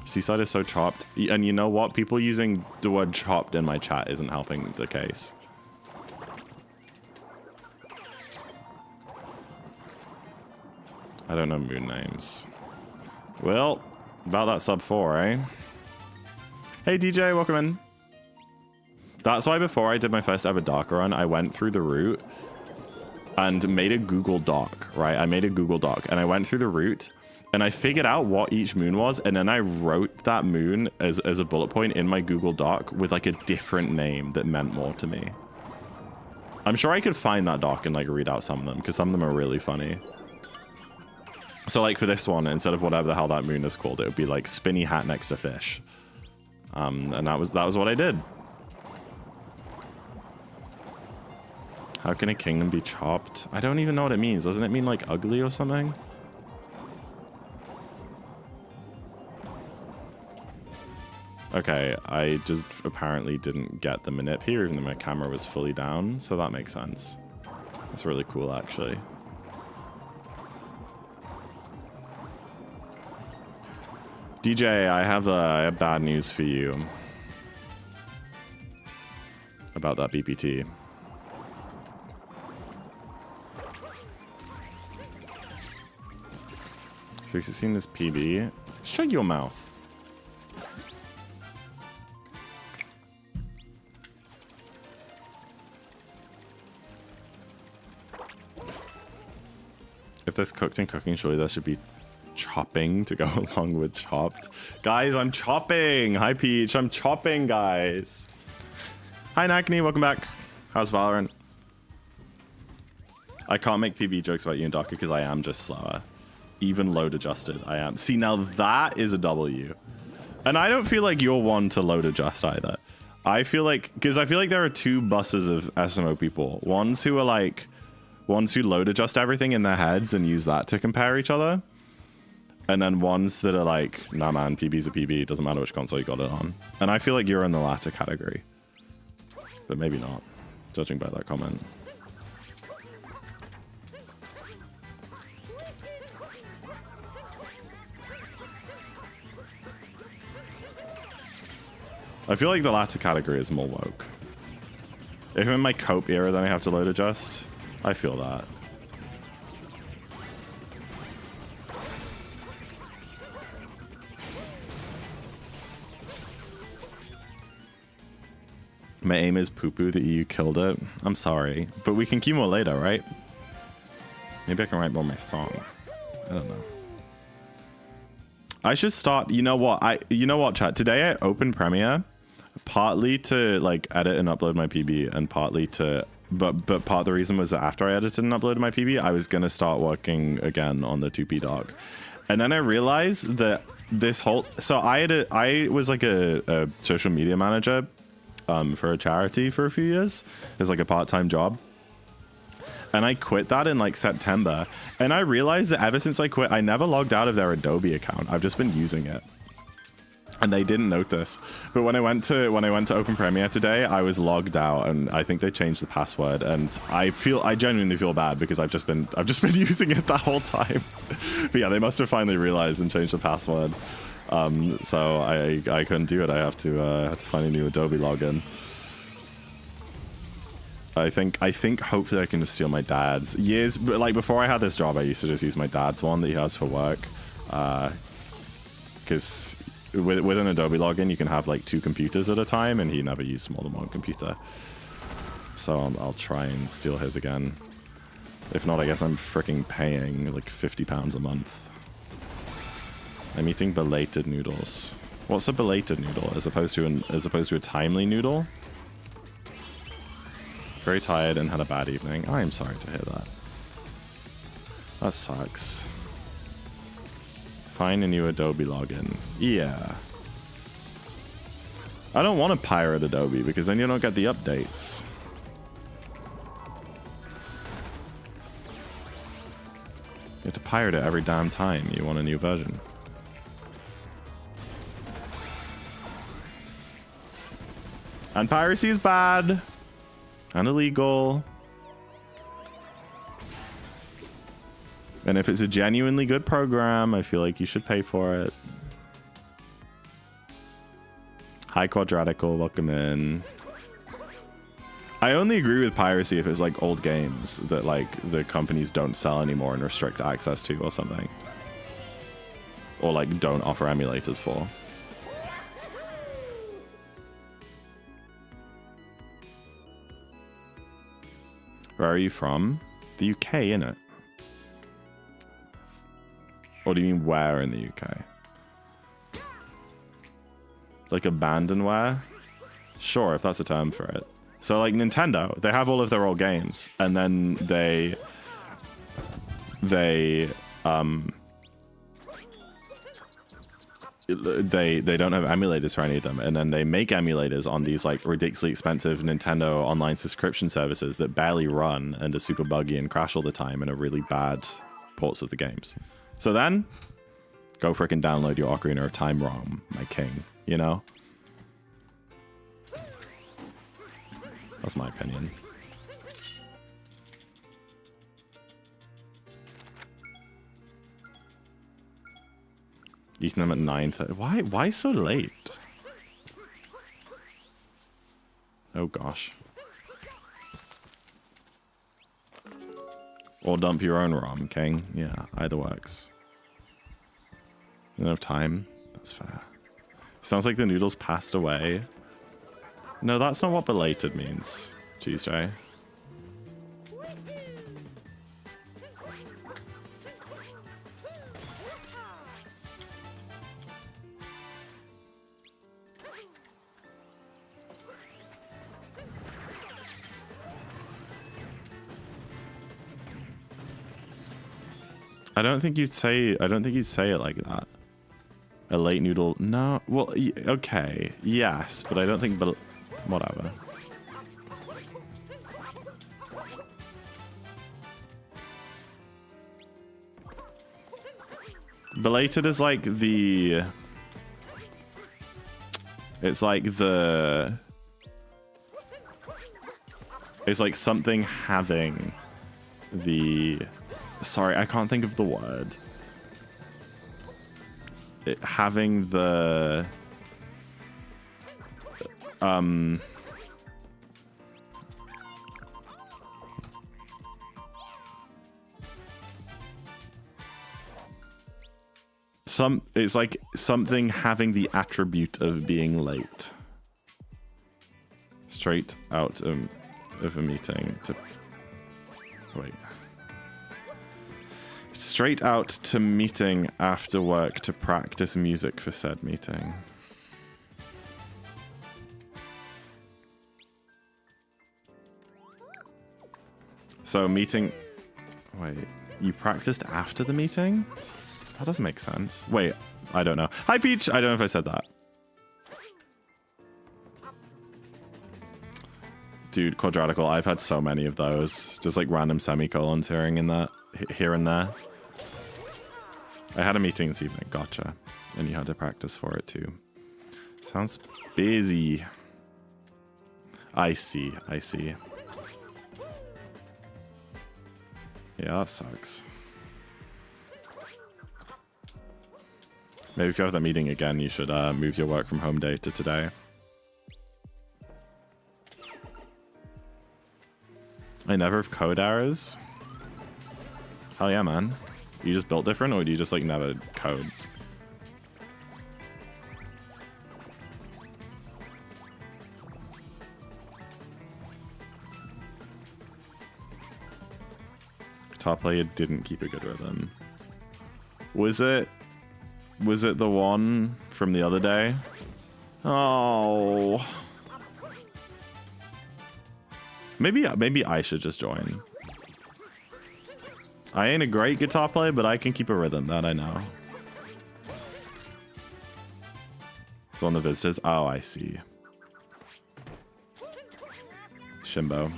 Seaside is so chopped. And you know what? People using the word chopped in my chat isn't helping the case. I don't know moon names. Well, about that sub 4, eh? Hey DJ, welcome in. That's why before I did my first ever Darker run, I went through the route and made a Google Doc, right? I made a Google Doc and I went through the route and I figured out what each moon was, and then I wrote that moon as a bullet point in my Google Doc with like a different name that meant more to me. I'm sure I could find that doc and like read out some of them because some of them are really funny. So like for this one, instead of whatever the hell that moon is called, it would be like spinny hat next to fish. And that was what I did. How can a kingdom be chopped? I don't even know what it means. Doesn't it mean like ugly or something? Okay, I just apparently didn't get the manip here, even though my camera was fully down, so that makes sense. That's really cool, actually. DJ, I have bad news for you about that BPT. Have you seen this PB? Shut your mouth. If there's cooked and cooking, surely there should be chopping to go along with chopped. Guys, I'm chopping. Hi, Peach. I'm chopping, guys. Hi, Nakni. Welcome back. How's Valorant? I can't make PB jokes about you and Darker because I am just slower. Even load adjusted, I am. See, now that is a W. And I don't feel like you're one to load adjust either. I feel like, because I feel like there are two buses of SMO people. Ones who load adjust everything in their heads and use that to compare each other. And then ones that are like, nah man, PB's a PB, doesn't matter which console you got it on. And I feel like you're in the latter category. But maybe not, judging by that comment. I feel like the latter category is more woke. If I'm in my cope era, then I have to load adjust. I feel that. My aim is poo-poo that you killed it. I'm sorry, but we can chemo later, right? Maybe I can write more my song. I don't know. I should start. You know what, chat? Today I opened Premiere, partly to like edit and upload my PB, and partly to. But part of the reason was that after I edited and uploaded my PB, I was gonna start working again on the 2P doc, and then I realized that this whole. So I was like a social media manager. For a charity for a few years as like a part-time job, and I quit that in like September, and I realized that ever since I quit, I never logged out of their Adobe account. I've just been using it, And they didn't notice. But when I went to Open Premiere today, I was logged out, and I think they changed the password. And I genuinely feel bad because I've just been using it that whole time. But yeah, they must have finally realized and changed the password. So I couldn't do it. I have to find a new Adobe login. I think hopefully I can just steal my dad's. Like before I had this job, I used to just use my dad's one that he has for work, because with an Adobe login you can have like 2 computers at a time, and he never used more than 1 computer. So I'll try and steal his again. If not, I guess I'm freaking paying like £50 a month. I'm eating belated noodles. What's a belated noodle as opposed to a timely noodle? Very tired and had a bad evening. I am sorry to hear that. That sucks. Find a new Adobe login. Yeah. I don't want to pirate Adobe because then you don't get the updates. You have to pirate it every damn time you want a new version. And piracy is bad. And illegal. And if it's a genuinely good program, I feel like you should pay for it. Hi Quadratical, welcome in. I only agree with piracy if it's like old games that like the companies don't sell anymore and restrict access to or something. Or like don't offer emulators for. Where are you from? The UK, innit? Or do you mean where in the UK? Like abandonware? Sure, if that's a term for it. So like Nintendo, they have all of their old games, and then they don't have emulators for any of them, and then they make emulators on these like ridiculously expensive Nintendo online subscription services that barely run and are super buggy and crash all the time and are really bad ports of the games. So then go frickin' download your Ocarina of Time ROM, my king, you know? That's my opinion. Eating them at 9:30. Why so late? Oh gosh. Or dump your own ROM, king. Yeah, either works. You don't have time? That's fair. Sounds like the noodles passed away. No, that's not what belated means, Tuesday. I don't think you'd say it like that. A late noodle. No. Well, okay. Yes, but I don't think whatever. Belated is like the... It's like the... It's like something having the... Sorry, I can't think of the word. Having the... It's like something having the attribute of being late. Straight out of a meeting to... Wait. Straight out to meeting after work to practice music for said meeting. So meeting... Wait, you practiced after the meeting? That doesn't make sense. Wait, I don't know. Hi, Peach! I don't know if I said that. Dude, Quadratical, I've had so many of those. Just like random semicolons here and there. I had a meeting this evening. Gotcha. And you had to practice for it too. Sounds busy. I see. I see. Yeah, that sucks. Maybe if you have that meeting again, you should move your work from home day to today. I never have code errors. Hell yeah, man. You just built different, or do you just like never code? Top player didn't keep a good rhythm. Was it the one from the other day? Oh. Maybe I should just join. I ain't a great guitar player, but I can keep a rhythm, that I know. It's one of the visitors. Oh, I see. Shimbo.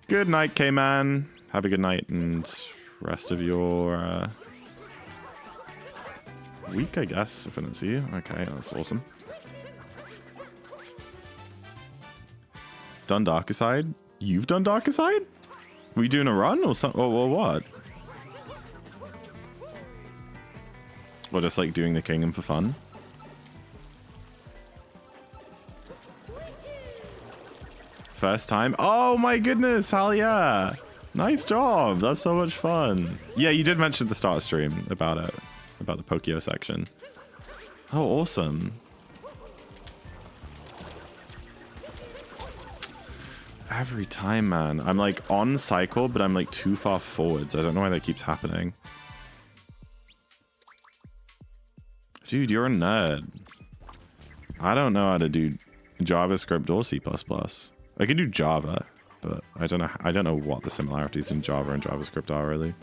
Good night, K-Man. Have a good night and rest of your week, I guess, if I don't see you. Okay, that's awesome. Done Darker Side? You've done Darker Side? We doing a run or something? Or what? Or just like doing the kingdom for fun? First time? Oh my goodness, hell yeah. Nice job. That's so much fun. Yeah, you did mention at the start of stream about it. About the Pokio section. Oh, awesome. Every time, man. I'm like on cycle, but I'm like too far forwards. I don't know why that keeps happening. Dude, you're a nerd. I don't know how to do JavaScript or C++. I can do Java, but I don't know what the similarities in Java and JavaScript are really.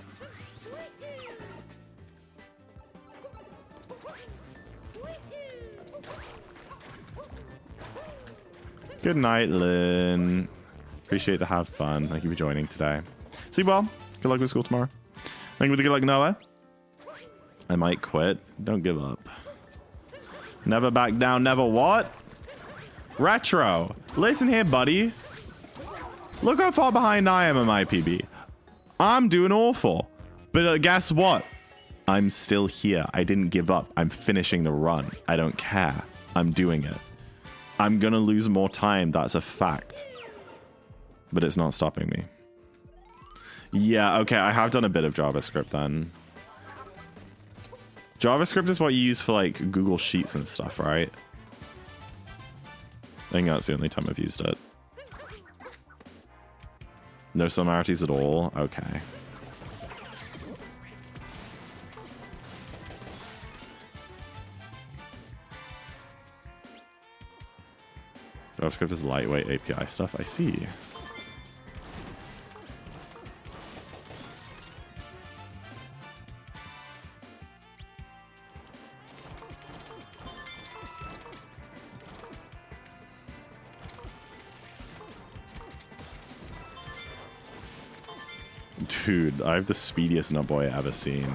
Good night, Lynn. Appreciate the have fun. Thank you for joining today. Sleep well. Good luck with school tomorrow. Thank you for the good luck, Noah. I might quit. Don't give up. Never back down, never what? Retro. Listen here, buddy. Look how far behind I am in my PB. I'm doing awful. But guess what? I'm still here. I didn't give up. I'm finishing the run. I don't care. I'm doing it. I'm gonna lose more time. That's a fact. But it's not stopping me. Yeah, okay. I have done a bit of JavaScript then. JavaScript is what you use for like Google Sheets and stuff, right? I think that's the only time I've used it. No similarities at all? Okay. JavaScript is lightweight API stuff. I see. Dude, I have the speediest nutboy I've ever seen.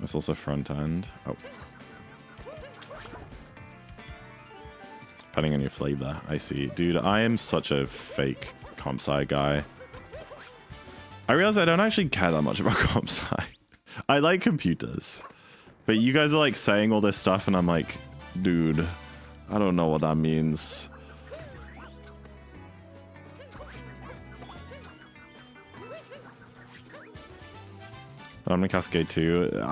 It's also front end. Oh. Depending on your flavor, I see. Dude, I am such a fake comp sci guy. I realize I don't actually care that much about comp sci. I like computers. But you guys are like saying all this stuff and I'm like, dude, I don't know what that means. I'm in Cascade 2.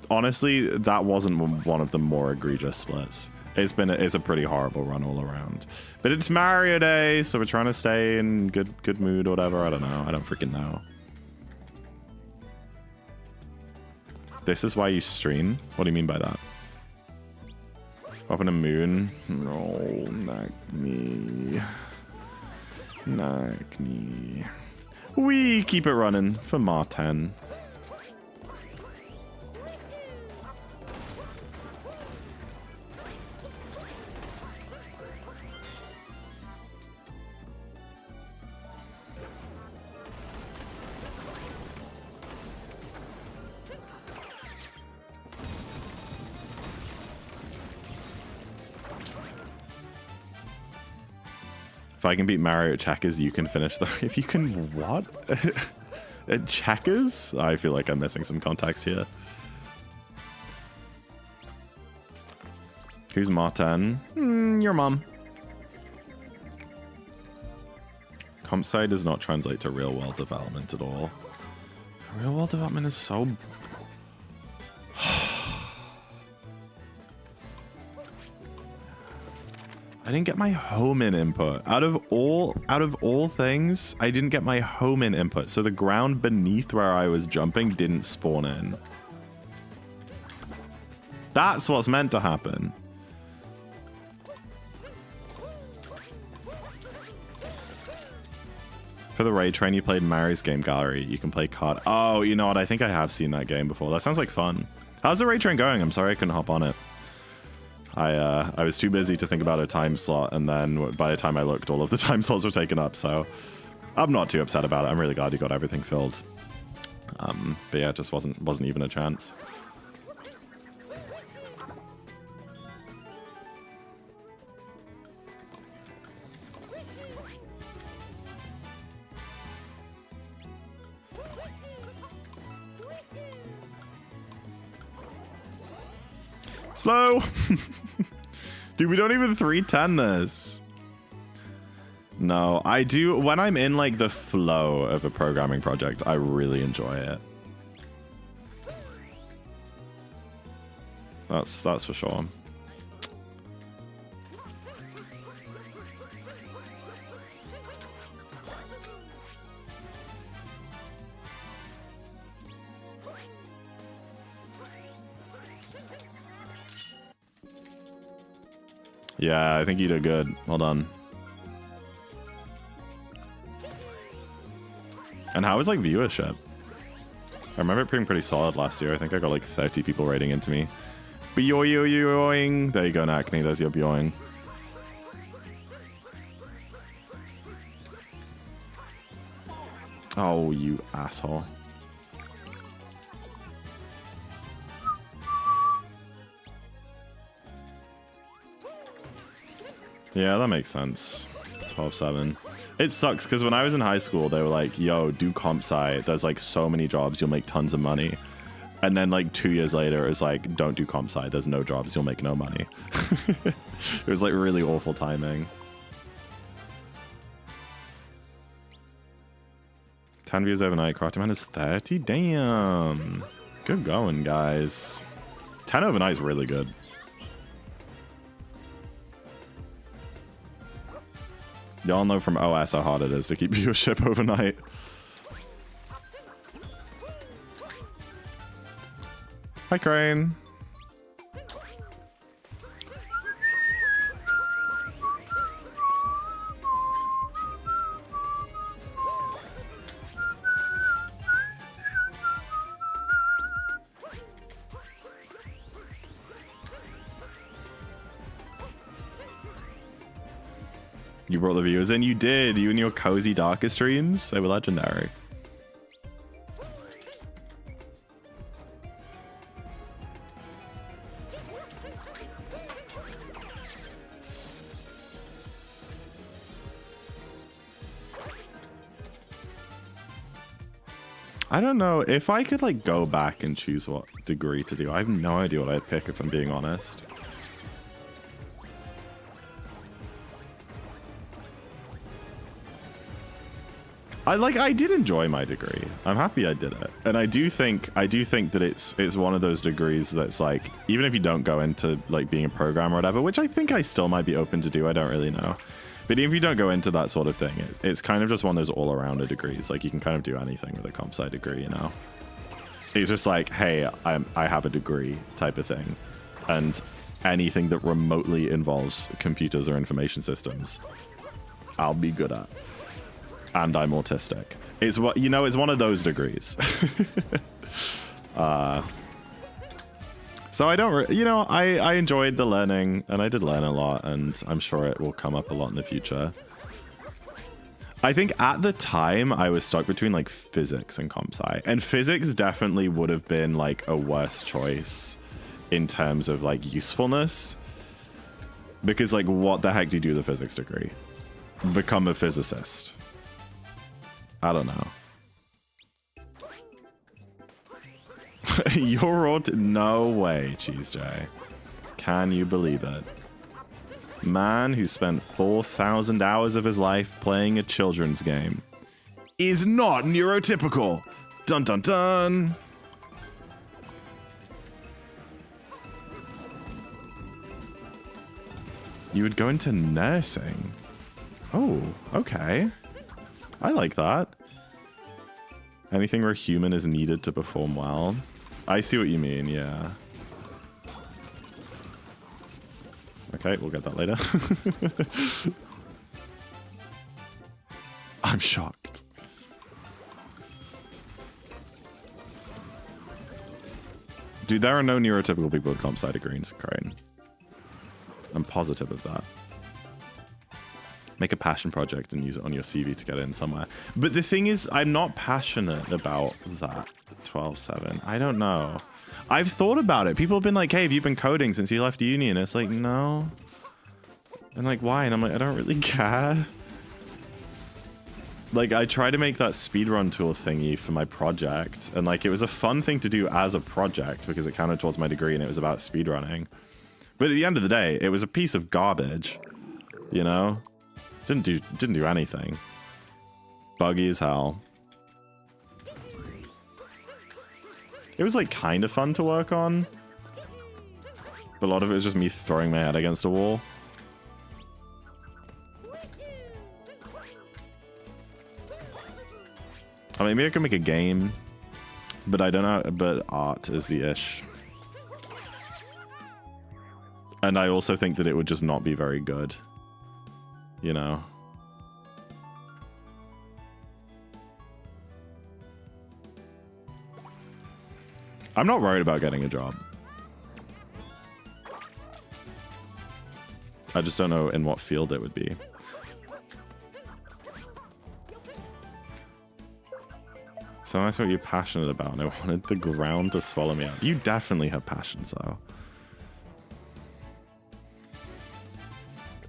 Honestly, that wasn't one of the more egregious splits. It's a pretty horrible run all around. But it's Mario Day, so we're trying to stay in good mood or whatever. I don't know. I don't freaking know. This is why you stream? What do you mean by that? Up in a moon? No, knock me. Knock me. We keep it running for Martin. If I can beat Mario at checkers, you can finish the... If you can what? At checkers? I feel like I'm missing some context here. Who's Martin? Your mom. Comp sci does not translate to real world development at all. Real world development is so... I didn't get my home in input. Out of all things, I didn't get my home in input. So the ground beneath where I was jumping didn't spawn in. That's what's meant to happen. For the raid train, you played Mario's Game Gallery. You can play card. Oh, you know what? I think I have seen that game before. That sounds like fun. How's the raid train going? I'm sorry I couldn't hop on it. I was too busy to think about a time slot, and then by the time I looked, all of the time slots were taken up, so I'm not too upset about it. I'm really glad you got everything filled. But yeah, it just wasn't even a chance. Slow! Dude, we don't even 310 this. No, I do. When I'm in like the flow of a programming project, I really enjoy it. That's for sure. Yeah, I think you did good. Well done. And how was like viewership? I remember it being pretty solid last year. I think I got like 30 people rating into me. Byoing. There you go, Acne. There's your byoing. Oh, you asshole. Yeah, that makes sense. 12-7. It sucks because when I was in high school, they were like, yo, do comp sci. There's like so many jobs, you'll make tons of money. And then like 2 years later, it was like, don't do comp sci. There's no jobs, you'll make no money. It was like really awful timing. 10 views overnight. Crafterman is 30. Damn. Good going, guys. 10 overnight is really good. Y'all know from OS how hard it is to keep viewership overnight. Hi, Crane. You brought the viewers in. You did. You and your cozy Darker streams. They were legendary. I don't know if I could like go back and choose what degree to do. I have no idea what I'd pick if I'm being honest. I did enjoy my degree. I'm happy I did it. And I do think that it's one of those degrees that's like, even if you don't go into like being a programmer or whatever, which I think I still might be open to do, I don't really know. But even if you don't go into that sort of thing, it's kind of just one of those all-arounder degrees. Like you can kind of do anything with a comp sci degree, you know? It's just like, hey, I have a degree type of thing. And anything that remotely involves computers or information systems, I'll be good at. And I'm autistic. It's what, you know, it's one of those degrees. So I don't, you know, I enjoyed the learning, and I did learn a lot, and I'm sure it will come up a lot in the future. I think at the time I was stuck between like physics and comp sci, and physics definitely would have been like a worse choice in terms of like usefulness, because like what the heck do you do with a physics degree? become a physicist. I don't know. You're all no way, Cheese J. Can you believe it? Man who spent 4,000 hours of his life playing a children's game is not neurotypical. Dun dun dun. You would go into nursing. Oh, okay. I like that. Anything where a human is needed to perform well. I see what you mean, yeah. Okay, we'll get that later. I'm shocked. Dude, there are no neurotypical people with comp side greens, Crane. I'm positive of that. Make a passion project and use it on your CV to get in somewhere. But the thing is, I'm not passionate about that 12/7. I don't know. I've thought about it. People have been like, hey, have you been coding since you left uni? And it's like, no. And like, why? And I'm like, I don't really care. Like, I tried to make that speedrun tool thingy for my project. And like, it was a fun thing to do as a project because it counted towards my degree and it was about speedrunning. But at the end of the day, it was a piece of garbage, you know? Didn't do anything. Buggy as hell. It was like kind of fun to work on. But a lot of it was just me throwing my head against a wall. I mean, maybe I could make a game, but I don't know, but art is the ish. And I also think that it would just not be very good. You know? I'm not worried about getting a job. I just don't know in what field it would be. So I asked what you're passionate about, and I wanted the ground to swallow me up. You definitely have passions, though.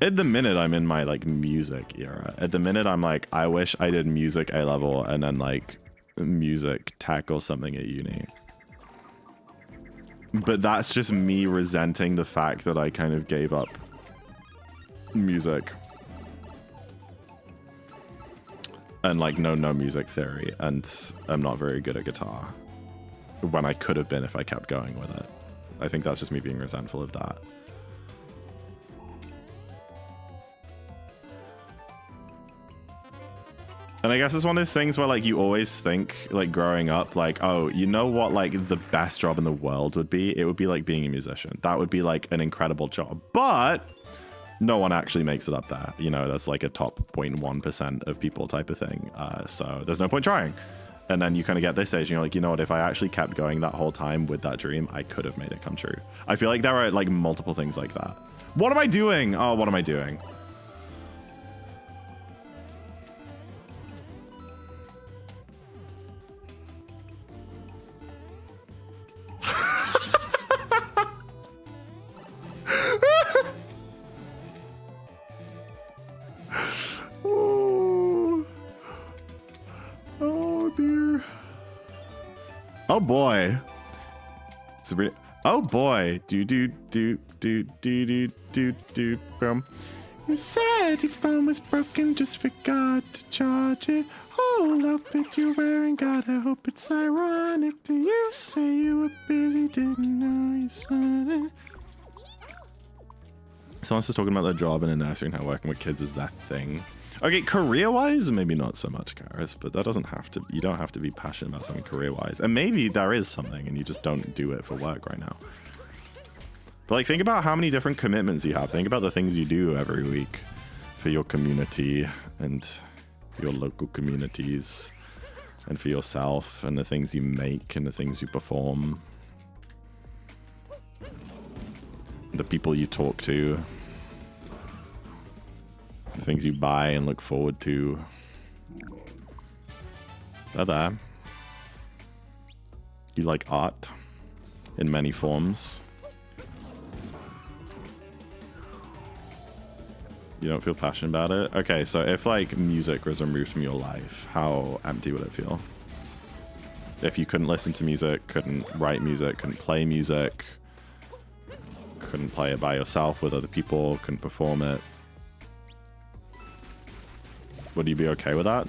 At the minute, I'm in my, like, music era. At the minute, I'm like, I wish I did music A-level and then, like, music tech or something at uni. But that's just me resenting the fact that I kind of gave up music. And, like, no music theory. And I'm not very good at guitar. When I could have been if I kept going with it. I think that's just me being resentful of that. And I guess it's one of those things where, like, you always think, like, growing up, like, oh, you know what, like, the best job in the world would be? It would be, like, being a musician. That would be, like, an incredible job. But no one actually makes it up there. You know, that's, like, a top 0.1% of people type of thing. So there's no point trying. And then you kind of get this stage, and you're like, you know what, if I actually kept going that whole time with that dream, I could have made it come true. I feel like there are, like, multiple things like that. What am I doing? Oh, what am I doing? Oh boy. Sabrina. Oh boy. Boom. You said your phone was broken, just forgot to charge it. Whole outfit you're wearing, gotta hope it's ironic. Do you say you were busy, didn't know you said it? Someone's just talking about their job in a nursery and how working with kids is that thing. Okay, career-wise, maybe not so much, Karis, but that doesn't have to, you don't have to be passionate about something career-wise. And maybe there is something and you just don't do it for work right now. But like, think about how many different commitments you have. Think about the things you do every week for your community and for your local communities and for yourself and the things you make and the things you perform. The people you talk to. The things you buy and look forward to. They're there. You like art in many forms. You don't feel passionate about it? Okay, so if like music was removed from your life, how empty would it feel? If you couldn't listen to music, couldn't write music, couldn't play music, couldn't play it by yourself with other people, couldn't perform it, would you be okay with that?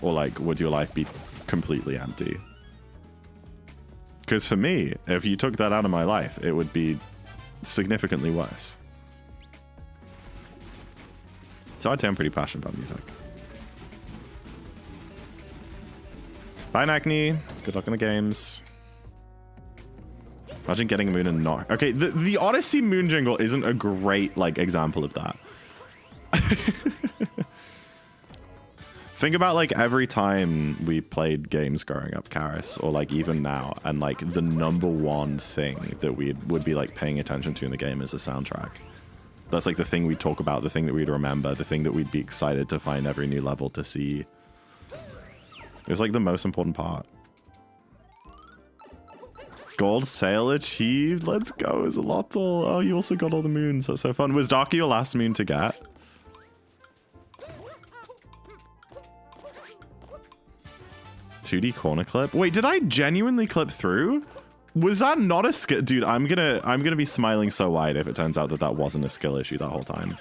Or like, would your life be completely empty? Because for me, if you took that out of my life, it would be significantly worse. So I'd say I'm pretty passionate about music. Bye, Acne. Good luck in the games. Imagine getting a moon and not... Okay, the Odyssey moon jingle isn't a great, like, example of that. Think about, like, every time we played games growing up, Karis, or, like, even now, and, like, the #1 thing that we would be, like, paying attention to in the game is the soundtrack. That's, like, the thing we'd talk about, the thing that we'd remember, the thing that we'd be excited to find every new level to see. It was, like, the most important part. Gold sail achieved. Let's go, Izalotl. Oh, you also got all the moons. That's so fun. Was Darker your last moon to get? $2D corner clip. Wait, did I genuinely clip through? Was that not a skill? Dude, I'm gonna be smiling so wide if it turns out that that wasn't a skill issue that whole time.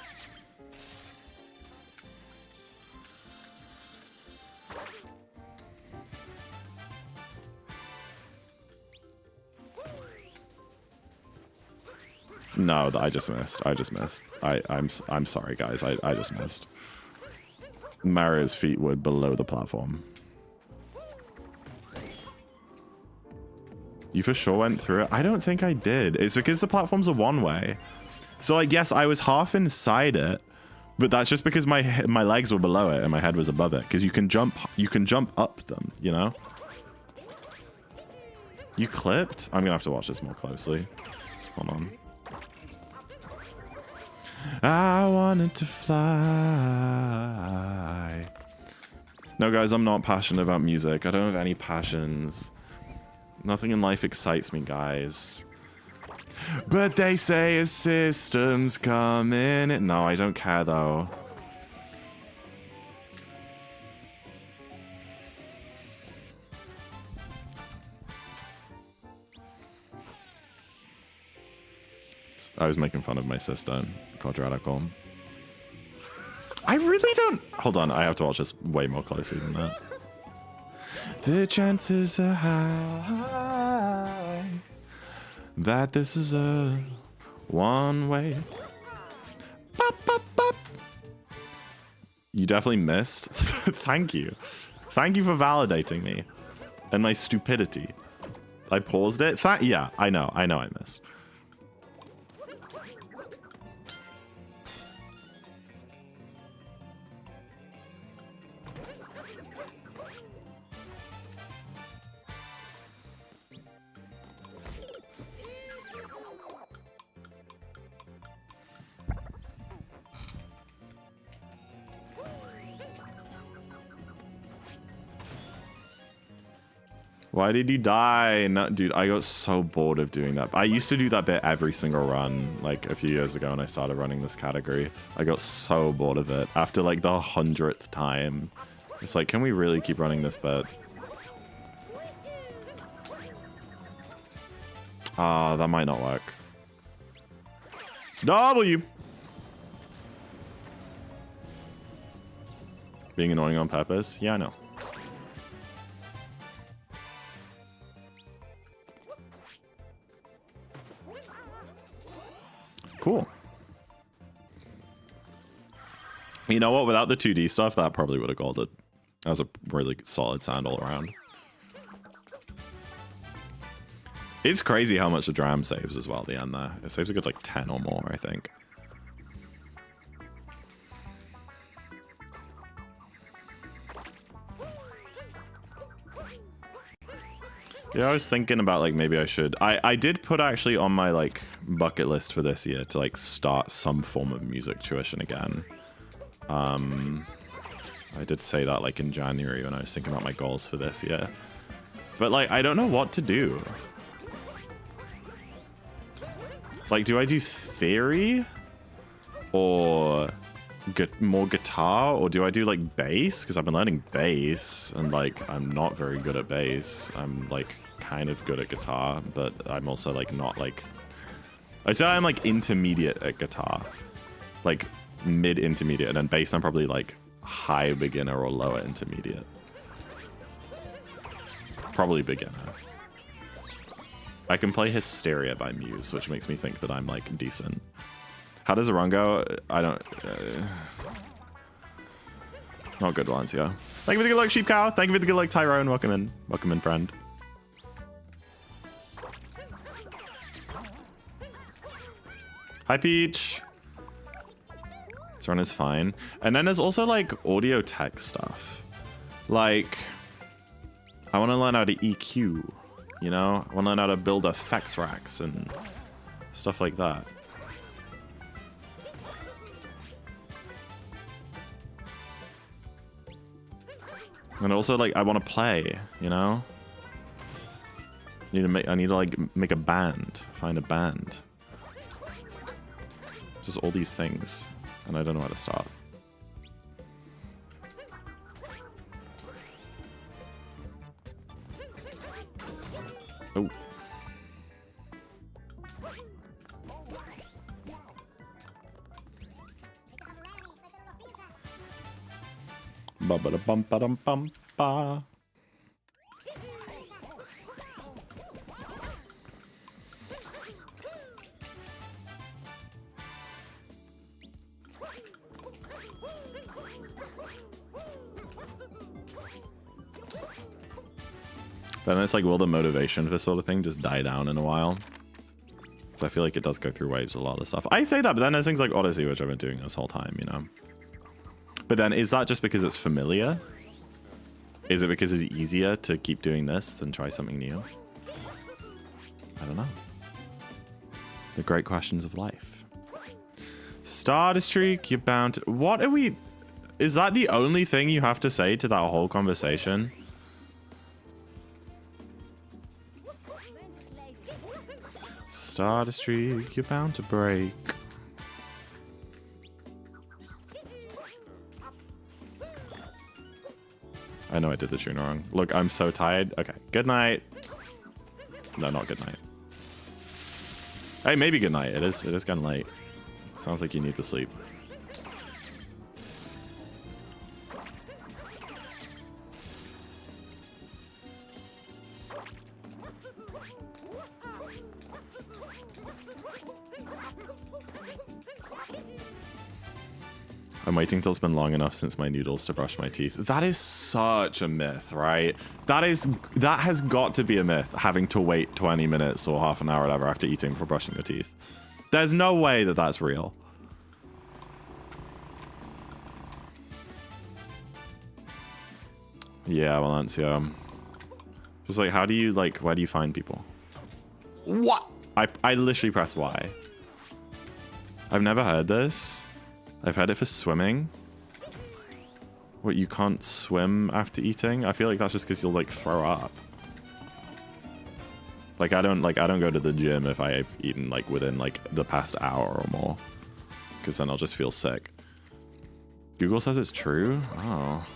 No, I just missed. I just missed. I'm sorry, guys. I just missed. Mario's feet were below the platform. You for sure went through it? I don't think I did. It's because the platforms are one way. So, like, yes, I was half inside it, but that's just because my legs were below it and my head was above it. Because you can jump up them, you know? You clipped? I'm gonna have to watch this more closely. Hold on. I wanted to fly. No, guys, I'm not passionate about music. I don't have any passions. Nothing in life excites me, guys. But they say a system's coming. No, I don't care, though. I was making fun of my sister, Quadratical. I really don't... Hold on, I have to watch this way more closely than that. The chances are high that this is a one-way. Bop, bop, bop. You definitely missed. Thank you. Thank you for validating me and my stupidity. I paused it. Yeah, I know I missed. Why did you die? No, dude, I got so bored of doing that. I used to do that bit every single run, like a few years ago when I started running this category. I got so bored of it. After like the 100th time. It's like, can we really keep running this bit? Ah, that might not work. W! Being annoying on purpose? Yeah, I know. Cool. You know what? Without the 2D stuff, that probably would have golded. That was a really solid sound all around. It's crazy how much the dram saves as well at the end there. It saves a good like 10 or more, I think. Yeah, I was thinking about like maybe I should. I did put actually on my like bucket list for this year to like start some form of music tuition again. I did say that like in January when I was thinking about my goals for this year. But like I don't know what to do. Like, do I do theory? or more guitar, or do I do like bass? Because I've been learning bass, and like I'm not very good at bass. I'm like kind of good at guitar, but I'm also like not like, I'd say I'm like intermediate at guitar, like mid intermediate, and then bass I'm probably like high beginner or lower intermediate. Probably beginner. I can play Hysteria by Muse, which makes me think that I'm like decent. How does a run go? I don't... not good ones, yeah. Thank you for the good luck, Sheep Cow. Thank you for the good luck, Tyrone. Welcome in. Welcome in, friend. Hi, Peach. This run is fine. And then there's also like audio tech stuff. Like, I want to learn how to EQ, you know? I want to learn how to build effects racks and stuff like that. And also, like, I want to play, you know? I need to like make a band, find a band. Just all these things, and I don't know how to start. Oh. Ba ba da bum ba dum bum ba. But then it's like, will the motivation for this sort of thing just die down in a while? So I feel like it does go through waves a lot of the stuff. I say that, but then there's things like Odyssey, which I've been doing this whole time, you know? But then is that just because it's familiar? Is it because it's easier to keep doing this than try something new? I don't know. The great questions of life. Start a streak, you're bound to... What are we... Is that the only thing you have to say to that whole conversation? Start a streak, you're bound to break. I know I did the tune wrong. Look, I'm so tired. Okay, good night. No, not good night. Hey, maybe good night. It is getting late. Sounds like you need to sleep. I'm waiting till it's been long enough since my noodles to brush my teeth. That is such a myth, right? That has got to be a myth, having to wait 20 minutes or half an hour or whatever after eating for brushing your teeth. There's no way that that's real. Yeah, well, that's, just like, how do you, like, where do you find people? What? I literally press Y. I've never heard this. I've heard it for swimming. What, you can't swim after eating? I feel like that's just because you'll like throw up. Like I don't go to the gym if I've eaten like within like the past hour or more, because then I'll just feel sick. Google says it's true. Oh.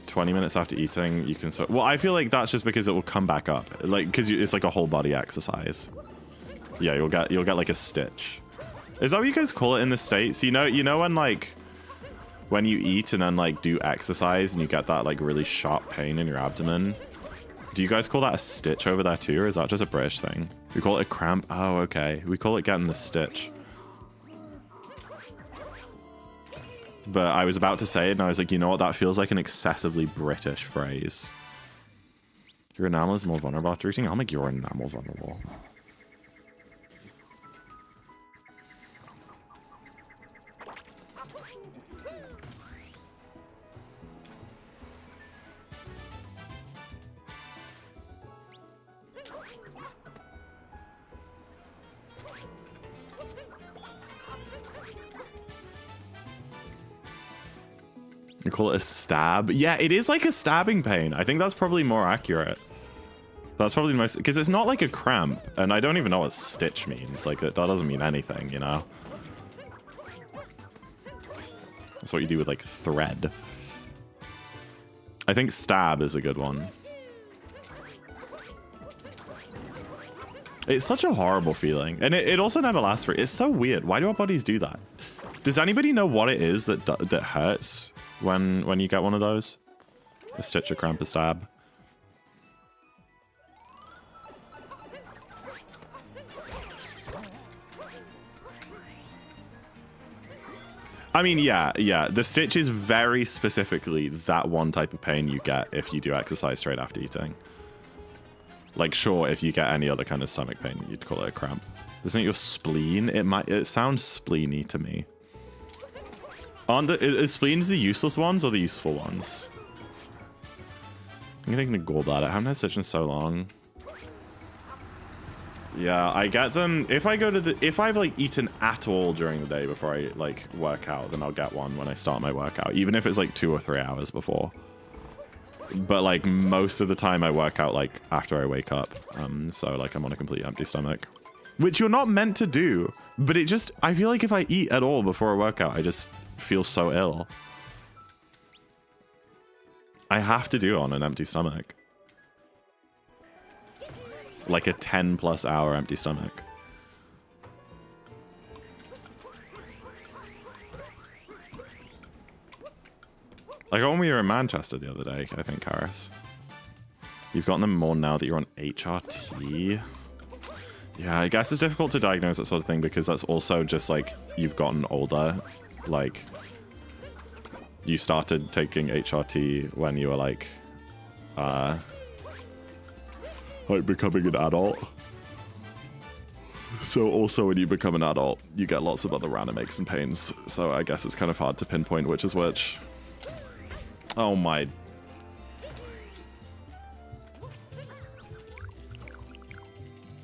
20 minutes after eating, you can swim. Well, I feel like that's just because it will come back up, like because it's like a whole body exercise. Yeah, you'll get like a stitch. Is that what you guys call it in the States? You know when like when you eat and then like do exercise and you get that like really sharp pain in your abdomen? Do you guys call that a stitch over there too, or is that just a British thing? We call it a cramp. Oh, okay. We call it getting the stitch. But I was about to say it and I was like, you know what? That feels like an excessively British phrase. Your enamel is more vulnerable after eating. I'll make your enamel vulnerable. You call it a stab? Yeah, it is like a stabbing pain. I think that's probably more accurate. That's probably the most, because it's not like a cramp, and I don't even know what stitch means. Like, that doesn't mean anything, you know? That's what you do with like thread. I think stab is a good one. It's such a horrible feeling. And it also never lasts for it. It's so weird. Why do our bodies do that? Does anybody know what it is that hurts when you get one of those? A stitch, a cramp, a stab. I mean, yeah. The stitch is very specifically that one type of pain you get if you do exercise straight after eating. Like, sure, if you get any other kind of stomach pain, you'd call it a cramp. Isn't it your spleen? It sounds spleeny to me. Is spleens the useless ones or the useful ones? I'm gonna ignore that. I haven't had stitch in so long. Yeah, I get them if I've like eaten at all during the day before I like work out, then I'll get one when I start my workout, even if it's like 2 or 3 hours before. But like most of the time I work out like after I wake up, so like I'm on a completely empty stomach, which you're not meant to do, but I feel like if I eat at all before a workout, I just feel so ill. I have to do it on an empty stomach. Like a 10+ hour empty stomach. I got one when we were in Manchester the other day, I think, Karis. You've gotten them more now that you're on HRT. Yeah, I guess it's difficult to diagnose that sort of thing because that's also just like you've gotten older. Like, you started taking HRT when you were like becoming an adult. So also when you become an adult, you get lots of other random aches and pains. So I guess it's kind of hard to pinpoint which is which. Oh my.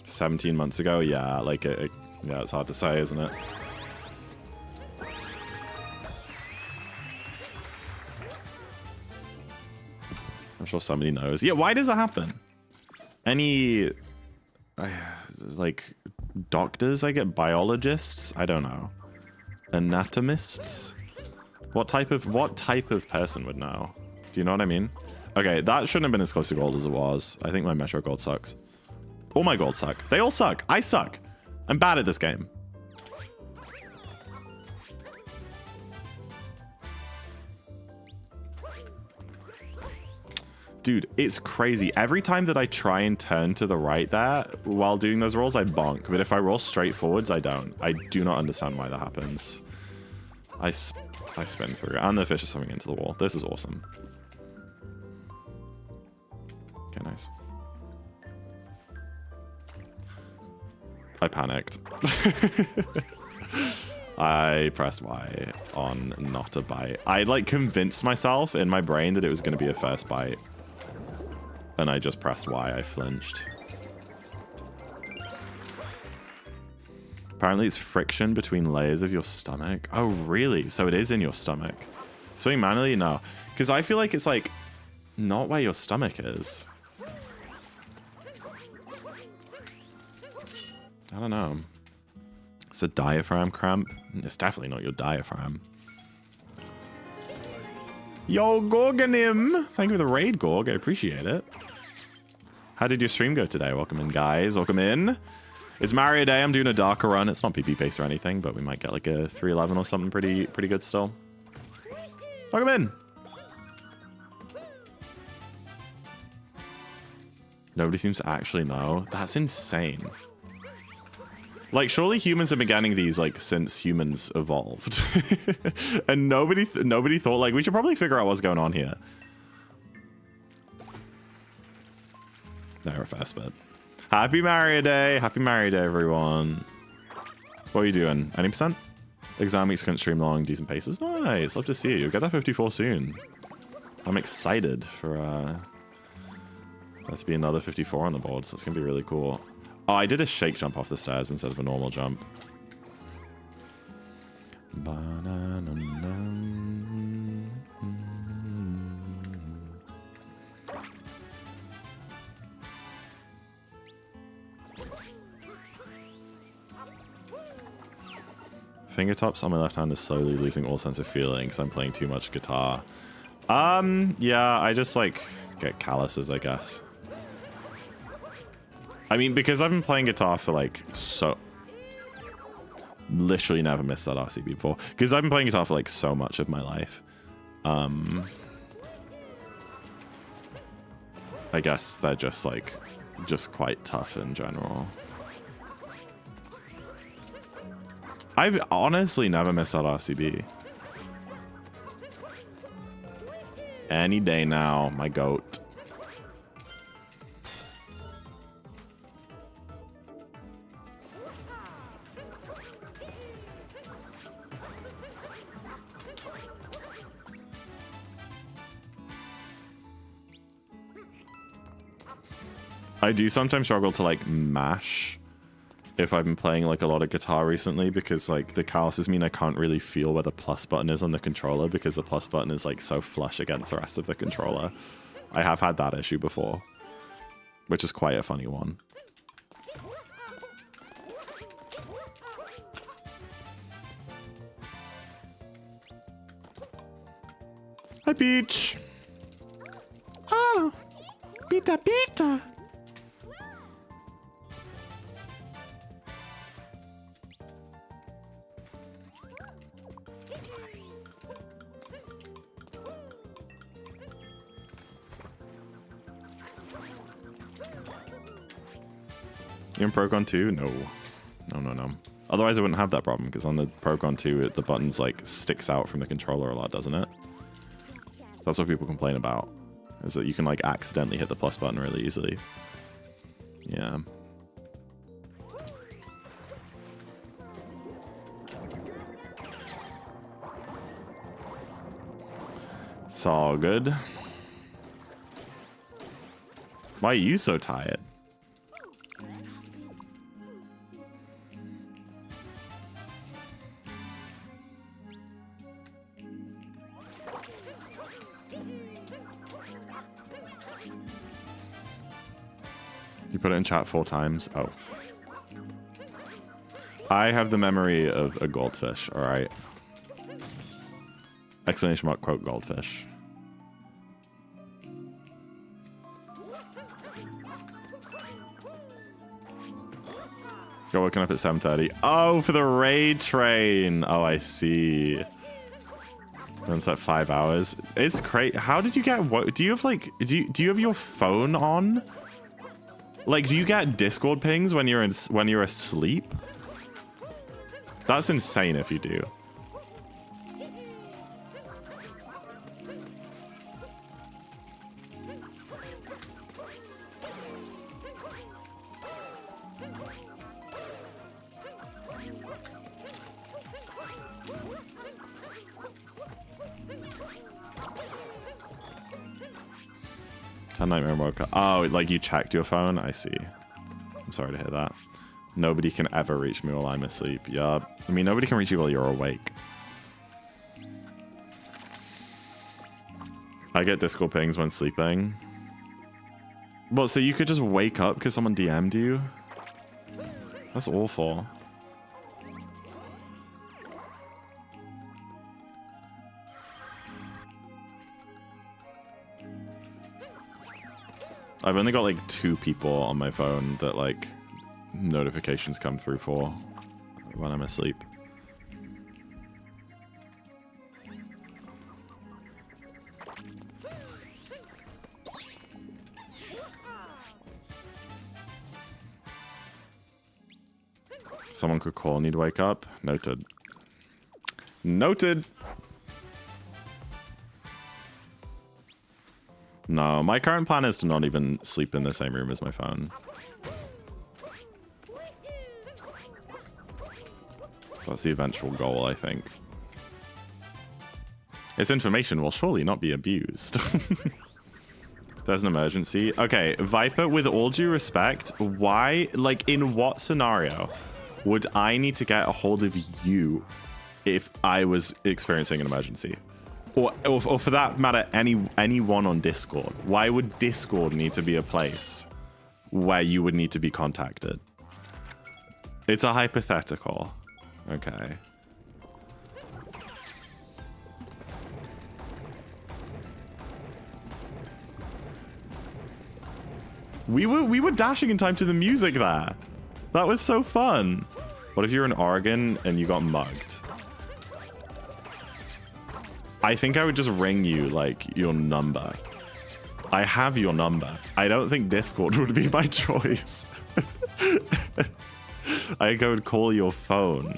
"17 months ago?" Yeah, like yeah, it's hard to say, isn't it? I'm sure somebody knows. Yeah, why does it happen? Any like doctors, I get biologists, I don't know. Anatomists? What type of person would know? Do you know what I mean? Okay, that shouldn't have been as close to gold as it was. I think my Metro gold sucks. All my gold suck. They all suck. I suck. I'm bad at this game. Dude, it's crazy. Every time that I try and turn to the right there while doing those rolls, I bonk. But if I roll straight forwards, I don't. I do not understand why that happens. I spin through, and the fish is swimming into the wall. This is awesome. Okay, nice. I panicked. I pressed Y on not a bite. I like convinced myself in my brain that it was going to be a first bite. And I just pressed Y. I flinched. Apparently it's friction between layers of your stomach. Oh, really? So it is in your stomach. Swimming manually? No. Because I feel like it's like not where your stomach is. I don't know. It's a diaphragm cramp. It's definitely not your diaphragm. Yo, Gorgonim! Thank you for the raid, Gorg. I appreciate it. How did your stream go today? Welcome in, guys. Welcome in. It's Mario Day. I'm doing a darker run. It's not PP pace or anything, but we might get like a 311 or something pretty good still. Welcome in. Nobody seems to actually know. That's insane. Like, surely humans have been getting these like since humans evolved, and nobody thought like we should probably figure out what's going on here. No, we're fast, but happy Mario Day! Happy Mario Day, everyone. What are you doing? Any percent? Exam weeks couldn't stream long, decent paces. Nice. Love to see you. You'll get that 54 soon. I'm excited for let's be another 54 on the board. So it's gonna be really cool. Oh, I did a shake jump off the stairs instead of a normal jump. Fingertips on my left hand is slowly losing all sense of feeling because I'm playing too much guitar. Yeah, I just like get calluses, I guess. I mean, because I've been playing guitar for like literally never missed that RCB before. Because I've been playing guitar for like so much of my life. I guess they're just like, quite tough in general. I've honestly never missed that RCB. Any day now, my goat. I do sometimes struggle to like mash if I've been playing like a lot of guitar recently, because like the calluses mean I can't really feel where the plus button is on the controller because the plus button is like so flush against the rest of the controller. I have had that issue before, which is quite a funny one. Hi, Peach. Oh, pita pita. You in Progon 2? No. No. Otherwise I wouldn't have that problem, because on the Progon 2 the buttons like sticks out from the controller a lot, doesn't it? That's what people complain about, is that you can like accidentally hit the plus button really easily. Yeah. It's all good. Why are you so tired? You put it in chat 4 times? Oh. I have the memory of a goldfish, alright? Exclamation mark, quote, goldfish. Got woken up at 7:30. Oh, for the raid train! Oh, I see. Runs like 5 hours. It's crazy. How did you get... What, do you have like... Do you have your phone on? Like, do you get Discord pings when you're asleep? That's insane if you do. A nightmare woke up. Oh, like you checked your phone? I see. I'm sorry to hear that. Nobody can ever reach me while I'm asleep. Yeah. I mean, nobody can reach you while you're awake. I get Discord pings when sleeping. Well, so you could just wake up because someone DM'd you? That's awful. I've only got like 2 people on my phone that like notifications come through for when I'm asleep. Someone could call, need to wake up. Noted. Noted. No, my current plan is to not even sleep in the same room as my phone. That's the eventual goal, I think. Its information will surely not be abused. There's an emergency. Okay, Viper, with all due respect, why, like, in what scenario would I need to get a hold of you if I was experiencing an emergency? Or for that matter, anyone on Discord. Why would Discord need to be a place where you would need to be contacted? It's a hypothetical. Okay. We were dashing in time to the music there. That was so fun. What if you're in Oregon and you got mugged? I think I would just ring you, like, your number. I have your number. I don't think Discord would be my choice. I would call your phone.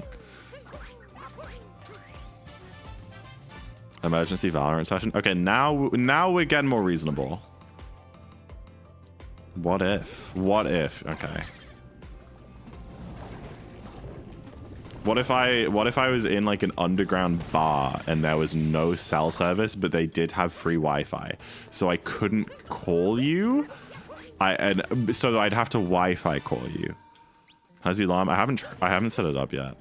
Emergency Valorant session. Okay, now we're getting more reasonable. What if? What if? Okay. What if I was in like an underground bar and there was no cell service, but they did have free Wi-Fi, so I couldn't call you. So I'd have to Wi-Fi call you. How's the alarm? I haven't set it up yet.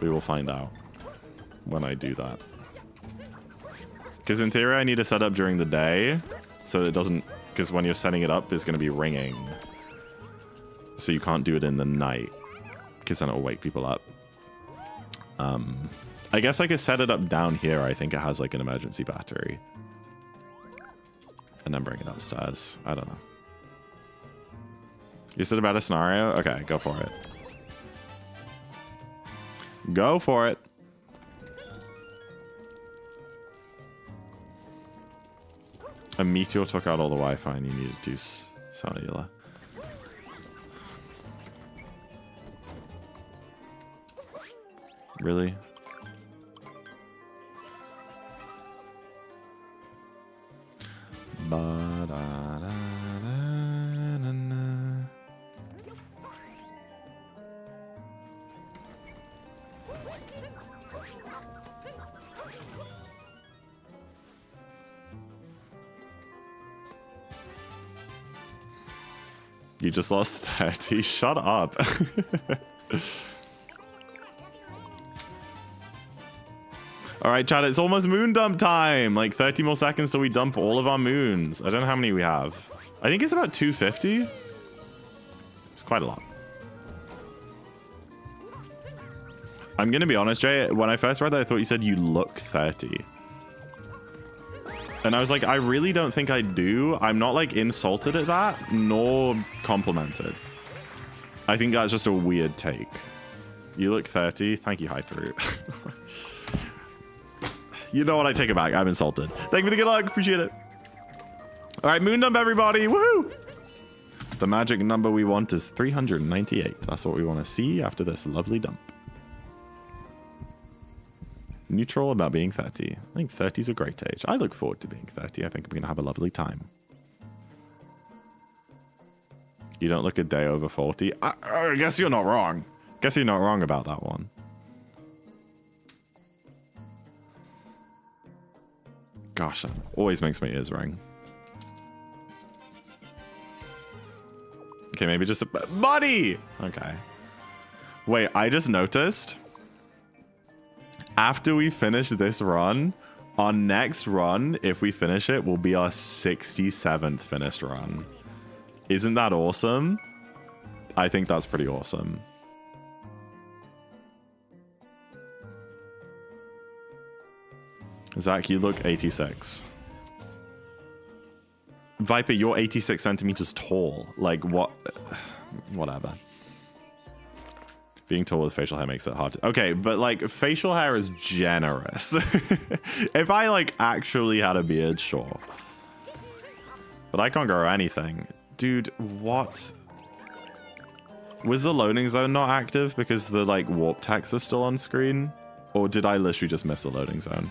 We will find out when I do that. Because in theory, I need to set up during the day, so it doesn't. Because when you're setting it up, it's going to be ringing. So you can't do it in the night, because then it'll wake people up. I guess I could set it up down here. I think it has like an emergency battery. And then bring it upstairs. I don't know. You said about a scenario? Okay, go for it. Go for it. A meteor took out all the Wi-Fi and you needed to do cellular. Really? You just lost 30. Shut up. All right, chat, it's almost moon dump time. Like 30 more seconds till we dump all of our moons. I don't know how many we have. I think it's about 250. It's quite a lot. I'm going to be honest, Jay. When I first read that, I thought you said you look 30. And I was like, I really don't think I do. I'm not like insulted at that, nor complimented. I think that's just a weird take. You look 30. Thank you, Hyperoot. You know what? I take it back. I'm insulted. Thank you for the good luck. Appreciate it. All right, moon dump, everybody. Woohoo! The magic number we want is 398. That's what we want to see after this lovely dump. Neutral about being 30. I think 30 is a great age. I look forward to being 30. I think I'm going to have a lovely time. You don't look a day over 40. I guess you're not wrong. Guess you're not wrong about that one. Gosh, that always makes my ears ring. Okay, maybe just a... Buddy! Okay. Wait, I just noticed... After we finish this run, our next run, if we finish it, will be our 67th finished run. Isn't that awesome? I think that's pretty awesome. Zach, you look 86. Viper, you're 86 centimeters tall. Like, what? Whatever. Being tall with facial hair makes it hard to... Okay, but, like, facial hair is generous. If I, like, actually had a beard, sure. But I can't grow anything. Dude, what? Was the loading zone not active because the, like, warp text was still on screen? Or did I literally just miss the loading zone?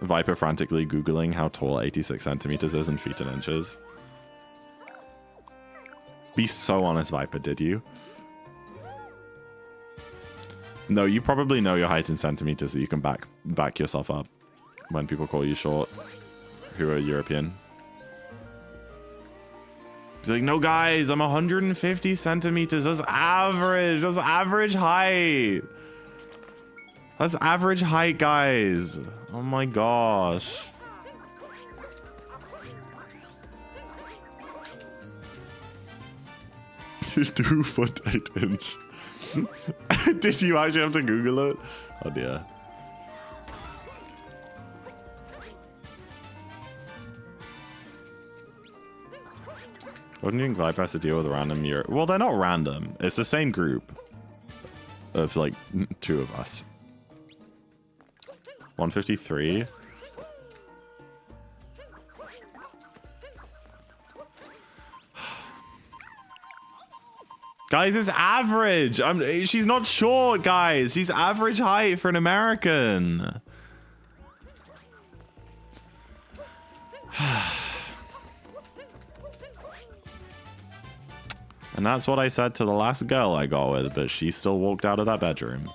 Viper frantically Googling how tall 86 centimeters is in feet and inches. Be so honest, Viper, did you? No, you probably know your height in centimeters that you can back yourself up when people call you short who are European. He's like, no, guys, I'm 150 centimeters. That's average. That's average height. That's average height, guys. Oh my gosh. You do foot 8 inch. Did you actually have to Google it? Oh dear. What do you think Viper has to deal with random Euro? Well, they're not random. It's the same group of like 2 of us. 153. Guys, it's average. She's not short, guys. She's average height for an American. And that's what I said to the last girl I got with, but she still walked out of that bedroom.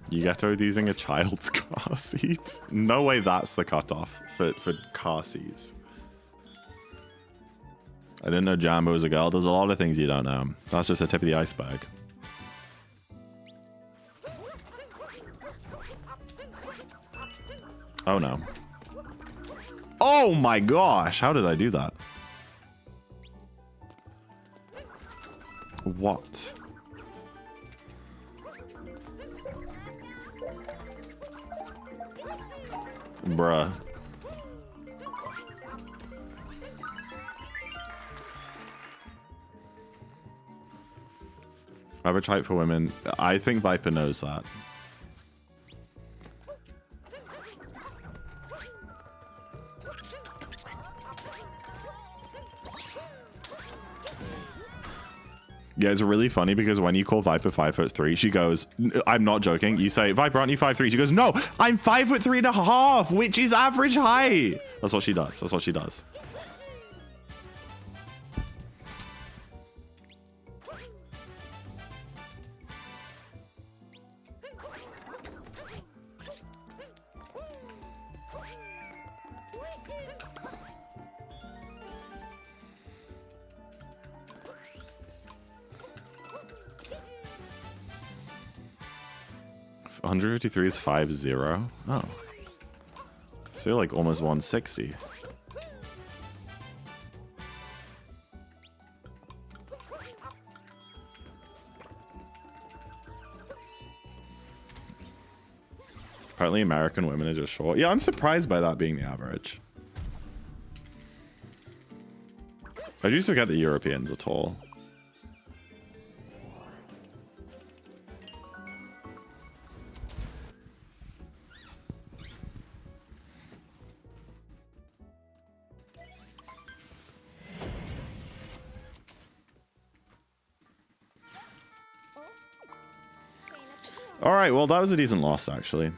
You get out using a child's car seat? No way that's the cutoff for car seats. I didn't know Jambo was a girl. There's a lot of things you don't know. That's just the tip of the iceberg. Oh no. Oh my gosh! How did I do that? What? Bruh. Average height for women. I think Viper knows that. Yeah, it's really funny because when you call Viper 5'3", she goes, I'm not joking. You say, Viper, aren't you 5'3"? She goes, no, I'm 5'3.5", which is average height. That's what she does. That's what she does. $153 is 5-0. Oh. So you're like almost 160. Apparently American women are just short. Yeah, I'm surprised by that being the average. I do forget the Europeans are tall. Alright, well that was a decent loss actually.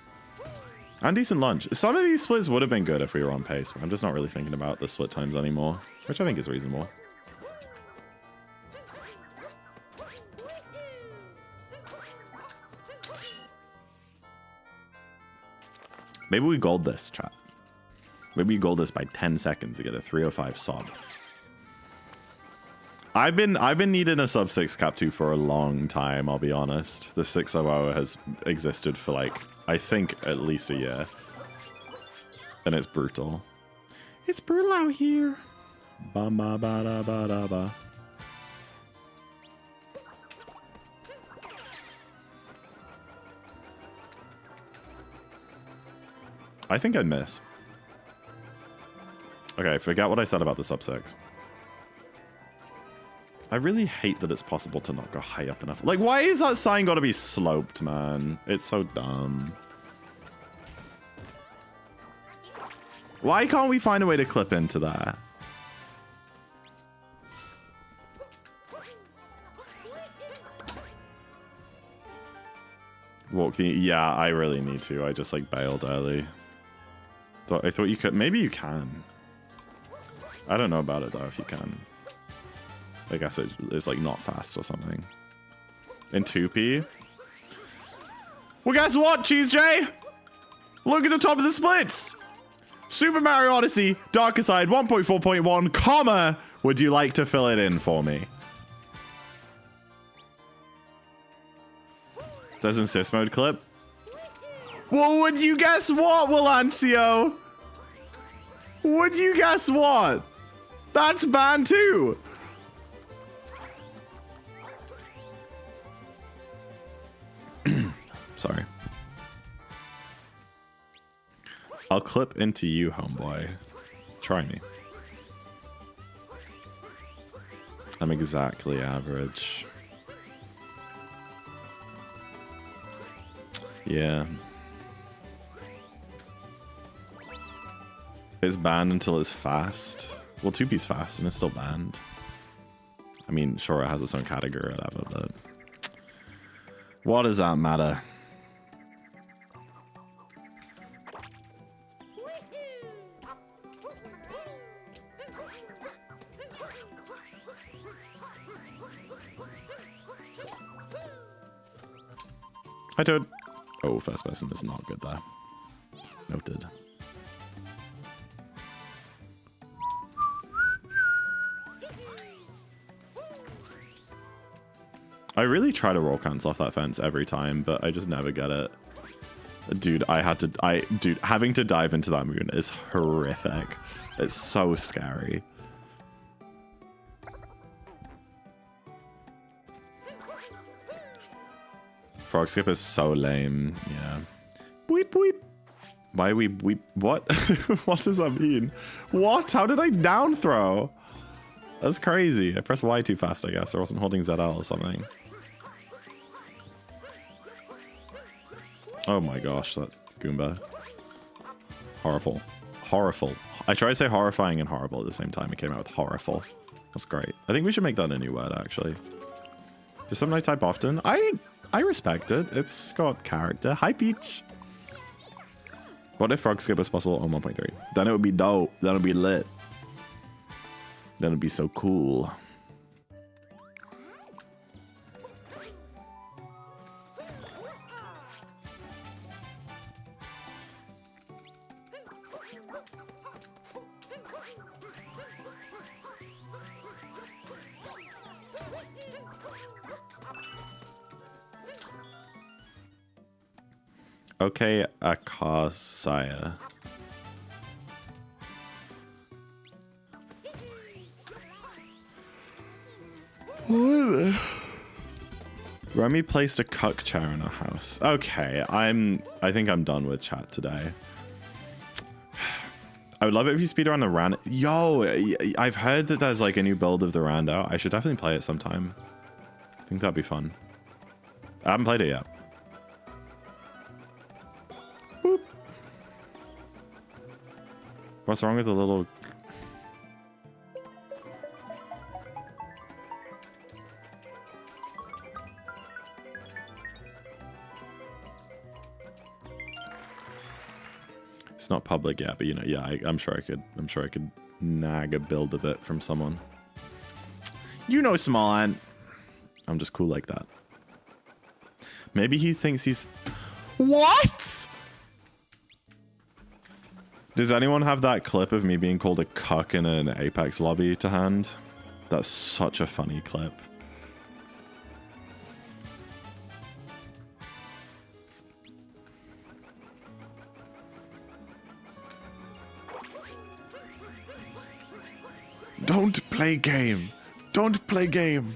And decent lunch. Some of these splits would have been good if we were on pace, but I'm just not really thinking about the split times anymore, which I think is reasonable. Maybe we gold this, chat. Maybe we gold this by 10 seconds to get a 305 sub. I've been needing a sub 6 cap 2 for a long time, I'll be honest. The 600 has existed for like, I think at least a year. And it's brutal. It's brutal out here. Ba ba ba da ba da ba. I think I'd miss. Okay, forget what I said about the sub 6. I really hate that it's possible to not go high up enough. Like, why is that sign gotta be sloped, man? It's so dumb. Why can't we find a way to clip into that? Walk the... Yeah, I really need to. I just, like, bailed early. I thought you could... Maybe you can. I don't know about it, though, if you can. I guess it's like not fast or something. In 2P. Well, guess what, Cheese J? Look at the top of the splits. Super Mario Odyssey, Darker Side 1.4.1, comma, would you like to fill it in for me? There's an assist mode clip. Well, would you guess what, Walancio? Would you guess what? That's banned too. Sorry. I'll clip into you, homeboy. Try me. I'm exactly average. Yeah. It's banned until it's fast. Well, 2P's fast and it's still banned. I mean, sure, it has its own category or whatever, but what does that matter? Hi, Toad. Oh, first person is not good there. Noted. I really try to roll cancel off that fence every time, but I just never get it. Dude, dude, having to dive into that moon is horrific. It's so scary. Frog skip is so lame. Yeah. Weep, weep. Why we weep? What? What does that mean? What? How did I down throw? That's crazy. I pressed Y too fast, I guess. I wasn't holding ZL or something. Oh my gosh, that Goomba. Horrible. Horrible. I tried to say horrifying and horrible at the same time. It came out with horrible. That's great. I think we should make that a new word, actually. Just something I type often. I respect it. It's got character. Hi, Peach. What if frog skip was possible on 1.3? Then it would be dope. Then it would be lit. Then it would be so cool. Okay, Akasaya. Remy placed a cuck chair in our house. Okay, I think I'm done with chat today. I would love it if you speed around the Rand. Yo, I've heard that there's like a new build of the Rand out. I should definitely play it sometime. I think that'd be fun. I haven't played it yet. Boop. What's wrong with the little... It's not public yet, but you know, yeah, I'm sure I could nag a build of it from someone. You know, small ant. I'm just cool like that. Maybe he thinks he's... What? Does anyone have that clip of me being called a cuck in an Apex lobby to hand? That's such a funny clip. Don't play game. Don't play game.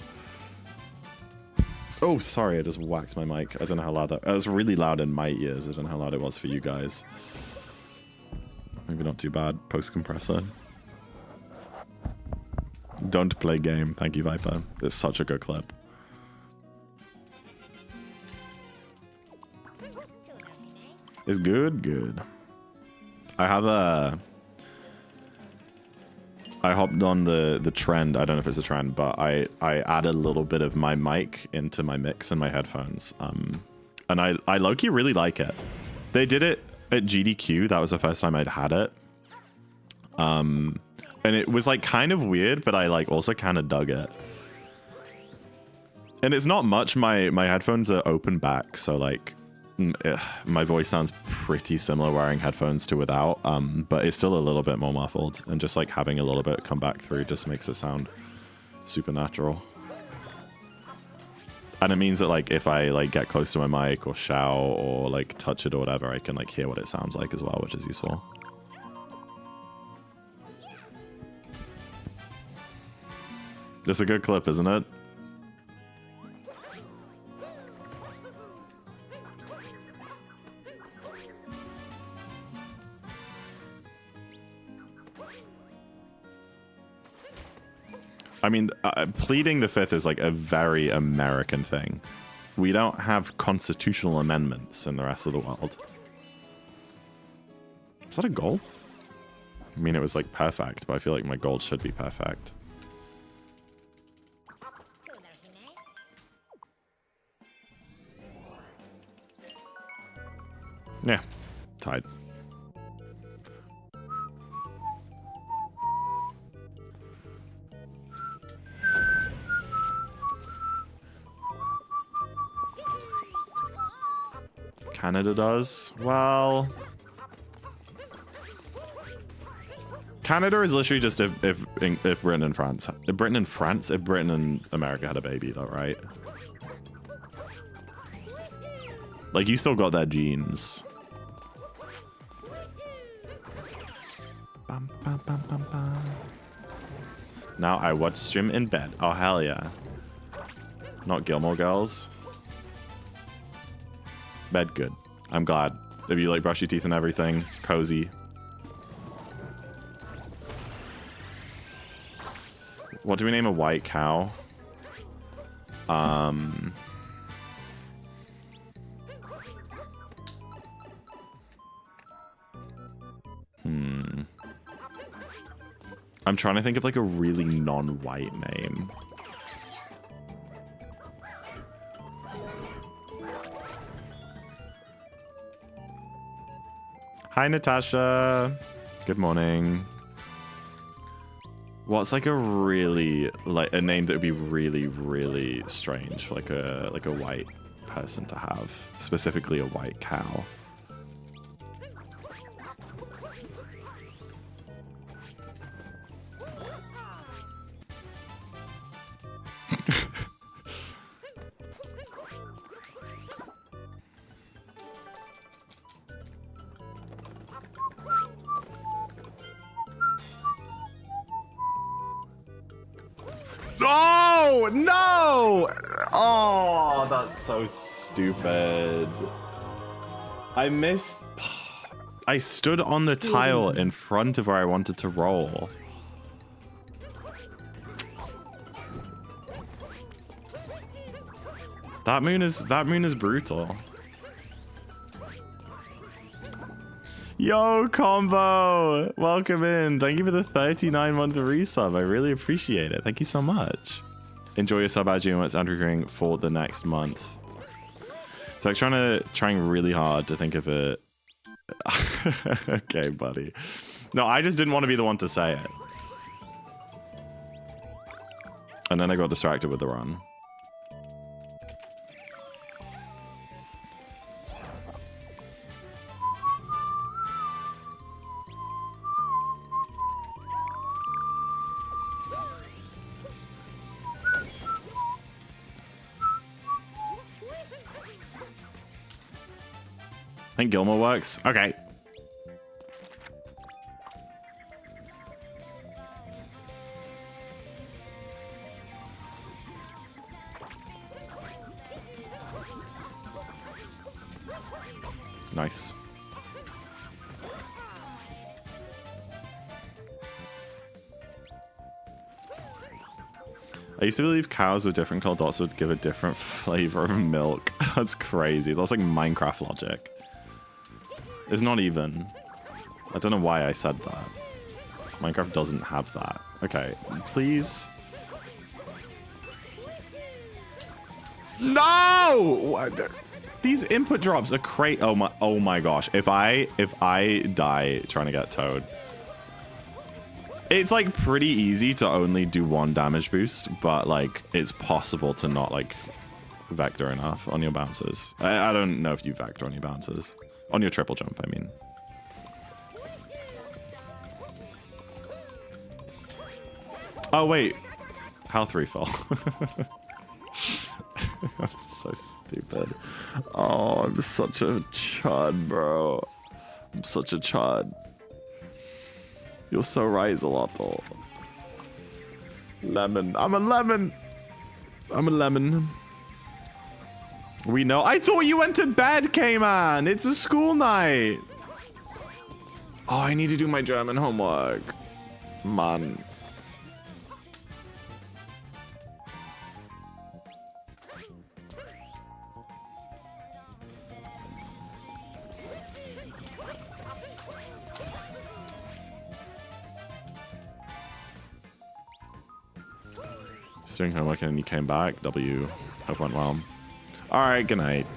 Oh, sorry, I just whacked my mic. I don't know how loud that... It was really loud in my ears. I don't know how loud it was for you guys. Maybe not too bad. Post-compressor. Don't play game. Thank you, Viper. It's such a good clip. It's good, good. I have a... I hopped on the trend. I don't know if it's a trend, but I added a little bit of my mic into my mix and my headphones. And I low-key really like it. They did it at GDQ. That was the first time I'd had it. And it was like kind of weird, but I like also kind of dug it. And it's not much. My headphones are open back, so like my voice sounds pretty similar wearing headphones to without, but it's still a little bit more muffled, and just like having a little bit come back through just makes it sound supernatural. And it means that like if I like get close to my mic or shout or like touch it or whatever, I can like hear what it sounds like as well, which is useful. It's a good clip, isn't it? I mean, pleading the fifth is like a very American thing. We don't have constitutional amendments in the rest of the world. Is that a goal? I mean, it was like perfect, but I feel like my gold should be perfect. Yeah, tied. Canada does. Well, Canada is literally just if Britain and France, if Britain and America had a baby, though, right? Like, you still got their genes. Bum, bum, bum, bum, bum. Now I watch stream in bed. Oh hell yeah! Not Gilmore Girls. Bed good. I'm glad. If you like brush your teeth and everything, cozy. What do we name a white cow? I'm trying to think of like a really non-white name. Hi, Natasha. Good morning. What's like a really like a name that would be really, really strange for like a white person to have, specifically a white cow? Oh, no! Oh, that's so stupid. I missed... I stood on the tile in front of where I wanted to roll. That moon is brutal. Yo, Combo! Welcome in. Thank you for the 39-month resub. I really appreciate it. Thank you so much. Enjoy your sub, Adju, and what's entering for the next month. So I'm trying really hard to think of it. Okay, buddy. No, I just didn't want to be the one to say it. And then I got distracted with the run. I think Gilmore works. Okay. Nice. I used to believe cows with different colored dots would give a different flavor of milk. That's crazy. That's like Minecraft logic. It's not even. I don't know why I said that. Minecraft doesn't have that. Okay, please. No! These input drops are crazy. Oh my gosh. If I die trying to get Toad. It's like pretty easy to only do one damage boost, but like it's possible to not like vector enough on your bounces. I don't know if you vector on your bounces. On your triple jump, I mean. Oh, wait. How 3 fell. I'm so stupid. Oh, I'm such a chud, bro. I'm such a chud. You're so right, Zalato. Lemon. I'm a lemon. I'm a lemon. We know. I thought you went to bed, K-Man. It's a school night. Oh, I need to do my German homework. Man. Just doing homework and you came back. W. Hope went well. Alright, good night.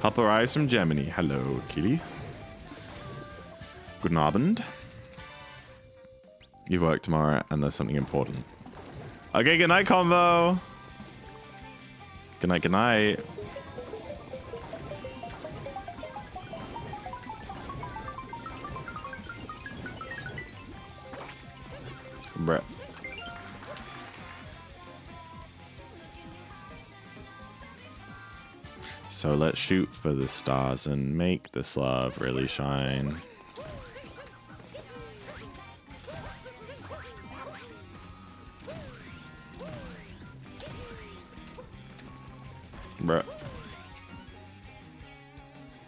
Help arrives from Germany. Hello, Kili. Guten Abend. You work tomorrow and there's something important. Okay, good night, Convo. Good night, good night. Bruh. So let's shoot for the stars and make this love really shine. Bruh.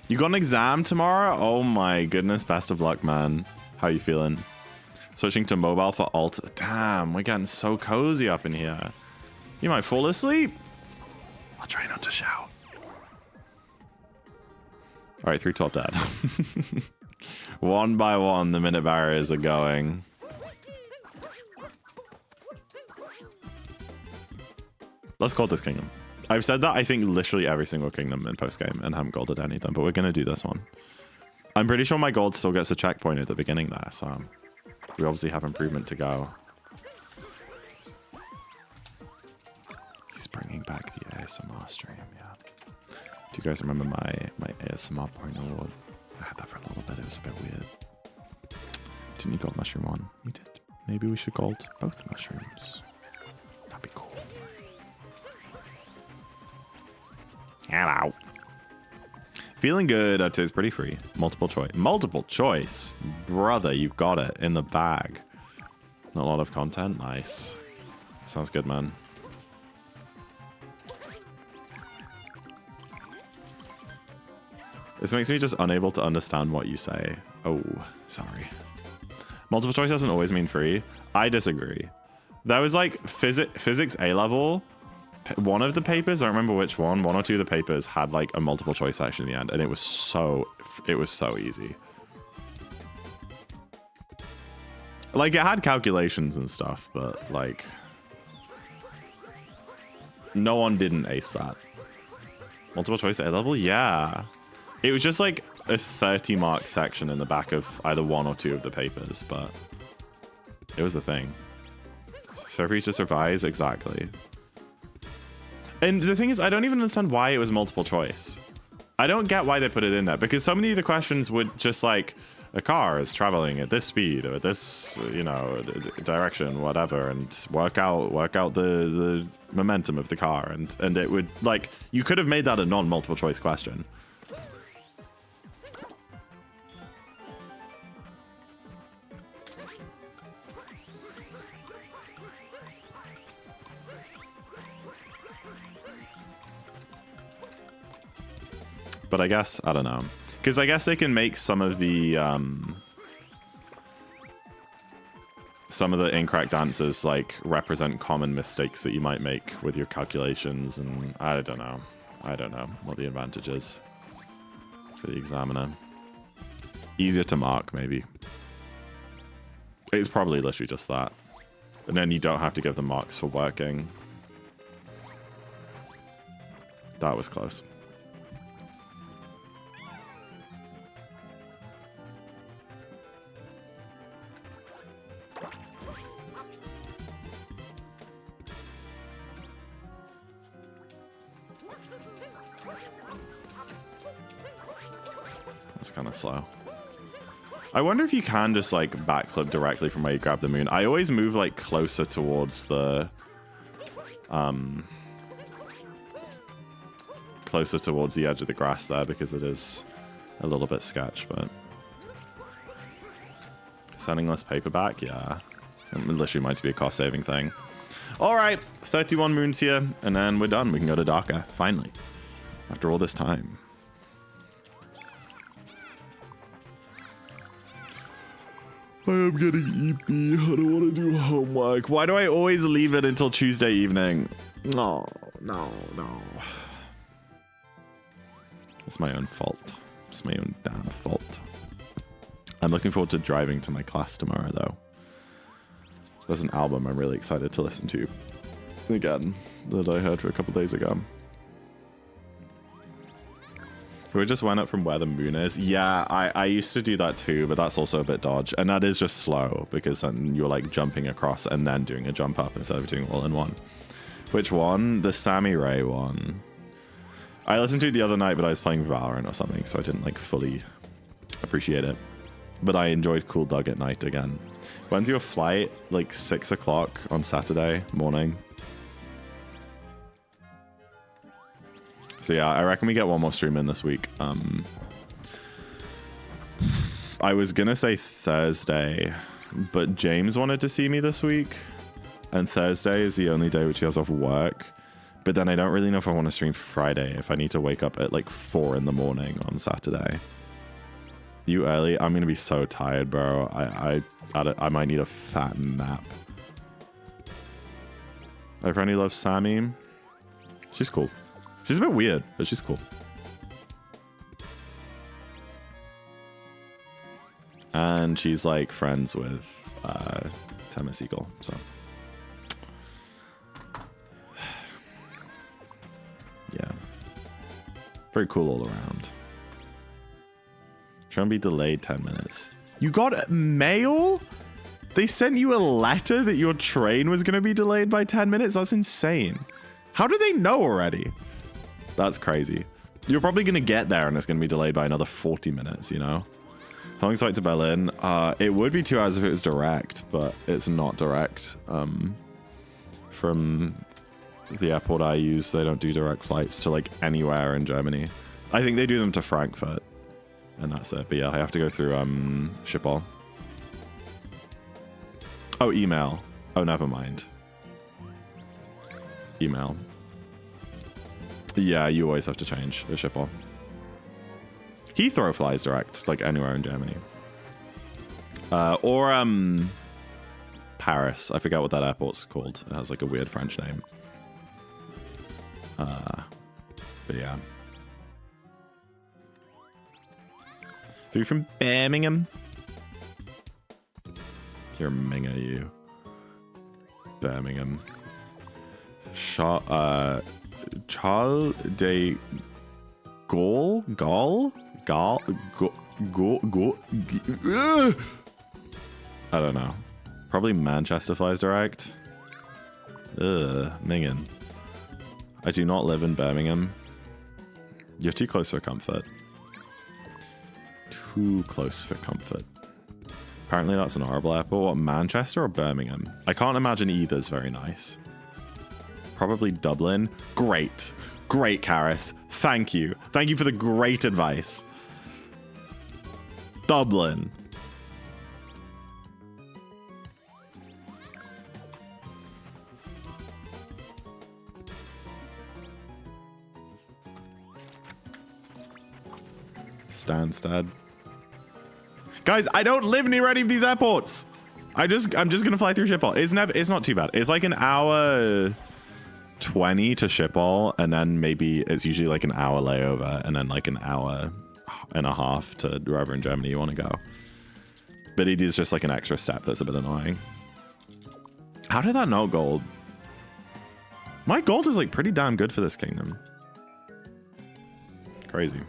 You got an exam tomorrow? Oh my goodness, best of luck, man. How you feeling? Switching to mobile for alt. Damn, we're getting so cozy up in here. You might fall asleep. I'll try not to shout. All right, 312 dead. One by one, the minute barriers are going. Let's call this kingdom. I've said that I think literally every single kingdom in post-game and haven't golded any of them, but we're going to do this one. I'm pretty sure my gold still gets a checkpoint at the beginning there, so we obviously have improvement to go. He's bringing back the ASMR stream, yeah. Do you guys remember my ASMR point award? I had that for a little bit. It was a bit weird. Didn't you gold mushroom one? We did. Maybe we should gold both mushrooms. That'd be cool. Hello. Feeling good. I'd say it's pretty free. Multiple choice. Multiple choice. Brother, you've got it in the bag. Not a lot of content. Nice. Sounds good, man. This makes me just unable to understand what you say. Oh, sorry. Multiple choice doesn't always mean free. I disagree. That was like physics A level. One of the papers, I don't remember which one or two of the papers had like a multiple choice section in the end, and it was so easy. Like it had calculations and stuff, but like no one didn't ace that. Multiple choice A level? Yeah. It was just like a 30 mark section in the back of either one or two of the papers, but it was a thing. So if you just revise, exactly. And the thing is, I don't even understand why it was multiple choice. I don't get why they put it in there, because so many of the questions would just like, a car is traveling at this speed or this, you know, direction, whatever, and work out the momentum of the car, and it would like, you could have made that a non-multiple choice question. But I guess, I don't know. Because I guess they can make some of the incorrect answers like represent common mistakes that you might make with your calculations, and I don't know. I don't know what the advantage is for the examiner. Easier to mark, maybe. It's probably literally just that. And then you don't have to give them marks for working. That was close. It's kind of slow. I wonder if you can just like backflip directly from where you grab the moon. I always move like closer towards the edge of the grass there because it is a little bit sketch, but sending less paper back, yeah. It literally might be a cost saving thing. All right, 31 moons here, and then we're done. We can go to Darker, finally, after all this time. I am getting eepy. I don't want to do homework. Why do I always leave it until Tuesday evening? No. It's my own fault. It's my own damn fault. I'm looking forward to driving to my class tomorrow, though. There's an album I'm really excited to listen to. Again, that I heard a couple days ago. We just went up from where the moon is. Yeah, I used to do that too, but that's also a bit dodge. And that is just slow, because then you're like jumping across and then doing a jump up instead of doing all in one. Which one? The Sammy Ray one. I listened to it the other night, but I was playing Valorant or something, so I didn't like fully appreciate it. But I enjoyed Cool Doug at night again. When's your flight? Like 6 o'clock on Saturday morning. So yeah, I reckon we get one more stream in this week. I was gonna say Thursday, but James wanted to see me this week. And Thursday is the only day which he has off work. But then I don't really know if I want to stream Friday, if I need to wake up at like 4 in the morning on Saturday. You early? I'm gonna be so tired, bro. I might need a fat nap. My friend who loves Sammy. She's cool. She's a bit weird, but she's cool. And she's like friends with Thomas Eagle, so. Yeah. Very cool all around. Trying to be delayed 10 minutes. You got mail? They sent you a letter that your train was going to be delayed by 10 minutes? That's insane. How do they know already? That's crazy. You're probably going to get there and it's going to be delayed by another 40 minutes, you know? How long's the flight to Berlin? It would be 2 hours if it was direct, but it's not direct. From the airport I use, they don't do direct flights to like anywhere in Germany. I think they do them to Frankfurt. And that's it. But yeah, I have to go through Schiphol. Oh, email. Oh, never mind. Email. Yeah, you always have to change the Schiphol. Heathrow flies direct, like anywhere in Germany. Or Paris. I forget what that airport's called. It has like a weird French name. But yeah. Through from Birmingham. You're Minga, you. Birmingham. Charles de Gaulle? I don't know. Probably Manchester flies direct. Mingin. I do not live in Birmingham. You're too close for comfort. Too close for comfort. Apparently that's an horrible airport. What, Manchester or Birmingham? I can't imagine either's very nice. Probably Dublin. Great. Great, Karis. Thank you. Thank you for the great advice. Dublin. Stansted. Guys, I don't live near any of these airports. I'm just gonna fly through Schiphol. It's not too bad. It's like an hour 20 to Schiphol, and then maybe it's usually like an hour layover, and then like an hour and a half to wherever in Germany you want to go. But it is just like an extra step that's a bit annoying. How did that not gold? My gold is like pretty damn good for this kingdom. Crazy.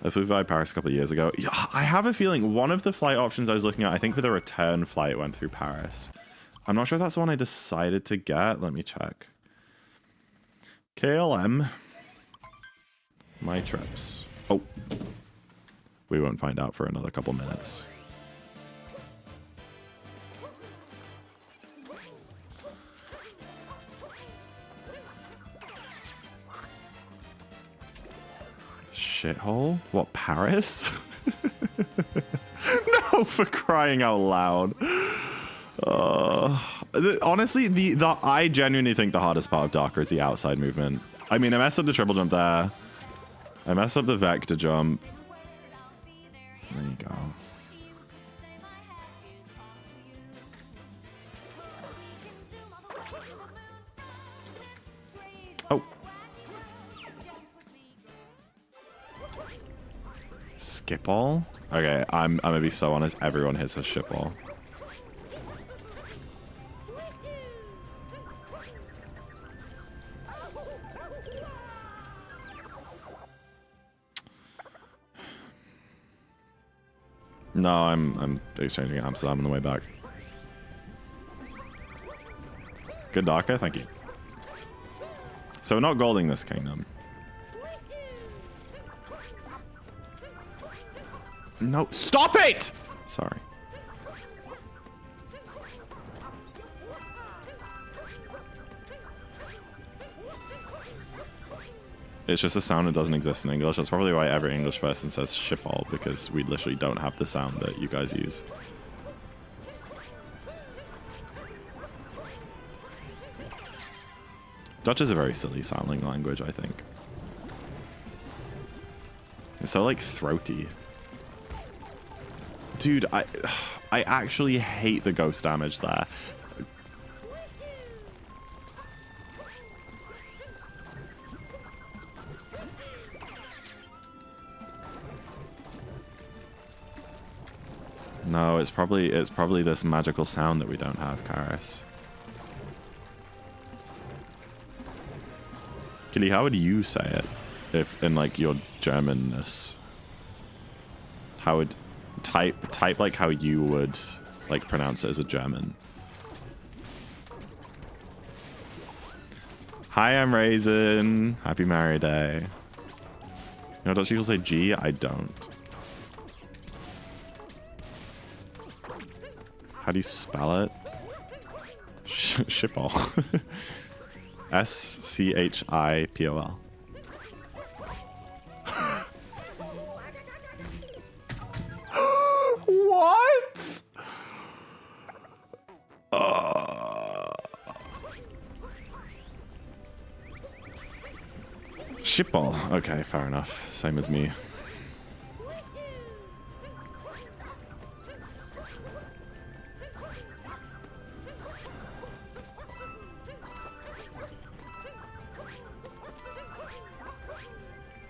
I flew by Paris a couple of years ago. Yeah, I have a feeling one of the flight options I was looking at, I think for the return flight, went through Paris. I'm not sure if that's the one I decided to get. Let me check. KLM. My trips. Oh. We won't find out for another couple minutes. Shithole? What, Paris? No, for crying out loud. Honestly, I genuinely think the hardest part of Darker is the outside movement. I mean, I messed up the triple jump there. I messed up the vector jump. There you go. Oh. Skip all? Okay, I'm gonna be so honest. Everyone hits a ship all. No, I'm exchanging Amsterdam on the way back. Good Darker, thank you. So we're not golding this kingdom. No, stop it! Sorry. It's just a sound that doesn't exist in English. That's probably why every English person says ship all, because we literally don't have the sound that you guys use. Dutch is a very silly sounding language, I think. It's so, like, throaty. Dude, I actually hate the ghost damage there. No, it's probably this magical sound that we don't have, Karis. Kitty, how would you say it if in like your Germanness? How would type like how you would like pronounce it as a German? Hi, I'm Raisin. Happy Mary Day. You know, don't people say G? I don't. How do you spell it? Shipol. S-C-H-I-P-O-L. What? Shipol. Okay, fair enough. Same as me.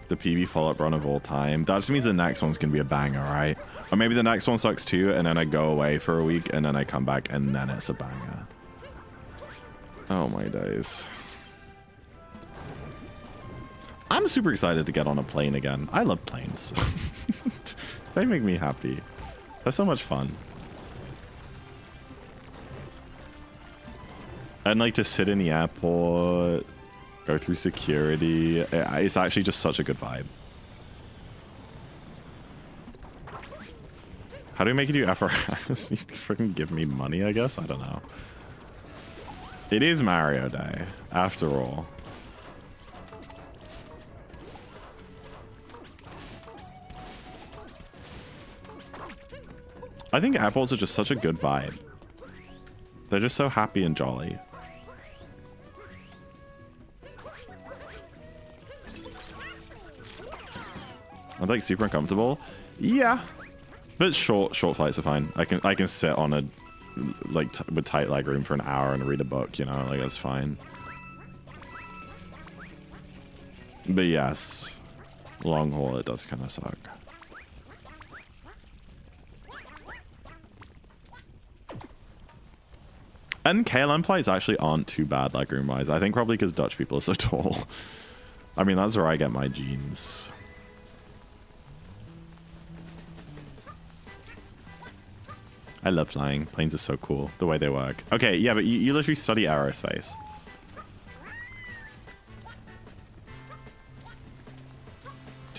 The PB follow-up run of all time. That just means the next one's gonna be a banger, right? Or maybe the next one sucks too, and then I go away for a week, and then I come back, and then it's a banger. Oh my days. I'm super excited to get on a plane again. I love planes. They make me happy. They're so much fun. And like to sit in the airport, go through security. It's actually just such a good vibe. How do we make you do FRS? You freaking give me money, I guess? I don't know. It is Mario Day, after all. I think airports are just such a good vibe. They're just so happy and jolly. I'm like super uncomfortable. Yeah, but short flights are fine. I can sit on a like with tight leg room for an hour and read a book. You know, like that's fine. But yes, long haul it does kind of suck. And KLM flights actually aren't too bad leg room wise. I think probably because Dutch people are so tall. I mean, that's where I get my genes. I love flying. Planes are so cool. The way they work. Okay, yeah, but you literally study aerospace.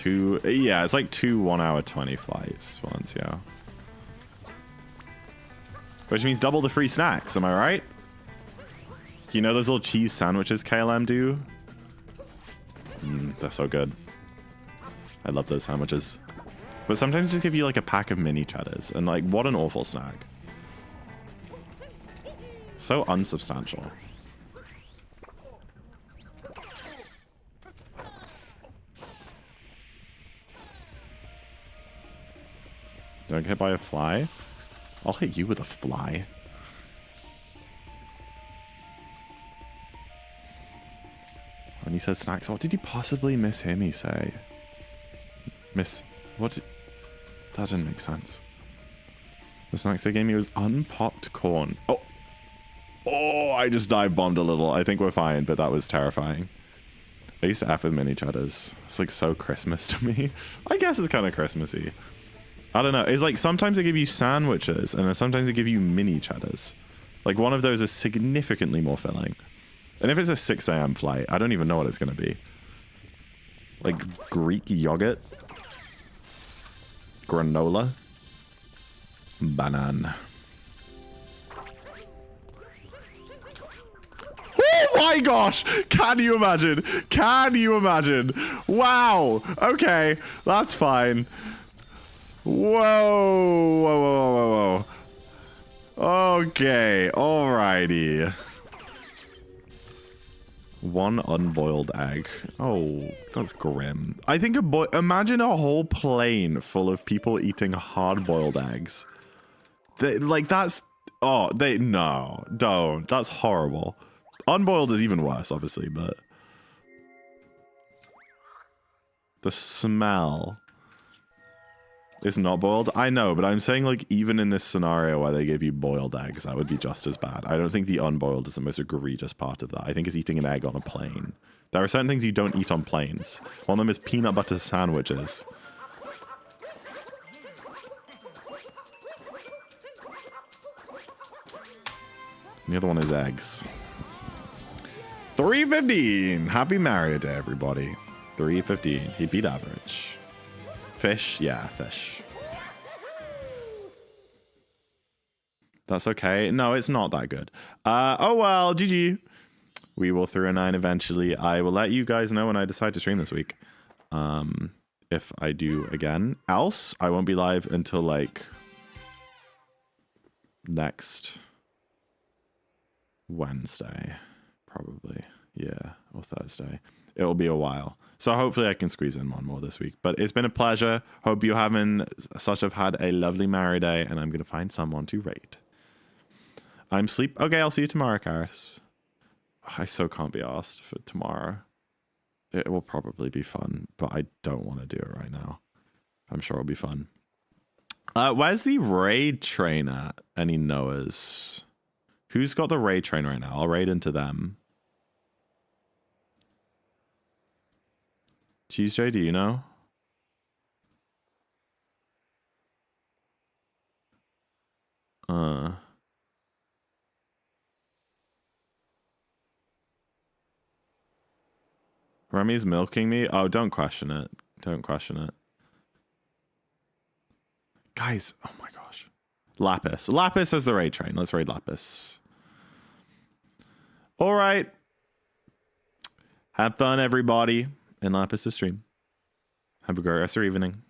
Yeah, it's like 2 1 hour 20 flights once, yeah. Which means double the free snacks, am I right? You know those little cheese sandwiches KLM do? They're so good. I love those sandwiches. But sometimes just give you like a pack of mini cheddars, and like, what an awful snack. So unsubstantial. Don't get hit by a fly. I'll hit you with a fly. When he said snacks, what did he possibly mishear me say? What did... That didn't make sense. The snacks they gave me was unpopped corn. Oh! Oh, I just dive bombed a little. I think we're fine, but that was terrifying. I used to F with mini cheddars. It's like so Christmas to me. I guess it's kind of Christmassy. I don't know. It's like sometimes they give you sandwiches and then sometimes they give you mini cheddars. Like one of those is significantly more filling. And if it's a 6 a.m. flight, I don't even know what it's going to be. Like Greek yogurt. Granola. Banana. Oh my gosh! Can you imagine? Can you imagine? Wow! Okay, that's fine. Whoa! Whoa, whoa, whoa, whoa. Okay, alrighty. One unboiled egg. Oh, that's grim. I think imagine a whole plane full of people eating hard-boiled eggs. That's... Oh, no, don't. That's horrible. Unboiled is even worse, obviously, but... The smell... It's not boiled? I know, but I'm saying, like, even in this scenario where they give you boiled eggs, that would be just as bad. I don't think the unboiled is the most egregious part of that. I think it's eating an egg on a plane. There are certain things you don't eat on planes. One of them is peanut butter sandwiches. The other one is eggs. 315! Happy Mario Day, everybody. 315. He beat average. Fish? Yeah, fish. That's okay. No, it's not that good. Oh well, GG. We will through a 9 eventually. I will let you guys know when I decide to stream this week. If I do again. Else, I won't be live until like next Wednesday. Probably. Yeah, or Thursday. It will be a while. So hopefully I can squeeze in one more this week. But it's been a pleasure. Hope you have had a lovely Mario Day, and I'm going to find someone to raid. I'm sleep. Okay, I'll see you tomorrow, Karis. I so can't be asked for tomorrow. It will probably be fun, but I don't want to do it right now. I'm sure it'll be fun. Where's the raid train at? Any Noahs? Who's got the raid train right now? I'll raid into them. Cheese J, do you know? Remy's milking me? Oh, don't question it. Don't question it. Guys, oh my gosh. Lapis. Lapis has the raid train. Let's raid Lapis. All right. Have fun, everybody. In Lapis' stream. Have a great rest of your evening.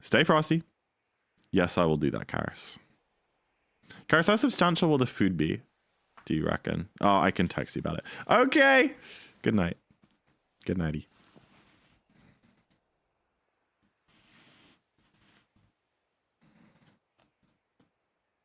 Stay frosty. Yes, I will do that, Karis. Karis, how substantial will the food be? Do you reckon? Oh, I can text you about it. Okay. Good night. Good nighty.